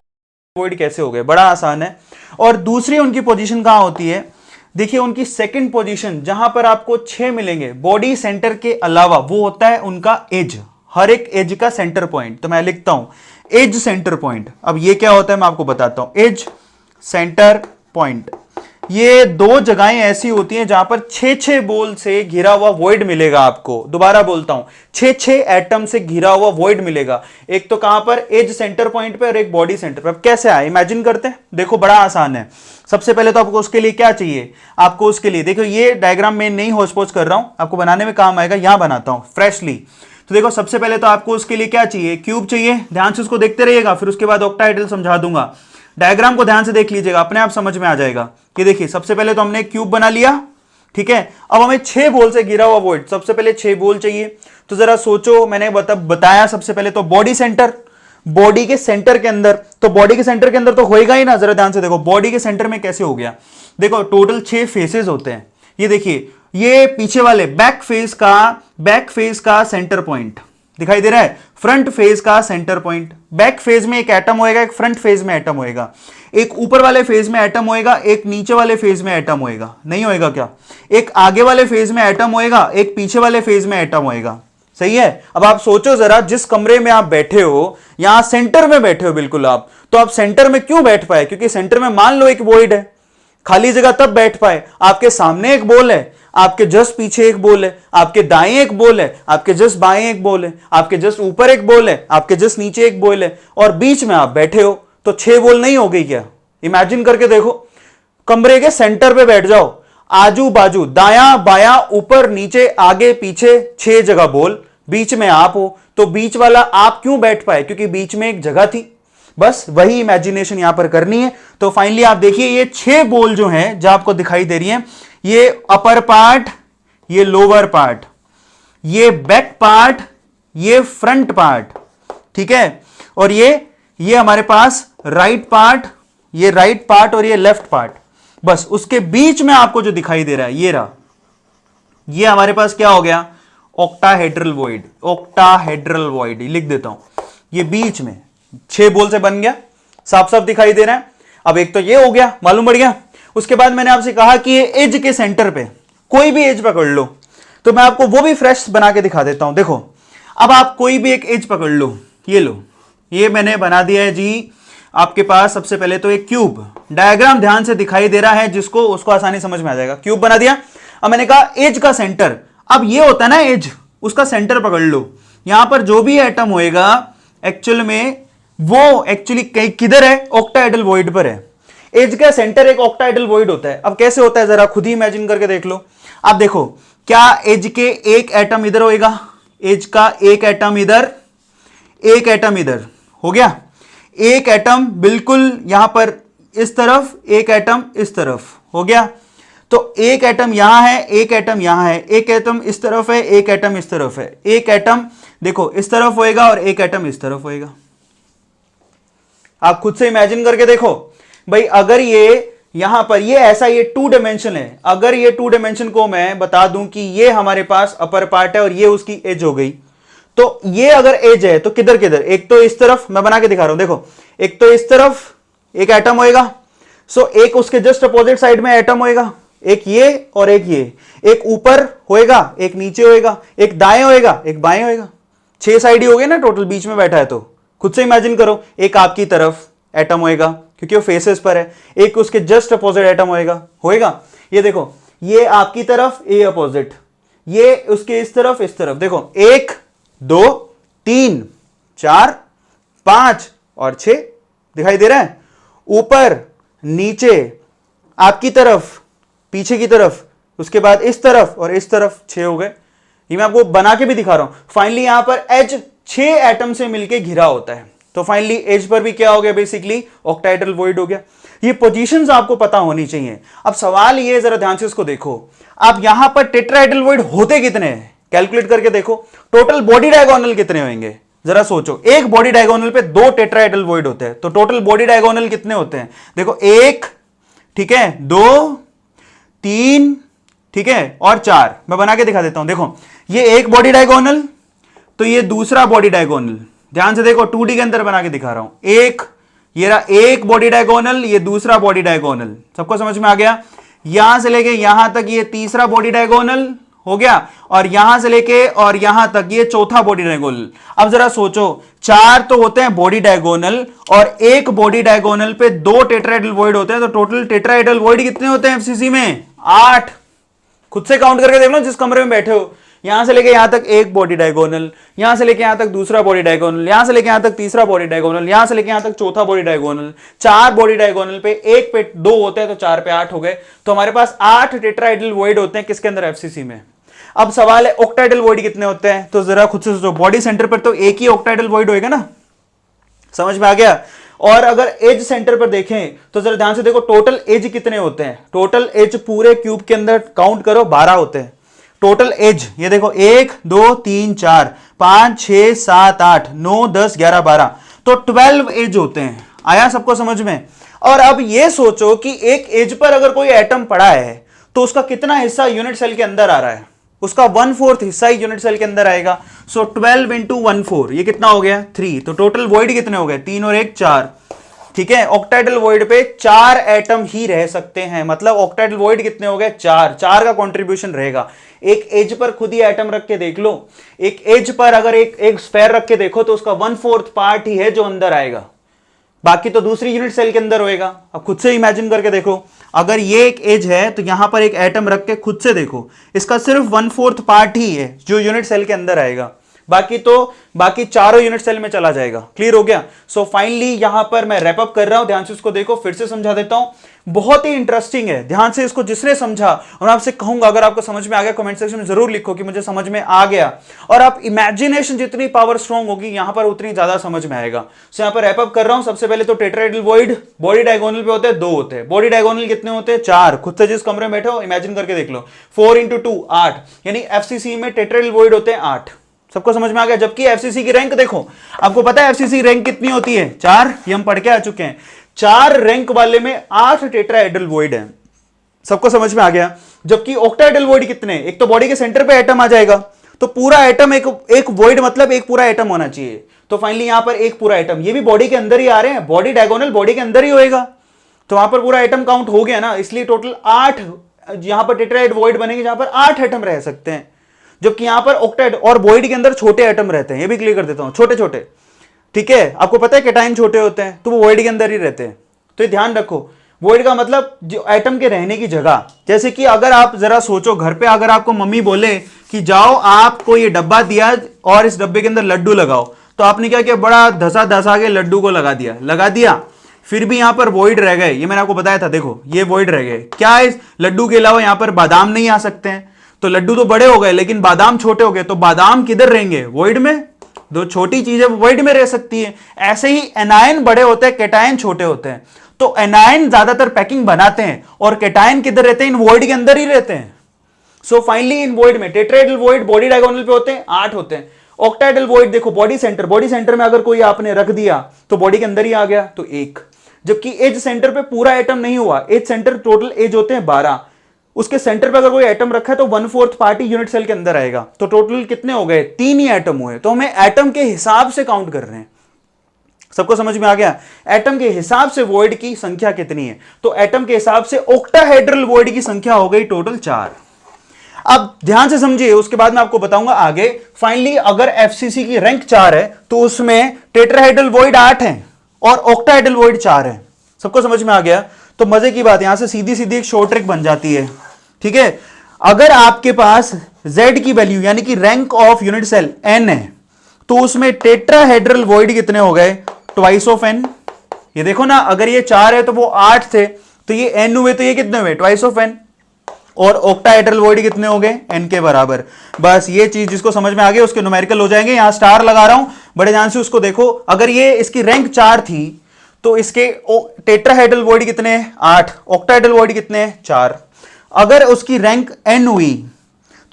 वॉइड कैसे हो गए, बड़ा आसान है। और दूसरी उनकी पोजीशन कहां होती है, देखिए उनकी सेकंड पोजीशन जहां पर आपको 6 मिलेंगे बॉडी सेंटर के अलावा, वो होता है उनका एज, हर एक एज का सेंटर पॉइंट। तो मैं लिखता हूं एज सेंटर पॉइंट। अब ये क्या होता है मैं आपको बताता हूं, एज सेंटर पॉइंट। ये 2 जगहें ऐसी होती हैं जहां पर 6 बॉल से घिरा हुआ वॉइड मिलेगा आपको। दोबारा बोलता हूं, 6 एटम से घिरा हुआ वॉइड मिलेगा। एक तो कहां पर, एज सेंटर पॉइंट पे, और एक बॉडी सेंटर पे। अब कैसे आए इमेजिन करते हैं, देखो बड़ा आसान है। सबसे पहले तो आपको उसके लिए क्या चाहिए, आपको उसके लिए देखो, ये डायग्राम में नहीं होस्पोज कर रहा हूं, आपको बनाने में काम आएगा, यहां बनाता हूं फ्रेशली। तो देखो सबसे पहले तो आपको उसके लिए क्या चाहिए, क्यूब चाहिए। ध्यान से उसको देखते रहिएगा, फिर उसके बाद ऑक्टाहेड्रल समझा दूंगा। डायग्राम को ध्यान से देख लीजिएगा, अपने आप समझ में आ जाएगा कि देखिए सबसे पहले तो हमने क्यूब बना लिया, ठीक है। अब हमें 6 बॉल से घिरा हुआ वॉइड, सबसे पहले 6 बॉल चाहिए। तो जरा सोचो, मैंने बताया सबसे पहले तो बॉडी सेंटर, बॉडी के सेंटर के अंदर, तो बॉडी के सेंटर के अंदर तो होएगा ही ना। जरा ध्यान से देखो बॉडी के सेंटर में कैसे हो गया, देखो टोटल 6 फेसेस होते हैं। ये देखिए, ये पीछे वाले बैक फेस का सेंटर पॉइंट दिखाई दे रहा है, फ्रंट फेज का सेंटर पॉइंट। बैक फेज में एक एटम होएगा, एक फ्रंट फेज में एटम होएगा, एक ऊपर वाले फेज में एटम होएगा, एक नीचे वाले फेज में एटम होएगा। नहीं होएगा क्या, एक आगे वाले फेज में एटम होएगा, एक पीछे वाले फेज में एटम होएगा। सही है। अब आप सोचो जरा, जिस कमरे में आप बैठे हो, यहां सेंटर में बैठे हो बिल्कुल आप, तो आप सेंटर में क्यों बैठ पाए, क्योंकि सेंटर में मान लो एक वॉइड है, खाली जगह तब बैठ पाए, आपके सामने एक बॉल है, आपके जस्ट पीछे एक बॉल है, आपके दाएं एक बॉल है, आपके जस्ट बाएं एक बॉल है, आपके जस्ट ऊपर एक बॉल है, आपके जस्ट नीचे एक बॉल है, और बीच में आप बैठे हो, तो 6 बॉल नहीं हो गई क्या? इमेजिन करके देखो, कमरे के सेंटर पे बैठ जाओ, आजू बाजू दायां बायां ऊपर नीचे आगे पीछे 6 जगह बॉल, बीच में आप हो, तो बीच वाला आप क्यों बैठ पाए? क्योंकि बीच में एक जगह थी। बस वही इमेजिनेशन यहां पर करनी है। तो फाइनली आप देखिए ये 6 बॉल जो हैं जो आपको दिखाई दे रही हैं, ये अपर पार्ट, ये लोअर पार्ट, ये बैक पार्ट, ये फ्रंट पार्ट, ठीक है, और ये हमारे पास राइट पार्ट, ये राइट पार्ट और ये लेफ्ट पार्ट। बस उसके बीच में आपको जो दिखाई दे रहा है ये रहा, ये हमारे पास क्या हो गया? Octahedral void. ऑक्टाहेड्रल वॉइड लिख देता हूं, ये बीच में 6 बॉल से बन गया, साफ साफ दिखाई दे रहा है। अब एक तो ये हो गया, मालूम पड़ गया। उसके बाद मैंने आपसे कहा कि ये एज के सेंटर पे कोई भी एज पकड़ लो, तो मैं आपको वो भी फ्रेश बना के दिखा देता हूं। देखो, अब आप कोई भी एक एज पकड़ लो, ये लो, ये मैंने बना दिया है जी आपके पास। सबसे पहले तो एक क्यूब, डायग्राम ध्यान से दिखाई दे रहा है जिसको, उसको आसानी समझ में आ जाएगा। क्यूब बना दिया। अब मैंने कहा एज का सेंटर, अब ये होता है ना एज, उसका सेंटर पकड़ लो। यहां पर जो भी एटम होएगा एक्चुअल में वो एक्चुअली किधर है? ऑक्टाहेड्रल वॉइड पर है। एज का सेंटर एक ऑक्टाहेड्रल वॉइड होता है। अब कैसे होता है जरा खुद ही इमेजिन करके देख लो। आप देखो, क्या एज के एक एटम इधर होएगा? एज का एक एटम इधर, एक एटम इधर, हो गया। एक एटम बिल्कुल यहां पर इस तरफ, एक एटम इस तरफ, हो गया। तो एक एटम यहां है, एक एटम यहां है, एक एटम इस तरफ है, एक एटम इस तरफ है, एक एटम देखो इस तरफ होएगा और एक एटम इस तरफ होएगा। आप खुद से इमेजिन करके देखो भाई, अगर ये यहां पर ये ऐसा, ये 2 डायमेंशन है, अगर ये 2 डायमेंशन को मैं बता दूं कि ये हमारे पास अपर पार्ट है और ये उसकी एज हो गई, तो ये अगर एज है तो किधर किधर? एक तो इस तरफ, मैं बना के दिखा रहा हूं, देखो, एक तो इस तरफ एक एटम होएगा, सो एक उसके जस्ट अपोजिट साइड में एटम होएगा, एक ये और एक ये, एक ऊपर होएगा, एक नीचे होएगा, एक दाएं होएगा, एक बाएं होएगा। 6 साइड ही हो गए ना टोटल, बीच में बैठा है तो खुद से इमेजिन करो। एक आपकी तरफ एटम होएगा क्योंकि वो फेसेस पर है, एक उसके जस्ट अपोजिट एटम होएगा। ये देखो, ये आपकी तरफ, ये अपोजिट, ये उसके इस तरफ, देखो 1 2 3 4 5 और 6 दिखाई दे रहा है। ऊपर नीचे, आपकी तरफ, पीछे की तरफ, उसके बाद इस तरफ और इस तरफ, 6 हो गए। ये मैं आपको बना के भी दिखा रहा हूं। फाइनली यहां पर एज 6 एटम से मिलकर घिरा होता है, तो फाइनली एज पर भी क्या हो गया? बेसिकली ऑक्टाहेड्रल वॉइड हो गया। ये पोजीशंस आपको पता होनी चाहिए। अब सवाल ये, जरा ध्यान से इसको देखो, आप यहां पर टेट्राहेड्रल वॉइड होते कितने हैं? कैलकुलेट करके देखो, टोटल बॉडी डायगोनल कितने होंगे? जरा सोचो, एक बॉडी डायगोनल पे 2 टेट्राहेड्रल वॉइड होते हैं, तो टोटल बॉडी डायगोनल कितने होते हैं? देखो 1, ठीक है, 2 3, ठीक है, और 4। मैं बना के दिखा देता हूं। देखो, ये एक बॉडी डायगोनल, तो ये दूसरा बॉडी डायगोनल, ध्यान से देखो, 2D के अंदर बना के दिखा रहा हूं। एक, ये रहा एक बॉडी डायगोनल, ये दूसरा बॉडी डायगोनल, सबको समझ में आ गया? यहां से लेके यहां तक ये तीसरा बॉडी डायगोनल हो गया, और यहां से लेके और यहां तक ये चौथा बॉडी डायगोनल। अब जरा सोचो, 4 तो होते हैं बॉडी डायगोनल और एक बॉडी डायगोनल पे 2 टेट्राहेड्रल वॉइड होते हैं, तो टोटल टेट्राहेड्रल वॉइड कितने होते हैं एफसीसी में? 8। खुद से काउंट करके देख लो जिस कमरे में बैठे हो। यहां से लेके यहां तक एक बॉडी डायगोनल, यहां से लेके यहां तक दूसरा बॉडी डायगोनल, यहां से लेके यहां तक तीसरा बॉडी डायगोनल, यहां से लेके यहां तक चौथा बॉडी डायगोनल। 4 बॉडी डायगोनल पे, एक पे 2 होते हैं, तो 4 पे 8 हो गए। तो हमारे पास 8 टेट्राहेड्रल वॉइड होते हैं किसके अंदर? एफसीसी में। अब सवाल है ऑक्टाहेड्रल वॉइड कितने होते हैं? तो जरा खुद से सोचो, बॉडी सेंटर पर तो एक ही ऑक्टाहेड्रल वॉइड होएगा ना, समझ में आ गया? और अगर एज सेंटर पर देखें तो जरा ध्यान से देखो, टोटल एज कितने होते हैं? टोटल एज पूरे क्यूब के अंदर काउंट करो, 12 होते हैं टोटल एज। ये देखो 1 2 3 4 5 6 7 8 9 10 11 12, तो 12 एज होते हैं। आया सबको समझ में? और अब ये सोचो कि एक एज पर अगर कोई एटम पड़ा है तो उसका कितना हिस्सा यूनिट सेल के अंदर आ रहा है? उसका 1/4 हिस्सा ही यूनिट सेल के अंदर आएगा। सो 12 इंटू 1/4, ये कितना हो गया? 3। तो टोटल वॉइड कितने हो गए? 3 और 1 4, ठीक है। ऑक्टाहेड्रल वॉइड पे 4 एटम ही रह सकते हैं, मतलब ऑक्टाहेड्रल वॉइड कितने हो गए? 4 का कंट्रीब्यूशन रहेगा। एक एज पर खुद ही एटम रख के देख लो, एक एज पर अगर एक स्फेयर रख के देखो तो उसका 1/4 पार्ट ही है जो अंदर आएगा। बाकी तो दूसरी यूनिट सेल के अंदर होएगा। अब खुद से इमेजिन करके देखो, अगर ये एक एज है तो यहां पर एक एटम रख के खुद से देखो, इसका सिर्फ 1/4 पार्ट ही है जो यूनिट सेल के अंदर आएगा, बाकी चारों यूनिट सेल में चला जाएगा। क्लियर हो गया? सो फाइनली यहां पर मैं रैप अप कर रहा हूं, ध्यान से इसको देखो, फिर से समझा देता हूं, बहुत ही इंटरेस्टिंग है, ध्यान से इसको जिसने समझा, और मैं आपसे कहूंगा अगर आपको समझ में आ गया कमेंट सेक्शन में जरूर लिखो कि मुझे समझ में आ गया, और आप इमेजिनेशन जितनी पावर स्ट्रांग होगी यहां पर उतनी ज्यादा समझ में आएगा। सो यहां पर रैप अप कर रहा हूं। सबसे पहले तो टेट्राहेड्रल वॉइड बॉडी डायगोनल पे होते हैं, 2 होते हैं। बॉडी डायगोनल कितने होते हैं? 4। खुद से जिस कमरे में बैठे हो इमेजिन करके देख लो, 4 × 2 8, यानी एफसीसी में टेट्राहेड्रल वॉइड होते हैं 8। सबको समझ में आ गया? जबकि एफसीसी की रैंक देखो, आपको पता है एफसीसी रैंक कितनी होती है? 4। ये हम पढ़ के आ चुके हैं। 4 रैंक वाले में 8 टेट्राहेड्रल वॉइड है। सबको समझ में आ गया? जबकि ऑक्टाहेड्रल वॉइड कितने? एक तो बॉडी के सेंटर पे एटम आ जाएगा, तो पूरा एटम एक वॉइड मतलब एक पूरा एटम होना चाहिए। तो फाइनली यहां पर एक पूरा एटम, ये भी बॉडी के अंदर ही आ रहे हैं, बॉडी डायगोनल बॉडी के अंदर ही होएगा, तो वहां पर पूरा एटम काउंट हो गया ना, इसलिए टोटल 8 यहां पर टेट्राहेड्रल वॉइड बनेंगे जहां पर 8 एटम रह सकते हैं। जबकि यहां पर ऑक्टेट और वॉइड के अंदर छोटे एटम रहते हैं, ये भी क्लियर कर देता हूं, छोटे छोटे। ठीक है, आपको पता है कैटायन छोटे होते हैं तो वो वॉइड के अंदर ही रहते हैं, तो ये ध्यान रखो। वॉइड का मतलब जो एटम के रहने की जगह, जैसे कि अगर आप जरा सोचो घर पे अगर आपको मम्मी बोले कि जाओ आपको ये डब्बा दिया और इस डब्बे के अंदर लड्डू लगाओ, तो आपने क्या किया? बड़ा धसा धसा के लड्डू को लगा दिया, फिर भी यहां पर वॉइड रह गए। ये मैंने आपको बताया था, देखो ये वॉइड रह गए। क्या इस लड्डू के अलावा यहां पर बादाम नहीं आ सकते हैं? तो लड्डू तो बड़े हो गए लेकिन बादाम छोटे हो गए, तो बादाम किधर रहेंगे? वॉइड में। दो छोटी चीजें वॉइड में रह सकती है। ऐसे ही एनायन बड़े होते हैं, कैटायन छोटे होते हैं। तो एनायन ज्यादातर पैकिंग बनाते हैं और कैटायन किधर रहते हैं? इन वॉइड के अंदर ही रहते हैं। सो फाइनली इन वॉइड में टेट्राहेड्रल वॉइड बॉडी डायगोनल पे होते हैं 8 होते हैं। ऑक्टाहेड्रल वॉइड देखो, बॉडी सेंटर में अगर कोई आपने रख दिया तो बॉडी के अंदर ही आ गया, तो 1। जबकि एज सेंटर पे पूरा एटम नहीं हुआ, एज सेंटर टोटल एज होते हैं 12, उसके सेंटर पे अगर कोई एटम रखा है तो 1/4 पार्ट ही यूनिट सेल के अंदर आएगा। तो टोटल कितने हो गए? 3 ही एटम हुए। तो हमें एटम के हिसाब से काउंट कर रहे हैं। सबको समझ में आ गया? एटम के हिसाब से वॉइड की संख्या कितनी है? तो एटम के हिसाब से ऑक्टाहेड्रल वॉइड की संख्या हो गई टोटल 4। अब ध्यान से समझिए, उसके बाद मैं आपको बताऊंगा आगे। फाइनली अगर एफसीसी की रैंक 4 है तो उसमें टेट्राहेड्रल वॉइड 8 है और ऑक्टाहेड्रल वॉइड 4 है। सबको समझ में आ गया? तो मजे की बात, यहां से सीधी सीधी एक शॉर्ट ट्रिक बन जाती है। ठीक है, अगर आपके पास Z की वैल्यू यानी कि rank of unit cell n है, तो उसमें टेट्राहेड्रल वॉइड कितने हो गए? Twice of n। ये देखो ना, अगर ये 4 है तो वो 8 थे, तो ये n हुए, तो ये कितने हुए? Twice of n। और ऑक्टाहेड्रल वॉइड कितने हो गए? n के बराबर। बस ये चीज जिसको समझ में आ गई उसके न्यूमेरिकल हो जाएंगे। यहां स्टार लगा रहा हूं, बड़े ध्यान से उसको देखो। अगर ये इसकी रैंक 4 थी तो इसके टेट्राहेड्रल वॉइड कितने हैं? 8। ऑक्टाहेड्रल वॉइड कितने हैं? 4। अगर उसकी रैंक n हुई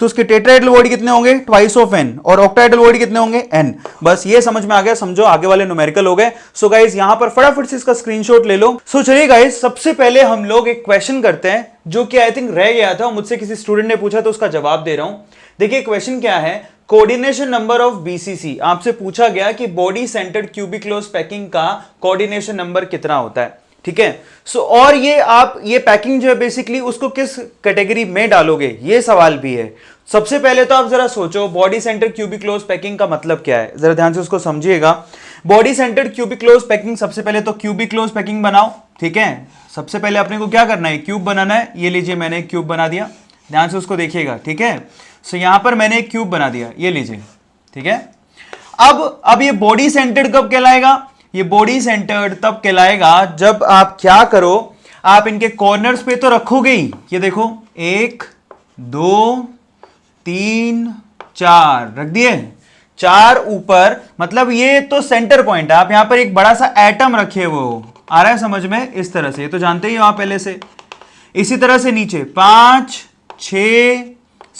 तो उसके टेट्राहेड्रल वॉइड कितने होंगे? Twice of n। और ऑक्टाहेड्रल वॉइड कितने होंगे? n। बस ये समझ में आ गया, समझो आगे वाले न्यूमेरिकल हो गए। सो गाइस यहां पर फटाफट से इसका स्क्रीनशॉट ले लो। सो चलिए गाइस, सबसे पहले हम लोग एक क्वेश्चन करते हैं जो कि आई थिंक रह गया था, मुझसे किसी स्टूडेंट ने पूछा तो उसका जवाब दे रहा हूं। देखिए क्वेश्चन क्या है, कोऑर्डिनेशन नंबर ऑफ बीसीसी। आपसे पूछा गया कि body centred cubic close packing का कोऑर्डिनेशन नंबर कितना होता है। ठीक है, सो और ये आप ये पैकिंग जो है बेसिकली उसको किस कैटेगरी में डालोगे, ये सवाल भी है। सबसे पहले तो आप जरा सोचो body centred cubic close packing का मतलब क्या है, जरा ध्यान से उसको समझिएगा। Body centred cubic close packing, सबसे पहले तो क्यूबिक क्लोज पैकिंग बनाओ। ठीक है, सबसे पहले अपने को क्या करना है? क्यूब बनाना है। ये लीजिए मैंने एक क्यूब बना दिया, ध्यान से उसको देखिएगा। ठीक है, सो यहां पर मैंने एक क्यूब बना दिया, ये लीजिए। ठीक है, अब ये बॉडी सेंटर्ड कब कहलाएगा? ये बॉडी सेंटर्ड तब कहलाएगा जब आप क्या करो, आप इनके कॉर्नर्स पे तो रखोगे ही। ये देखो 1 2 3 4 रख दिए, 4 ऊपर, मतलब ये तो सेंटर पॉइंट है। आप यहां पर एक बड़ा सा एटम रखे, वो आ रहा है समझ में? इस तरह से, ये तो जानते ही हो आप पहले से। इसी तरह से नीचे 5 6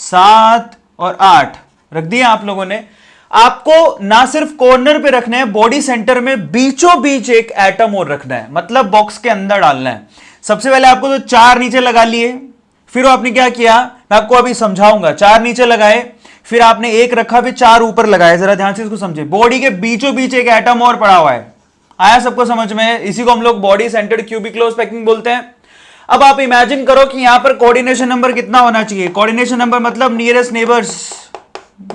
7 और 8 रख दिए आप लोगों ने। आपको ना सिर्फ कॉर्नर पे रखना है, बॉडी सेंटर में बीचों बीच एक एटम और रखना है, मतलब बॉक्स के अंदर डालना है। सबसे पहले आपको तो 4 नीचे लगा लिए, फिर आपने क्या किया मैं आपको अभी समझाऊंगा। 4 नीचे लगाए, फिर आपने 1 रखा, फिर 4 ऊपर लगाए। जरा ध्यान से इसको समझे, बॉडी के बीचों बीच एक एटम और पड़ा हुआ है। आया सबको समझ में? इसी को हम लोग body centred cubic close packing बोलते हैं। अब आप इमेजिन करो कि यहां पर कोऑर्डिनेशन नंबर कितना होना चाहिए। कोऑर्डिनेशन नंबर मतलब नियरेस्ट नेबर्स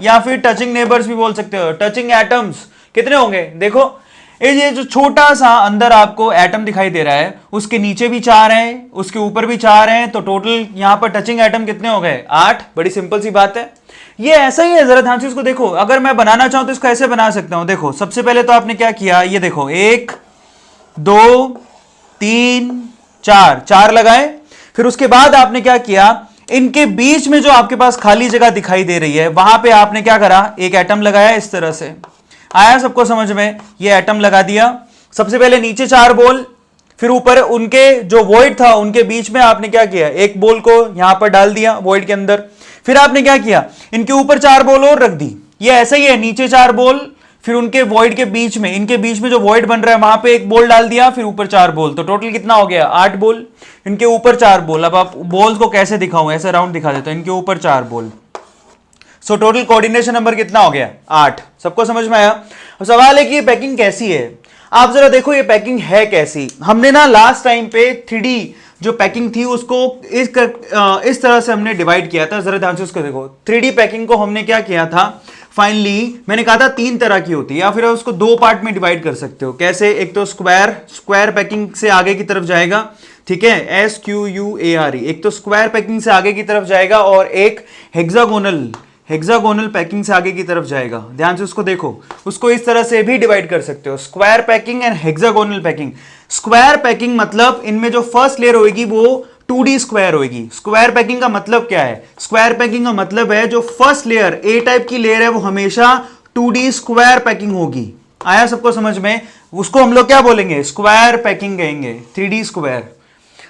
या फिर टचिंग नेबर्स भी बोल सकते हो, टचिंग एटम्स कितने होंगे? देखो ये जो छोटा सा अंदर आपको एटम दिखाई दे रहा है, उसके नीचे भी 4 हैं, उसके ऊपर भी 4 हैं, तो टोटल यहां पर टचिंग एटम कितने हो गए? 8। बड़ी सिंपल सी बात है। ये ऐसा ही है, जरा ध्यान से इसको देखो। अगर मैं बनाना चाहूं तो इसको ऐसे बना सकता हूं। देखो सबसे पहले तो आपने क्या किया, ये देखो 1 2 3 4, 4 लगाए। फिर उसके बाद आपने क्या किया, इनके बीच में जो आपके पास खाली जगह दिखाई दे रही है वहां पे आपने क्या करा, एक एटम लगाया इस तरह से। आया सबको समझ में? ये एटम लगा दिया। सबसे पहले नीचे 4 बोल, फिर ऊपर उनके जो वॉइड था उनके बीच में आपने क्या किया, एक बोल को यहां पर डाल दिया वॉइड के अंदर। फिर आपने क्या किया, इनके ऊपर 4 बोल और रख दी। ये ऐसा ही है, नीचे 4 बोल, फिर उनके वॉइड के बीच में, इनके बीच में जो वॉइड बन रहा है वहां पे एक बोल डाल दिया, फिर ऊपर 4 बोल। तो टोटल कितना हो गया? 8 बोल। इनके ऊपर 4 बोल। अब आप बोल्स को कैसे दिखाऊं, ऐसे राउंड दिखा देता हूं। इनके ऊपर 4 बोल। सो टोटल कोऑर्डिनेशन नंबर कितना हो गया? 8। सबको समझ में आया? अब सवाल है कि ये पैकिंग कैसी है। आप जरा देखो ये पैकिंग है कैसी। हमने ना लास्ट टाइम पे 3D जो पैकिंग थी उसको इस तरह से हमने डिवाइड किया था। जरा ध्यान से उसको देखो। 3D पैकिंग को हमने क्या किया था, फाइनली मैंने कहा था 3 तरह की होती है, या फिर उसको 2 पार्ट में डिवाइड कर सकते हो। कैसे? एक तो स्क्वायर पैकिंग से आगे की तरफ जाएगा, ठीक है, SQUARE। एक तो स्क्वायर पैकिंग से आगे की तरफ जाएगा, और एक हेक्सागोनल पैकिंग से आगे की तरफ जाएगा। ध्यान से उसको देखो। उसको इस तरह से भी डिवाइड कर सकते हो, square packing and hexagonal packing. Square packing मतलब इनमें जो फर्स्ट लेयर होगी वो 2D स्क्वायर होगी। स्क्वायर पैकिंग का मतलब क्या है? स्क्वायर पैकिंग का मतलब है जो फर्स्ट लेयर ए टाइप की लेयर है वो हमेशा 2D स्क्वायर पैकिंग होगी। आया सबको समझ में? उसको हम लोग क्या बोलेंगे? स्क्वायर पैकिंग कहेंगे, 3D स्क्वायर।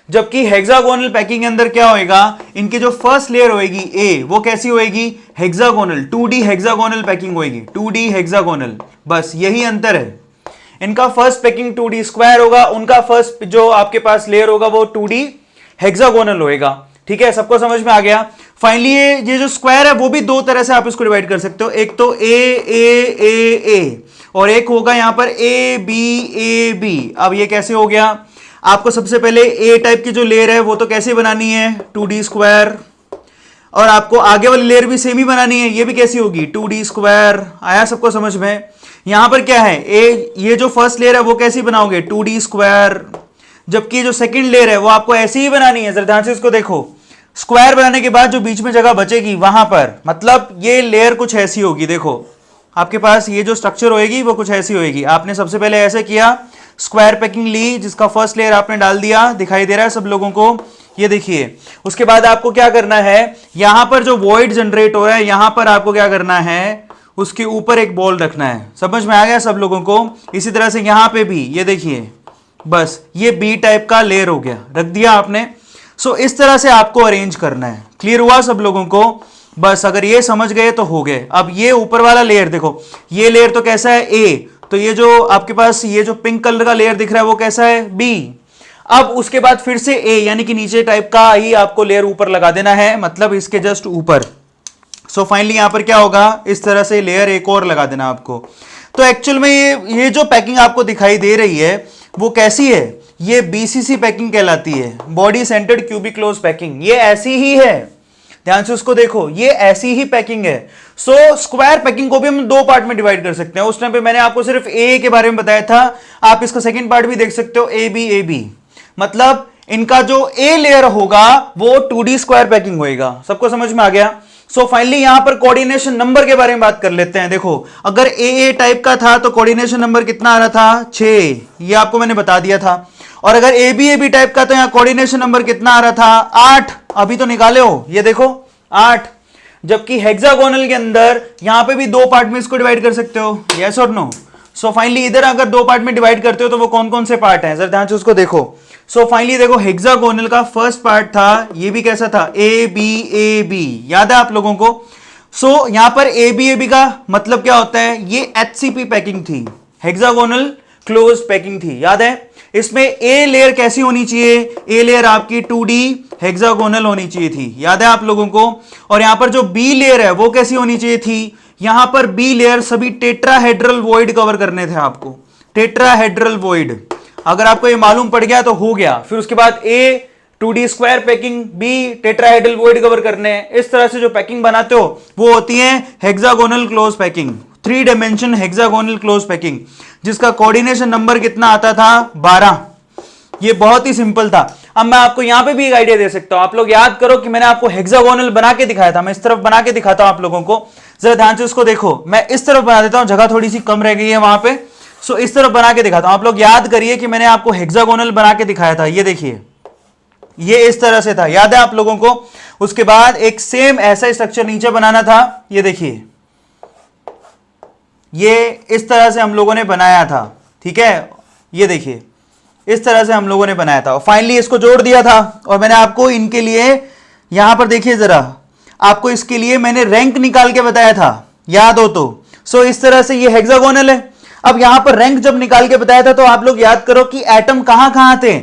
जबकि हेक्सागोनल पैकिंग के अंदर क्या होएगा, इनकी जो फर्स्ट लेयर होएगी ए, वो कैसी होएगी? हेक्सागोनल, 2D हेक्सागोनल पैकिंग होएगी, 2D हेक्सागोनल। बस यही अंतर है। इनका फर्स्ट पैकिंग 2D स्क्वायर होगा, उनका फर्स्ट जो आपके पास लेयर होगा वो 2D हेक्सागोनल होएगा। ठीक है, सबको समझ में आ गया? फाइनली ये जो स्क्वायर है वो भी 2 तरह से आप इसको डिवाइड कर सकते हो। एक तो ए, और एक होगा यहां पर AB। अब ये कैसे हो गया? आपको सबसे पहले ए टाइप की जो लेयर है वो तो कैसे बनानी है? 2D square. और आपको आगे वाली लेयर भी सेम ही बनानी है, ये भी कैसी होगी? 2D square. आया सबको समझ में? यहां पर क्या है, ये जो फर्स्ट लेयर है वो कैसी बनाओगे? 2D square. जबकि जो सेकंड लेयर है वो आपको ऐसी ही बनानी है। जरा ध्यान से इसको देखो। स्क्वायर बनाने के बाद जो बीच में जगह बचेगी वहां पर, मतलब ये लेयर कुछ ऐसी होगी। देखो आपके पास ये जो स्ट्रक्चर होएगी वो कुछ ऐसी होएगी। आपने सबसे पहले ऐसे किया, स्क्वायर पैकिंग ली, जिसका फर्स्ट लेयर आपने डाल दिया, दिखाई दे रहा है सब लोगों को? ये देखिए। उसके बाद आपको क्या करना है, यहां पर जो वॉइड जनरेट हो रहा है यहां पर आपको क्या करना है, उसके ऊपर एक बॉल रखना है। समझ में आ गया सब लोगों को? इसी तरह से यहां पे भी ये देखिए, बस ये बी टाइप का लेयर हो गया, रख दिया आपने। सो इस तरह से आपको अरेंज करना है। क्लियर हुआ सब लोगों को? बस अगर ये समझ गए तो हो गए। अब ये ऊपर वाला लेयर देखो, ये लेयर तो कैसा है? ए। तो ये जो आपके पास ये जो पिंक कलर का लेयर दिख रहा है वो कैसा है? बी। अब उसके बाद फिर से ए, यानी कि नीचे टाइप का ही आपको लेयर ऊपर लगा देना है, मतलब इसके जस्ट ऊपर। सो फाइनली यहां पर क्या होगा, इस तरह से लेयर एक और लगा देना आपको। तो एक्चुअल में ये जो पैकिंग आपको दिखाई दे रही है वो कैसी है? ये BCC पैकिंग कहलाती है, body centred cubic close packing. ये ऐसी ही है, ध्यान से उसको देखो, ये ऐसी ही पैकिंग है। सो स्क्वायर पैकिंग को भी हम 2 पार्ट में डिवाइड कर सकते हैं। उस टाइम पे मैंने आपको सिर्फ ए के बारे में बताया था, आप इसका सेकंड पार्ट भी देख सकते हो, AB। मतलब इनका जो ए लेयर होगा वो 2D स्क्वायर पैकिंग होएगा। सबको समझ में आ गया? सो फाइनली यहां पर कोऑर्डिनेशन नंबर के बारे में बात कर लेते हैं। देखो अगर ए टाइप का था तो कोऑर्डिनेशन नंबर कितना आ रहा था? 6, ये आपको मैंने बता दिया था। और अगर AB टाइप का तो यहां कोऑर्डिनेशन नंबर कितना आ रहा था? 8। अभी तो निकाले हो, ये देखो 8। जबकि हेक्सागोनल के अंदर यहां पे भी 2 पार्ट में इसको डिवाइड कर सकते हो, यस और नो? सो फाइनली इधर अगर 2 पार्ट में डिवाइड करते हो तो वो कौन कौन से पार्ट हैं, जरा ध्यान से उसको देखो। सो फाइनली देखो, हेक्सागोनल का फर्स्ट पार्ट था, ये भी कैसा था? AB। याद है आप लोगों को? सो यहां पर AB का मतलब क्या होता है? ये HCP पैकिंग थी, हेक्सागोनल क्लोज पैकिंग थी, याद है? इसमें ए लेयर कैसी होनी चाहिए? ए लेयर आपकी 2D हेक्सागोनल होनी चाहिए थी, याद है आप लोगों को? और यहां पर जो बी लेयर है वो कैसी होनी चाहिए थी? यहां पर बी लेयर सभी टेट्राहेड्रल वॉइड कवर करने थे आपको, टेट्राहेड्रल वॉइड। अगर आपको ये मालूम पड़ गया तो हो गया। फिर उसके बाद A 2D square packing, B tetrahedral void cover करने हैं। इस तरह से जो पैकिंग बनाते हो वो होती है hexagonal close packing, 3 dimension hexagonal close packing. जिसका कोऑर्डिनेशन नंबर कितना आता था 12। ये बहुत ही सिंपल था। अब मैं आपको यहां पे भी एक आइडिया दे सकता हूं, आप लोग याद करो कि मैंने आपको हेक्सागोनल बना के दिखाया था, मैं इस तरफ बना के दिखाता हूं आप लोगों को, जरा ध्यान से उसको देखो। मैं इस तरफ बना देता हूं, जगह थोड़ी सी कम रह गई है वहां पे, सो इस तरफ बना के दिखाता हूं। आप लोग याद करिए कि मैंने आपको हेक्सागोनल बना के दिखाया था, ये देखिए ये इस तरह से था, याद है आप लोगों को। उसके बाद एक सेम ऐसा स्ट्रक्चर नीचे बनाना था, ये देखिए ये इस तरह से हम लोगों ने बनाया था, ठीक है, ये देखिए इस तरह से हम लोगों ने बनाया था और फाइनली इसको जोड़ दिया था। और मैंने आपको इनके लिए यहां पर देखिए जरा, आपको इसके लिए मैंने रैंक निकाल के बताया था, याद हो तो। सो इस तरह से ये हेक्सागोनल है। अब यहां पर रैंक जब निकाल के बताया था तो आप लोग याद करो कि एटम कहां कहां थे।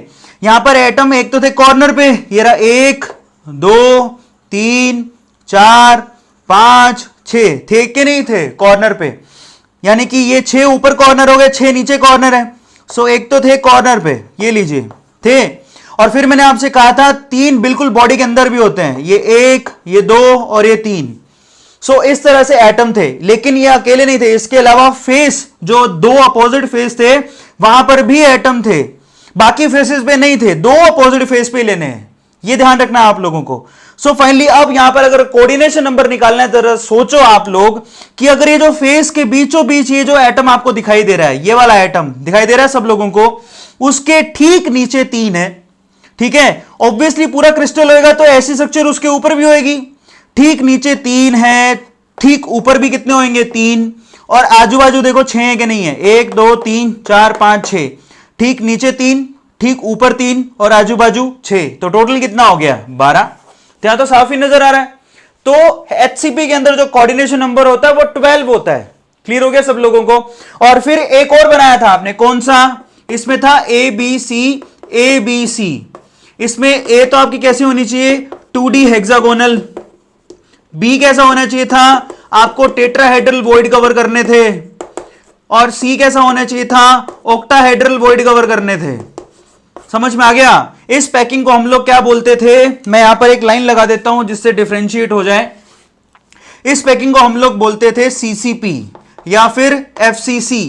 यहां पर एटम एक तो थे कॉर्नर पे, ये रहा 1 2 3 4 5 6 थे कि नहीं थे कॉर्नर पे, यानी कि ये 6 ऊपर कॉर्नर हो गए, 6 नीचे कॉर्नर है। सो एक तो थे कॉर्नर पे, ये लीजिए थे। और फिर मैंने आपसे कहा था 3 बिल्कुल बॉडी के अंदर भी होते हैं, ये 1 ये 2 और ये 3। सो इस तरह से एटम थे, लेकिन ये अकेले नहीं थे, इसके अलावा फेस जो 2 अपोजिट फेस थे वहां पर भी एटम थे, बाकी फेसेस पे नहीं थे, 2 अपोजिट फेस पे लेने हैं, ये ध्यान रखना है आप लोगों को। सो फाइनली अब यहां पर अगर कोऑर्डिनेशन नंबर निकालना है, जरा सोचो आप लोग कि अगर ये जो फेस के बीचों बीच ये जो एटम आपको दिखाई दे रहा है, ये वाला एटम दिखाई दे रहा है सब लोगों को, उसके ठीक नीचे 3 है, ठीक है। ऑब्वियसली पूरा क्रिस्टल होएगा तो ऐसी स्ट्रक्चर उसके ऊपर भी होएगी, ठीक नीचे 3 है, ठीक ऊपर भी कितने होंगे 3, और आजू बाजू देखो 6 है कि नहीं है, 1 2 3 4 5 6, ठीक नीचे 3 ठीक ऊपर 3 और आजू बाजू 6, तो टोटल कितना हो गया 12। यहां तो साफ ही नजर आ रहा है। तो एचसीपी के अंदर जो कोऑर्डिनेशन नंबर होता है वो 12 होता है। क्लियर हो गया सब लोगों को। और फिर एक और बनाया था आपने, कौन सा, इसमें था ए बी सी। इसमें ए तो आपकी कैसी होनी चाहिए 2D हेक्सागोनल, बी कैसा होना चाहिए था, आपको टेट्राहेड्रल वॉइड कवर करने थे, और सी कैसा होना चाहिए था, ऑक्टाहेड्रल वॉइड कवर करने थे। समझ में आ गया। इस पैकिंग को हम लोग क्या बोलते थे, मैं यहां पर एक लाइन लगा देता हूं जिससे डिफरेंशिएट हो जाए। इस पैकिंग को हम लोग बोलते थे सीसीपी या फिर एफसीसी,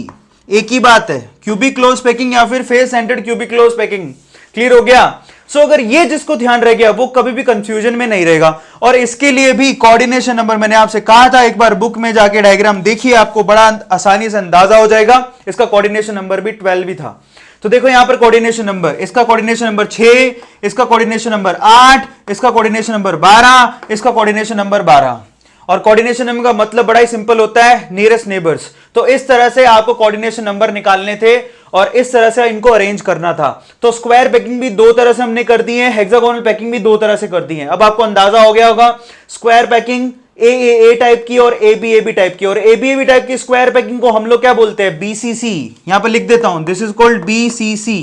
एक ही बात है, क्यूबिक क्लोज पैकिंग या फिर face centred cubic close packing. Clear हो गया। सो अगर ये जिसको ध्यान रह गया वो कभी भी कंफ्यूजन में नहीं रहेगा। और इसके लिए भी कोऑर्डिनेशन नंबर मैंने आपसे कहा था, एक बार बुक में जाके डायग्राम देखिए, आपको बड़ा आसानी से अंदाजा हो जाएगा। इसका कोऑर्डिनेशन नंबर भी 12 भी था। तो देखो यहां पर कोऑर्डिनेशन नंबर, इसका कोऑर्डिनेशन नंबर 6, इसका कोऑर्डिनेशन नंबर 8, इसका कोऑर्डिनेशन नंबर 12, इसका कोऑर्डिनेशन नंबर 12। और कोऑर्डिनेशन नंबर का मतलब बड़ा ही सिंपल होता है, नियरेस्ट नेबर्स। तो इस तरह से आपको कोऑर्डिनेशन नंबर निकालने थे और इस तरह से इनको अरेंज करना था। तो स्क्वायर पैकिंग भी 2 तरह से हमने कर दी है, हेक्सागोनल पैकिंग भी 2 तरह से कर दी है। अब आपको अंदाजा हो गया होगा, स्क्वायर पैकिंग ए टाइप की और ए बी टाइप की। और ए बी टाइप की स्क्वायर पैकिंग को हम लोग क्या बोलते हैं, बीसीसी। यहां पर लिख देता हूं, दिस इज कॉल्ड बीसीसी,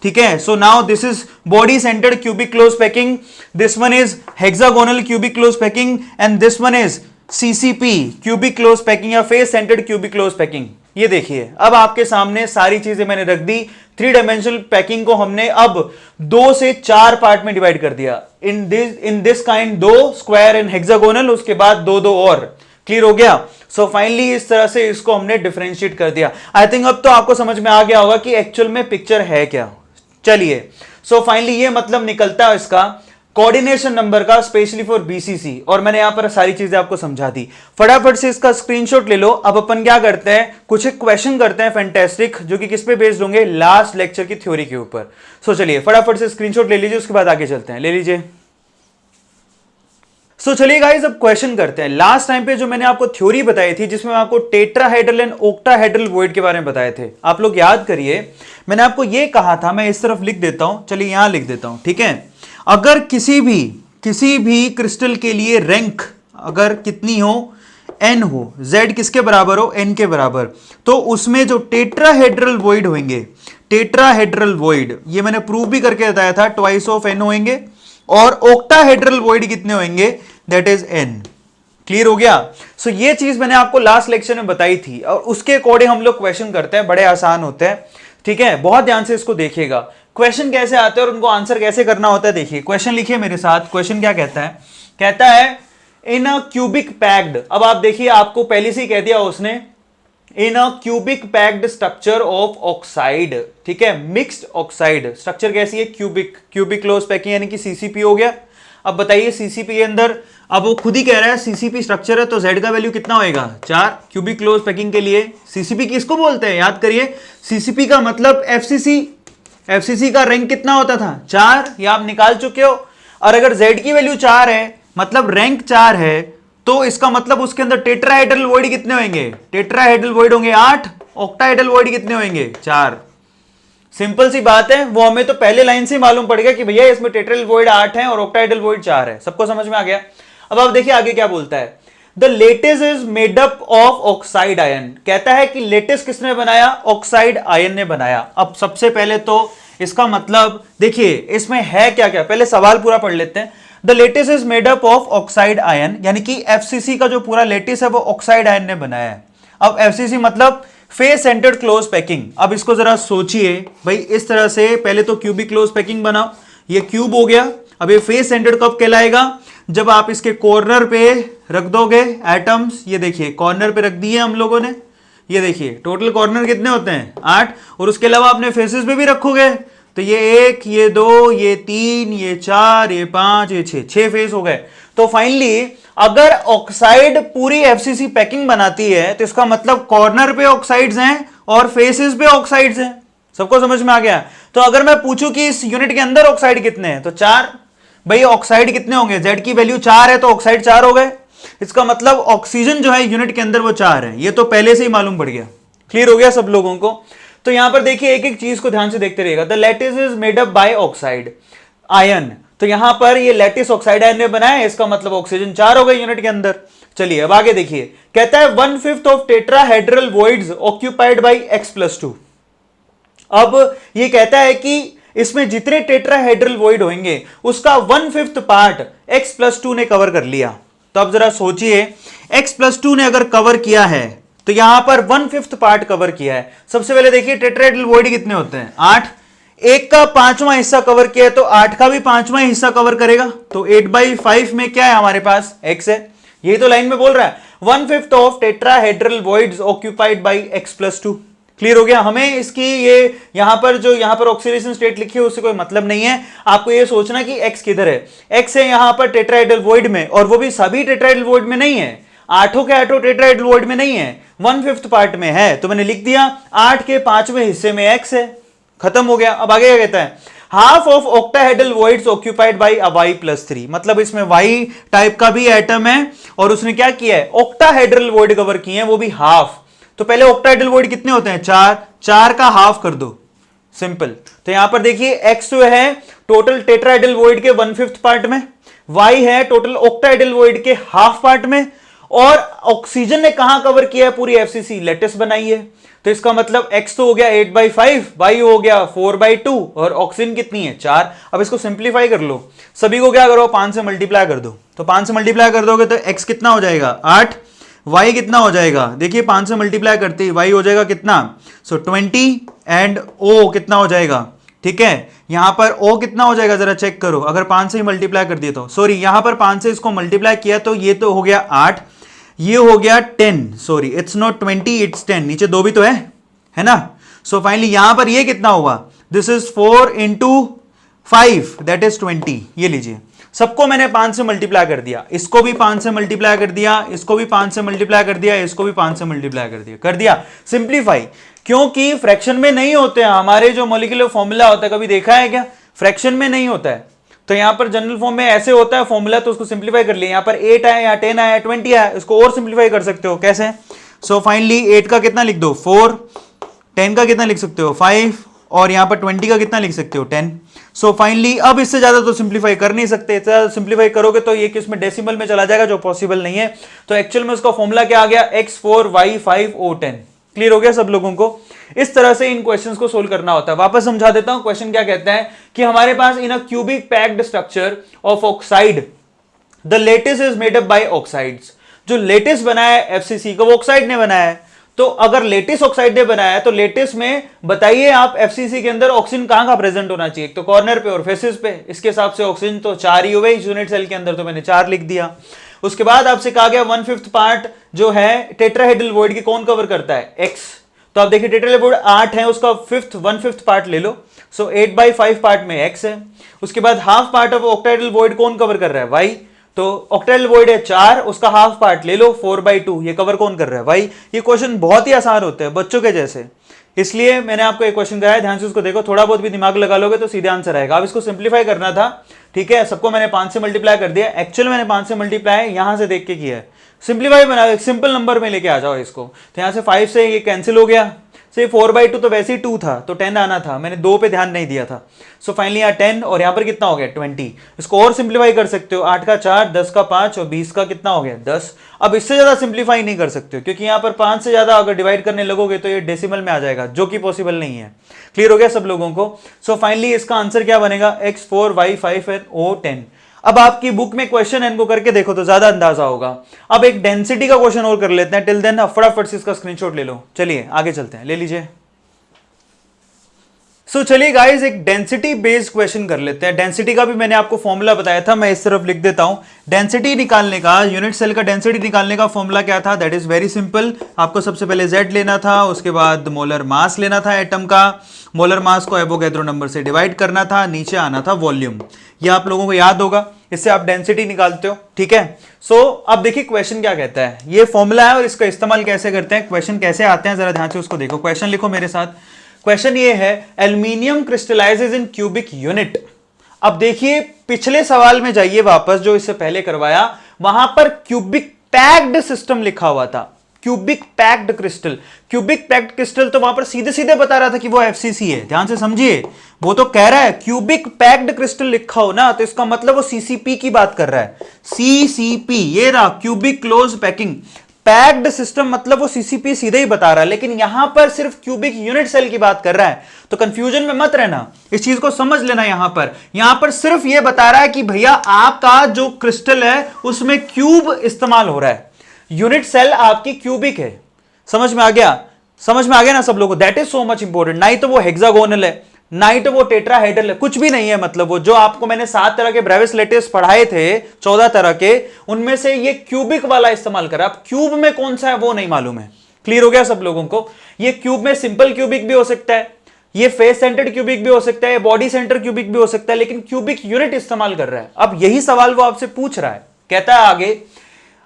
ठीक है। So now this is body centred cubic close packing, this one is hexagonal cubic close packing and this one is CCP cubic close packing या face centred cubic close packing. ये देखिए अब आपके सामने सारी चीजें मैंने रख दी। 3 डायमेंशनल पैकिंग को हमने अब 2 से 4 पार्ट में डिवाइड कर दिया। In this kind 2 square and hexagonal, उसके बाद 2 और। क्लियर हो गया। सो फाइनली इस तरह से इसको हमने डिफरेंशिएट कर दिया। आई थिंक अब तो आपको समझ में आ गया होगा कि एक्चुअल में पिक्चर है क्या। चलिए, सो फाइनली ये मतलब निकलता है इसका कोऑर्डिनेशन नंबर का, स्पेशली फॉर बीसीसी। और मैंने यहां पर सारी चीजें आपको समझा दी। फटाफट से इसका स्क्रीनशॉट ले लो। अब अपन क्या करते हैं, कुछ एक क्वेश्चन करते हैं फैंटास्टिक, जो कि किस पे बेस्ड होंगे, लास्ट लेक्चर की थ्योरी के ऊपर। सो चलिए फटाफट से स्क्रीनशॉट ले लीजिए, उसके बाद आगे चलते हैं। ले लीजिए। सो चलिए गाइस, अब क्वेश्चन करते हैं। लास्ट टाइम पे जो मैंने आपको थ्योरी बताई थी, जिसमें मैं आपको टेट्राहेड्रल एंड ऑक्टाहेड्रल वॉइड के बारे में बताए थे, आप लोग याद करिए। मैंने आपको ये कहा था, मैं इस तरफ लिख देता हूं, चलिए यहां लिख देता हूं, ठीक है। अगर किसी भी क्रिस्टल के लिए रैंक अगर कितनी हो, n हो, z किसके बराबर हो, n के बराबर, तो उसमें जो टेट्राहेड्रल वॉइड होंगे, टेट्राहेड्रल वॉइड, ये मैंने प्रूव भी करके बताया था, ट्वाइस ऑफ n होंगे। और ऑक्टाहेड्रल वॉइड कितने होंगे, दैट इज n। क्लियर हो गया। सो ये चीज मैंने आपको लास्ट लेक्चर में बताई थी, और उसके अकॉर्डिंग हम लोग क्वेश्चन करते हैं, बड़े आसान होते हैं, ठीक है। बहुत ध्यान से इसको देखिएगा, क्वेश्चन कैसे आते हैं और उनको आंसर कैसे करना होता है। देखिए क्वेश्चन लिखिए मेरे साथ। क्वेश्चन क्या कहता है, कहता है इन अ क्यूबिक पैक्ड। अब आप देखिए, आपको पहले से ही कह दिया उसने, in a cubic packed structure of oxide, ठीक है, मिक्स्ड ऑक्साइड स्ट्रक्चर कैसी है, क्यूबिक, क्यूबिक क्लोज पैकिंग यानी कि सीसीपी हो गया। अब बताइए सीसीपी के अंदर, अब वो खुद ही कह रहा है सीसीपी स्ट्रक्चर है तो z का वैल्यू कितना होएगा 4, क्यूबिक क्लोज पैकिंग के लिए सीसीपी किसको बोलते हैं, याद करिए, सीसीपी का मतलब एफसीसी, एफसीसी का रैंक कितना होता था 4, ये आप निकाल चुके हो। और अगर z की वैल्यू 4 है मतलब रैंक 4 है, तो इसका मतलब उसके अंदर टेट्राहेड्रल वॉइड कितने होंगे, टेट्राहेड्रल वॉइड होंगे 8, ऑक्टाहेड्रल वॉइड कितने होंगे 4। सिंपल सी बात है, वो हमें तो पहले लाइन से मालूम पड़ गया कि भैया इसमें टेट्राहेड्रल वॉइड 8 है और ऑक्टाहेड्रल वॉइड 4 है, सबको समझ में आ गया। अब आप देखिए आगे क्या बोलता है, the lattice is made up of oxide ion, कहता है कि लेटिस किसने बनाया, ऑक्साइड आयन ने बनाया। अब सबसे पहले तो इसका मतलब देखिए इसमें है क्या क्या, पहले सवाल पूरा पढ़ लेते हैं। The lattice is made up of oxide ion, यानी कि एफसीसी का जो पूरा लेटिस है वो ऑक्साइड आयन ने बनाया है। अब एफसीसी मतलब फेस सेंटर्ड क्लोज पैकिंग। अब इसको जरा सोचिए भाई, इस तरह से पहले तो क्यूबिक क्लोज पैकिंग बनाओ, ये क्यूब हो गया। अब ये फेस सेंटर्ड कब कहलाएगा, जब आप इसके कॉर्नर पे रख दोगे एटम्स, ये देखिए कॉर्नर पे रख दिए हम लोगों ने, ये देखिए टोटल कॉर्नर कितने होते हैं 8, और उसके अलावा अपने फेसेस पे भी रखोगे तो ये 1, ये 2, ये 3, ये 4, ये 5, ये 6 फेस हो गए। तो फाइनली अगर ऑक्साइड पूरी एफसीसी पैकिंग बनाती है तो इसका मतलब कॉर्नर पे ऑक्साइड्स हैं और फेसेस पे ऑक्साइड्स हैं, सबको समझ में आ गया। तो अगर मैं पूछूं कि इस यूनिट के अंदर ऑक्साइड कितने हैं तो 4, भाई ऑक्साइड कितने होंगे, z की वैल्यू 4 है तो ऑक्साइड 4 हो गए, इसका मतलब ऑक्सीजन जो है यूनिट के अंदर वो 4 है, ये तो पहले से ही मालूम पड़ गया। क्लियर हो गया सब लोगों को। तो यहां पर देखिए एक एक चीज को ध्यान से देखते रहिएगा। The lattice is made up by oxide ion, तो यहां पर ये लेटिस ऑक्साइड आयन ने बनाया है, इसका मतलब ऑक्सीजन 4 हो गए यूनिट के अंदर। चलिए अब आगे देखिए, कहता है 1/5 of tetrahedral voids occupied by x+2। अब ये कहता है कि इसमें जितने टेट्राहेड्रल वॉइड होंगे उसका 1/5 पार्ट x+2 ने कवर कर लिया। तो अब जरा सोचिए x+2 ने अगर कवर किया है तो यहां पर 1/5 पार्ट कवर किया है। सबसे पहले देखिए टेट्राहेड्रल वॉइड कितने होते हैं 8, 1 का 5वां हिस्सा कवर किया है तो 8 का भी 5वां हिस्सा कवर करेगा, तो 8/5 में क्या है हमारे पास x है, यही तो लाइन में बोल रहा है 1/5 of tetrahedral voids occupied by x+2। Clear हो गया। हमें इसकी ये यहां पर ऑक्सीडेशन स्टेट लिखी है उससे कोई मतलब नहीं है, आपको ये सोचना कि x किधर है, x है यहां पर टेट्राहेड्रल वॉइड में, और वो भी सभी टेट्राहेड्रल वॉइड में नहीं है, 8 के 8 टेट्राहेड्रल वॉइड में नहीं है, 1/5 पार्ट में है, तो मैंने लिख दिया 8 के 5वें हिस्से में x है, खत्म हो गया। अब आगे क्या कहता है, half of octahedral voids occupied by a y+3, मतलब इसमें y टाइप का भी एटम है और उसने क्या किया है ऑक्टाहेड्रल वॉइड कवर किए हैं, वो भी हाफ। तो पहले ऑक्टाहेड्रल वॉइड कितने होते हैं 4, 4 का हाफ कर दो, सिंपल। तो यहां पर देखिए x जो है टोटल टेट्राहेड्रल वॉइड के 1/5 पार्ट में, y है टोटल ऑक्टाहेड्रल वॉइड के हाफ पार्ट में, और ऑक्सीजन ने कहां कवर किया है पूरी एफसीसी लेटिस बनाई है, तो इसका मतलब x तो हो गया 8/5, y हो गया 4/2 और ऑक्सीजन कितनी है 4। अब इसको सिंप्लीफाई कर लो, सभी को क्या करो 5 से मल्टीप्लाई कर दो, तो 5 से मल्टीप्लाई कर दोगे तो x कितना हो जाएगा 8, y कितना हो जाएगा, देखिए 5 से मल्टीप्लाई करते ही y हो जाएगा कितना, सो 20 एंड o कितना हो जाएगा, ठीक है। यहां पर o कितना हो जाएगा जरा चेक करो, अगर 5 से ही मल्टीप्लाई कर दिया तो, सॉरी यहां पर 5 से इसको मल्टीप्लाई किया तो ये तो हो गया 8, ये हो गया 10, सॉरी इट्स नॉट 20 इट्स 10, नीचे 2 भी तो है ना। सो फाइनली यहां पर ये कितना हुआ, दिस इज 4 × 5 दैट इज 20, ये लीजिए सबको मैंने 5 से मल्टीप्लाई कर दिया, इसको भी 5 से मल्टीप्लाई कर दिया, इसको भी 5 से मल्टीप्लाई कर दिया, इसको भी 5 से मल्टीप्लाई कर दिया सिंप्लीफाई, क्योंकि फ्रैक्शन में नहीं होते हैं हमारे जो मॉलिक्यूलर फॉर्मूला होता है, कभी देखा है क्या, फ्रैक्शन में नहीं होता है। तो यहां पर जनरल फॉर्म में ऐसे होता है फॉर्मूला, तो उसको सिंप्लीफाई कर लिया, यहां पर 8 आया या 10 आया 20 आया, इसको और सिंप्लीफाई कर सकते हो कैसे, सो फाइनली 8 का कितना लिख दो 4, 10 का कितना लिख सकते हो 5, और यहां पर 20 का कितना लिख सकते हो 10। सो फाइनली अब इससे ज्यादा तो सिंप्लीफाई कर नहीं सकते, सिंप्लीफाई करोगे तो ये किसमें डेसिमल में चला जाएगा जो पॉसिबल नहीं है। तो एक्चुअल में उसका फॉर्मूला क्या आ गया x4 y5 o10। क्लियर हो गया सब लोगों को। इस तरह से इन क्वेश्चंस को सोल्व करना होता है। वापस समझा देता हूं, क्वेश्चन क्या कहता है कि हमारे पास in a cubic packed structure of oxide the lattice is made up by oxides. जो लेटिस बनाया है एफसीसी को वो ऑक्साइड ने बनाया है, तो अगर लेटिस ऑक्साइड ने बनाया है तो लेटिस में बताइए आप एफसीसी के अंदर ऑक्सीजन कहां का प्रेजेंट होना चाहिए, तो कॉर्नर पे और फेसेस पे, इसके हिसाब से ऑक्सीजन तो 4 ही हुए इस यूनिट सेल के अंदर, तो मैंने 4 लिख दिया। उसके बाद आपसे कहा गया 1/5 पार्ट जो है टेट्राहेड्रल वॉइड की कौन कवर करता है, x। तो आप देखिए टेट्राहेड्रल वॉइड 8 है, उसका 1/5 पार्ट ले लो, सो 8/5 पार्ट में x है। उसके बाद half part of octahedral void कौन कवर कर रहा है, y। तो ऑक्टाहेड्रल वॉइड है 4, उसका हाफ पार्ट ले लो 4/2, ये कवर कौन कर रहा है, y। ये क्वेश्चन बहुत ही आसान होते हैं बच्चों के जैसे, इसलिए मैंने आपको एक क्वेश्चन कराया, ध्यान से उसको देखो, थोड़ा बहुत भी दिमाग लगा लोगे तो सीधे आंसर आएगा। अब इसको सिंप्लीफाई करना था, ठीक है, सबको मैंने 5 से मल्टीप्लाई कर दिया, एक्चुअल मैंने 5 से मल्टीप्लाई यहां से देख के किया है। सिंप्लीफाई बना, एक सिंपल नंबर में लेके आ जाओ इसको, तो यहां से 5 से ये कैंसिल हो गया, से 4/2 तो वैसे ही 2 था, तो 10 आना था, मैंने 2 पे ध्यान नहीं दिया था। सो फाइनली यहाँ 10 और यहाँ पर कितना हो गया 20। इसको और सिंप्लीफाई कर सकते हो, 8 का 4, 10 का 5 और 20 का कितना हो गया 10। अब इससे ज्यादा सिंप्लीफाई नहीं कर सकते हो, क्योंकि यहाँ पर 5 से ज्यादा अगर डिवाइड करने लगोगे तो ये डेसिमल में आ जाएगा, जो कि पॉसिबल नहीं है। क्लियर हो गया सब लोगों को। सो फाइनली इसका आंसर क्या बनेगा, x4 y5 and o10। अब आपकी बुक में क्वेश्चन इनको करके देखो तो ज्यादा अंदाजा होगा। अब एक डेंसिटी का क्वेश्चन और कर लेते हैं, टिल देन फटाफट से इसका स्क्रीनशॉट ले लो। चलिए आगे चलते हैं, ले लीजिए। सो चलिए गाइस एक डेंसिटी बेस्ड क्वेश्चन कर लेते हैं। डेंसिटी का भी मैंने आपको फॉर्मूला बताया था, मैं इस तरफ लिख देता हूं। डेंसिटी निकालने का, यूनिट सेल का डेंसिटी निकालने का फॉर्मूला क्या था, दैट इज वेरी सिंपल। आपको सबसे पहले Z लेना था, उसके बाद मोलर मास लेना था एटम का, मोलर मास को एवोगैड्रो नंबर से डिवाइड करना था, नीचे आना था वॉल्यूम। ये आप लोगों को याद होगा, इससे आप डेंसिटी निकालते हो, ठीक है। सो अब देखिए क्वेश्चन क्या कहता है, ये फॉर्मूला है और इसका इस्तेमाल कैसे करते हैं, क्वेश्चन कैसे आते हैं, जरा ध्यान से उसको देखो। क्वेश्चन लिखो मेरे साथ। क्वेश्चन ये है, एल्यूमिनियम क्रिस्टलाइजेज इन क्यूबिक यूनिट। अब देखिए पिछले सवाल में जाइए वापस, जो इससे पहले करवाया, वहां पर क्यूबिक पैक्ड सिस्टम लिखा हुआ था, cubic packed crystal. Cubic packed crystal तो वहां पर सीधे सीधे बता रहा था कि वो एफसीसी है, ध्यान से समझिए। वो तो कह रहा है क्यूबिक पैक्ड क्रिस्टल लिखा हो ना, तो इसका मतलब वो सीसीपी की बात कर रहा है। सीसीपी, ये रहा cubic close packing packed system, मतलब वो सीसीपी सीधे ही बता रहा है, लेकिन यहां पर सिर्फ क्यूबिक यूनिट सेल की बात कर रहा है। तो कंफ्यूजन में मत रहना, इस चीज को समझ लेना। यहां पर सिर्फ ये बता रहा है कि भैया आपका जो क्रिस्टल है उसमें क्यूब इस्तेमाल हो रहा है, यूनिट सेल आपकी क्यूबिक है। समझ में आ गया, समझ में आ गया ना सब लोगों को। That is so much important. ना ही तो वो हेक्सागोनल है, ना ही तो वो टेट्राहेड्रल है, कुछ भी नहीं है। मतलब वो जो आपको मैंने 7 तरह के ब्रेविस लेटेस पढ़ाए थे, 14 तरह के, उनमें से ये क्यूबिक वाला इस्तेमाल करा। अब क्यूब में कौन सा है वो नहीं मालूम है। क्लियर हो गया सब लोगों को। ये क्यूब में सिंपल क्यूबिक भी हो सकता है, ये फेस सेंटर्ड क्यूबिक भी हो सकता है, बॉडी सेंटर क्यूबिक भी हो सकता है, लेकिन क्यूबिक यूनिट इस्तेमाल कर रहा है। अब यही सवाल वो आपसे पूछ रहा है, कहता है आगे,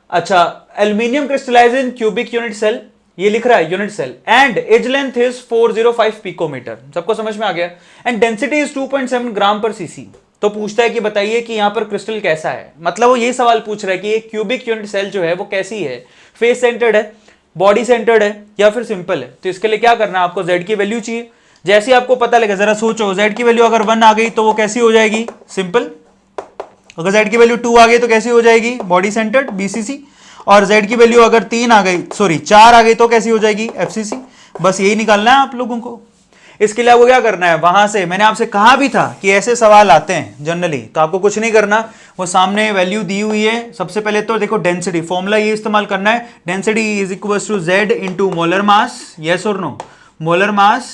अच्छा aluminium crystallise in cubic unit cell, ये लिख रहा है unit cell, and edge length is 405 picometre. सबको समझ में आ गया। एंड डेंसिटी इज 2.7 ग्राम पर सीसी। तो पूछता है कि बताइए कि यहां पर क्रिस्टल कैसा है। मतलब वो ये सवाल पूछ रहा है कि ये क्यूबिक यूनिट सेल जो है वो कैसी है, फेस सेंटर्ड है, बॉडी सेंटर्ड है, या फिर सिंपल है। तो इसके लिए क्या करना है, आपको Z की वैल्यू चाहिए। जैसे ही आपको पता लगे, जरा सोचो, Z की वैल्यू अगर 1 आ गई तो वो कैसी हो जाएगी, सिंपल। अगर Z की वैल्यू 2 आ गई तो कैसी हो जाएगी, बॉडी सेंटर्ड, BCC। और Z की वैल्यू अगर 3 आ गई, सॉरी 4 आ गई तो कैसी हो जाएगी, FCC। बस यही निकालना है आप लोगों को। इसके लिए आपको क्या करना है, वहां से मैंने आपसे कहा भी था कि ऐसे सवाल आते हैं जनरली, तो आपको कुछ नहीं करना, वो सामने वैल्यू दी हुई है। सबसे पहले तो देखो डेंसिटी, फॉर्मूला ये इस्तेमाल करना है, density is equal to Z into molar mass, yes और नो, मोलर मास,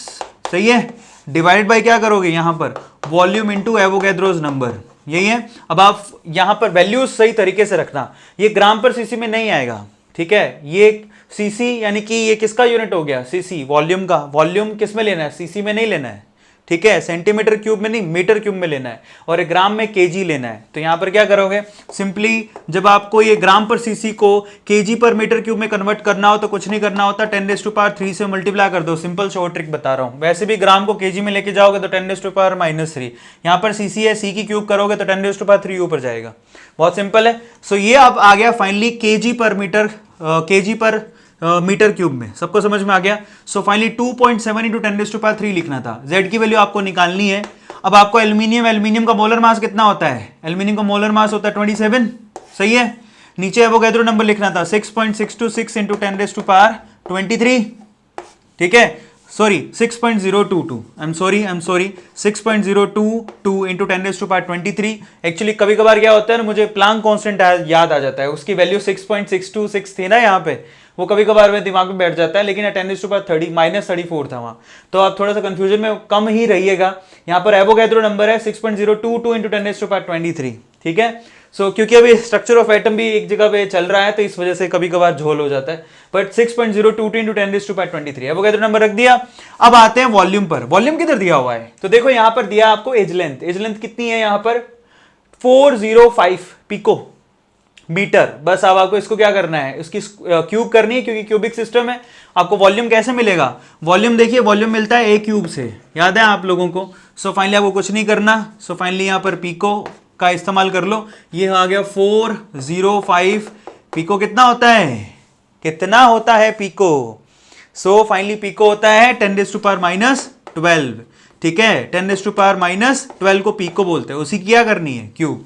सही है, डिवाइड बाय क्या करोगे यहां पर, वॉल्यूम इंटू एवोगैड्रोस नंबर, यही है। अब आप यहां पर वैल्यूज सही तरीके से रखना, ये ग्राम पर सीसी में नहीं आएगा, ठीक है। ये सीसी यानी कि ये किसका यूनिट हो गया, सीसी, वॉल्यूम का। वॉल्यूम किस में लेना है, सीसी में नहीं लेना है, ठीक है, सेंटीमीटर क्यूब में नहीं, मीटर क्यूब में लेना है, और ग्राम में केजी लेना है। तो यहां पर क्या करोगे, सिंपली जब आपको ये ग्राम पर सीसी को केजी पर मीटर क्यूब में कन्वर्ट करना हो तो कुछ नहीं करना होता, 10⁻³ से मल्टीप्लाई कर दो। सिंपल शॉर्ट ट्रिक बता रहा हूं। वैसे भी ग्राम को केजी में लेके जाओगे तो 10⁻⁻3, यहां पर सीसी है, सी की क्यूब करोगे तो 10⁻³ ऊपर जाएगा। बहुत सिंपल है। सो ये अब आ गया फाइनली केजी पर मीटर क्यूब में। सबको समझ में आ गया। सो फाइनली 2.7 इंटू 10⁻³ लिखना था। Z की वैल्यू आपको निकालनी है। अब आपको एल्यूमिनियम का मोलर मास कितना होता है, एल्यूमिनियम का मोलर मास होता है 27, सही है। नीचे एवोगैड्रो नंबर लिखना था 6.626 इंटू 10⁻23, ठीक है, sorry 6.022, I am sorry 6.022 into 10⁻23। Actually कभी कभार क्या होता है ना, मुझे प्लांक कांस्टेंट याद आ जाता है, उसकी वैल्यू 6.626 थी ना यहाँ पे, वो कभी कभार में दिमाग में बैठ जाता है, लेकिन 10⁻30 -34 था वहां। तो आप थोड़ा सा कंफ्यूजन में कम ही रहिएगा। यहाँ पर एवोगैड्रो नंबर है 6.022 इंटू 10⁻23, ठीक है। सो क्योंकि अभी स्ट्रक्चर ऑफ एटम भी एक जगह पे चल रहा है तो इस वजह से कभी कभार झोल हो जाता है, बट 6.022 × 10⁻23 अवोगाद्रो नंबर रख दिया। अब आते हैं वॉल्यूम पर। वॉल्यूम किधर दिया हुआ है, तो देखो यहां पर दिया आपको एज लेंथ। एज लेंथ कितनी है यहां पर 405 पिको मीटर। बस अब आपको इसको क्या करना है, इसकी क्यूब करनी है क्योंकि क्यूबिक सिस्टम है। आपको वॉल्यूम कैसे मिलेगा, वॉल्यूम देखिए वॉल्यूम मिलता है ए क्यूब से, याद है आप लोगों को। सो फाइनली आपको कुछ नहीं करना, सो फाइनली यहां पर पिको का इस्तेमाल कर लो। ये आ गया 405 पिको। कितना होता है, कितना होता है पिको, सो फाइनली पिको होता है 10⁻⁻12। ठीक है, 10⁻⁻12 को पिको बोलते हैं, उसी क्या करनी है क्यूब।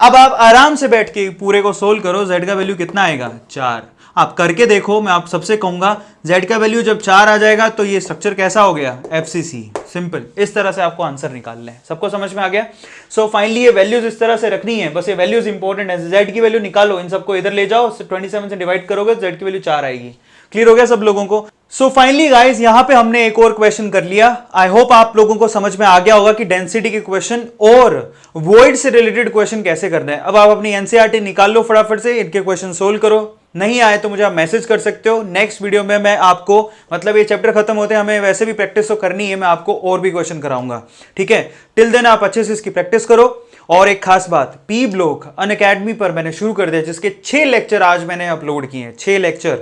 अब आप आराम से बैठ के पूरे को सोल्व करो, z का वैल्यू कितना आएगा 4। आप करके देखो, मैं आप सबसे कहूंगा z का वैल्यू जब 4 आ जाएगा तो ये स्ट्रक्चर कैसा हो गया, FCC। सिंपल, इस तरह से आपको आंसर निकालना है। सबको समझ में आ गया। सो फाइनली ये वैल्यूज इस तरह से रखनी है, बस ये वैल्यूज इंपॉर्टेंट है। z की वैल्यू निकालो, इन सबको इधर ले जाओ, 27 से डिवाइड करोगे तो z की वैल्यू 4 आएगी। क्लियर हो गया सब लोगों को। सो फाइनली गाइस यहां पे हमने एक और क्वेश्चन कर लिया। आई होप आप लोगों को समझ में आ गया होगा कि डेंसिटी के क्वेश्चन और वॉइड से रिलेटेड क्वेश्चन कैसे करना है। अब आप अपनी एनसीईआरटी निकाल लो फटाफट से, इनके क्वेश्चन सोल्व करो। नहीं आए तो मुझे आप मैसेज कर सकते हो। नेक्स्ट वीडियो में मैं आपको, मतलब ये चैप्टर खत्म होते हैं, हमें वैसे भी प्रैक्टिस तो करनी है, मैं आपको और भी क्वेश्चन कराऊंगा। ठीक है, टिल देन आप अच्छे से इसकी प्रैक्टिस करो। और एक खास बात, पी ब्लॉक अनअकैडमी पर मैंने शुरू कर दिया, जिसके 6 लेक्चर आज मैंने अपलोड किए हैं, 6 लेक्चर।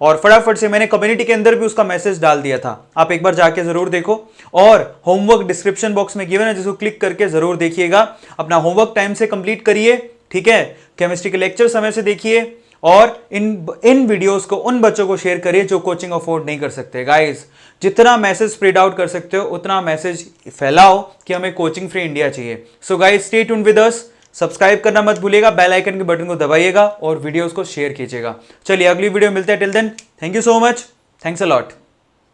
और फटाफट से मैंने कम्युनिटी के अंदर भी उसका मैसेज डाल दिया था, आप एक बार जाके जरूर देखो। और होमवर्क डिस्क्रिप्शन बॉक्स में गिवन है, जिसको क्लिक करके जरूर देखिएगा। अपना होमवर्क टाइम से कंप्लीट करिए। ठीक है, केमिस्ट्री के लेक्चर समय से देखिए और इन वीडियोस को उन बच्चों को शेयर करिए जो कोचिंग अफोर्ड नहीं कर सकते। गाइस, जितना मैसेज स्प्रेड आउट कर सकते हो उतना मैसेज फैलाओ कि हमें कोचिंग फ्री इंडिया चाहिए। So guys, stay tuned with us. Subscribe करना मत भूलिएगा, बेल आइकन के बटन को दबाइएगा और वीडियोस को शेयर कीजिएगा। चलिए अगली वीडियो मिलते हैं। Till then, thank you so much, thanks a lot.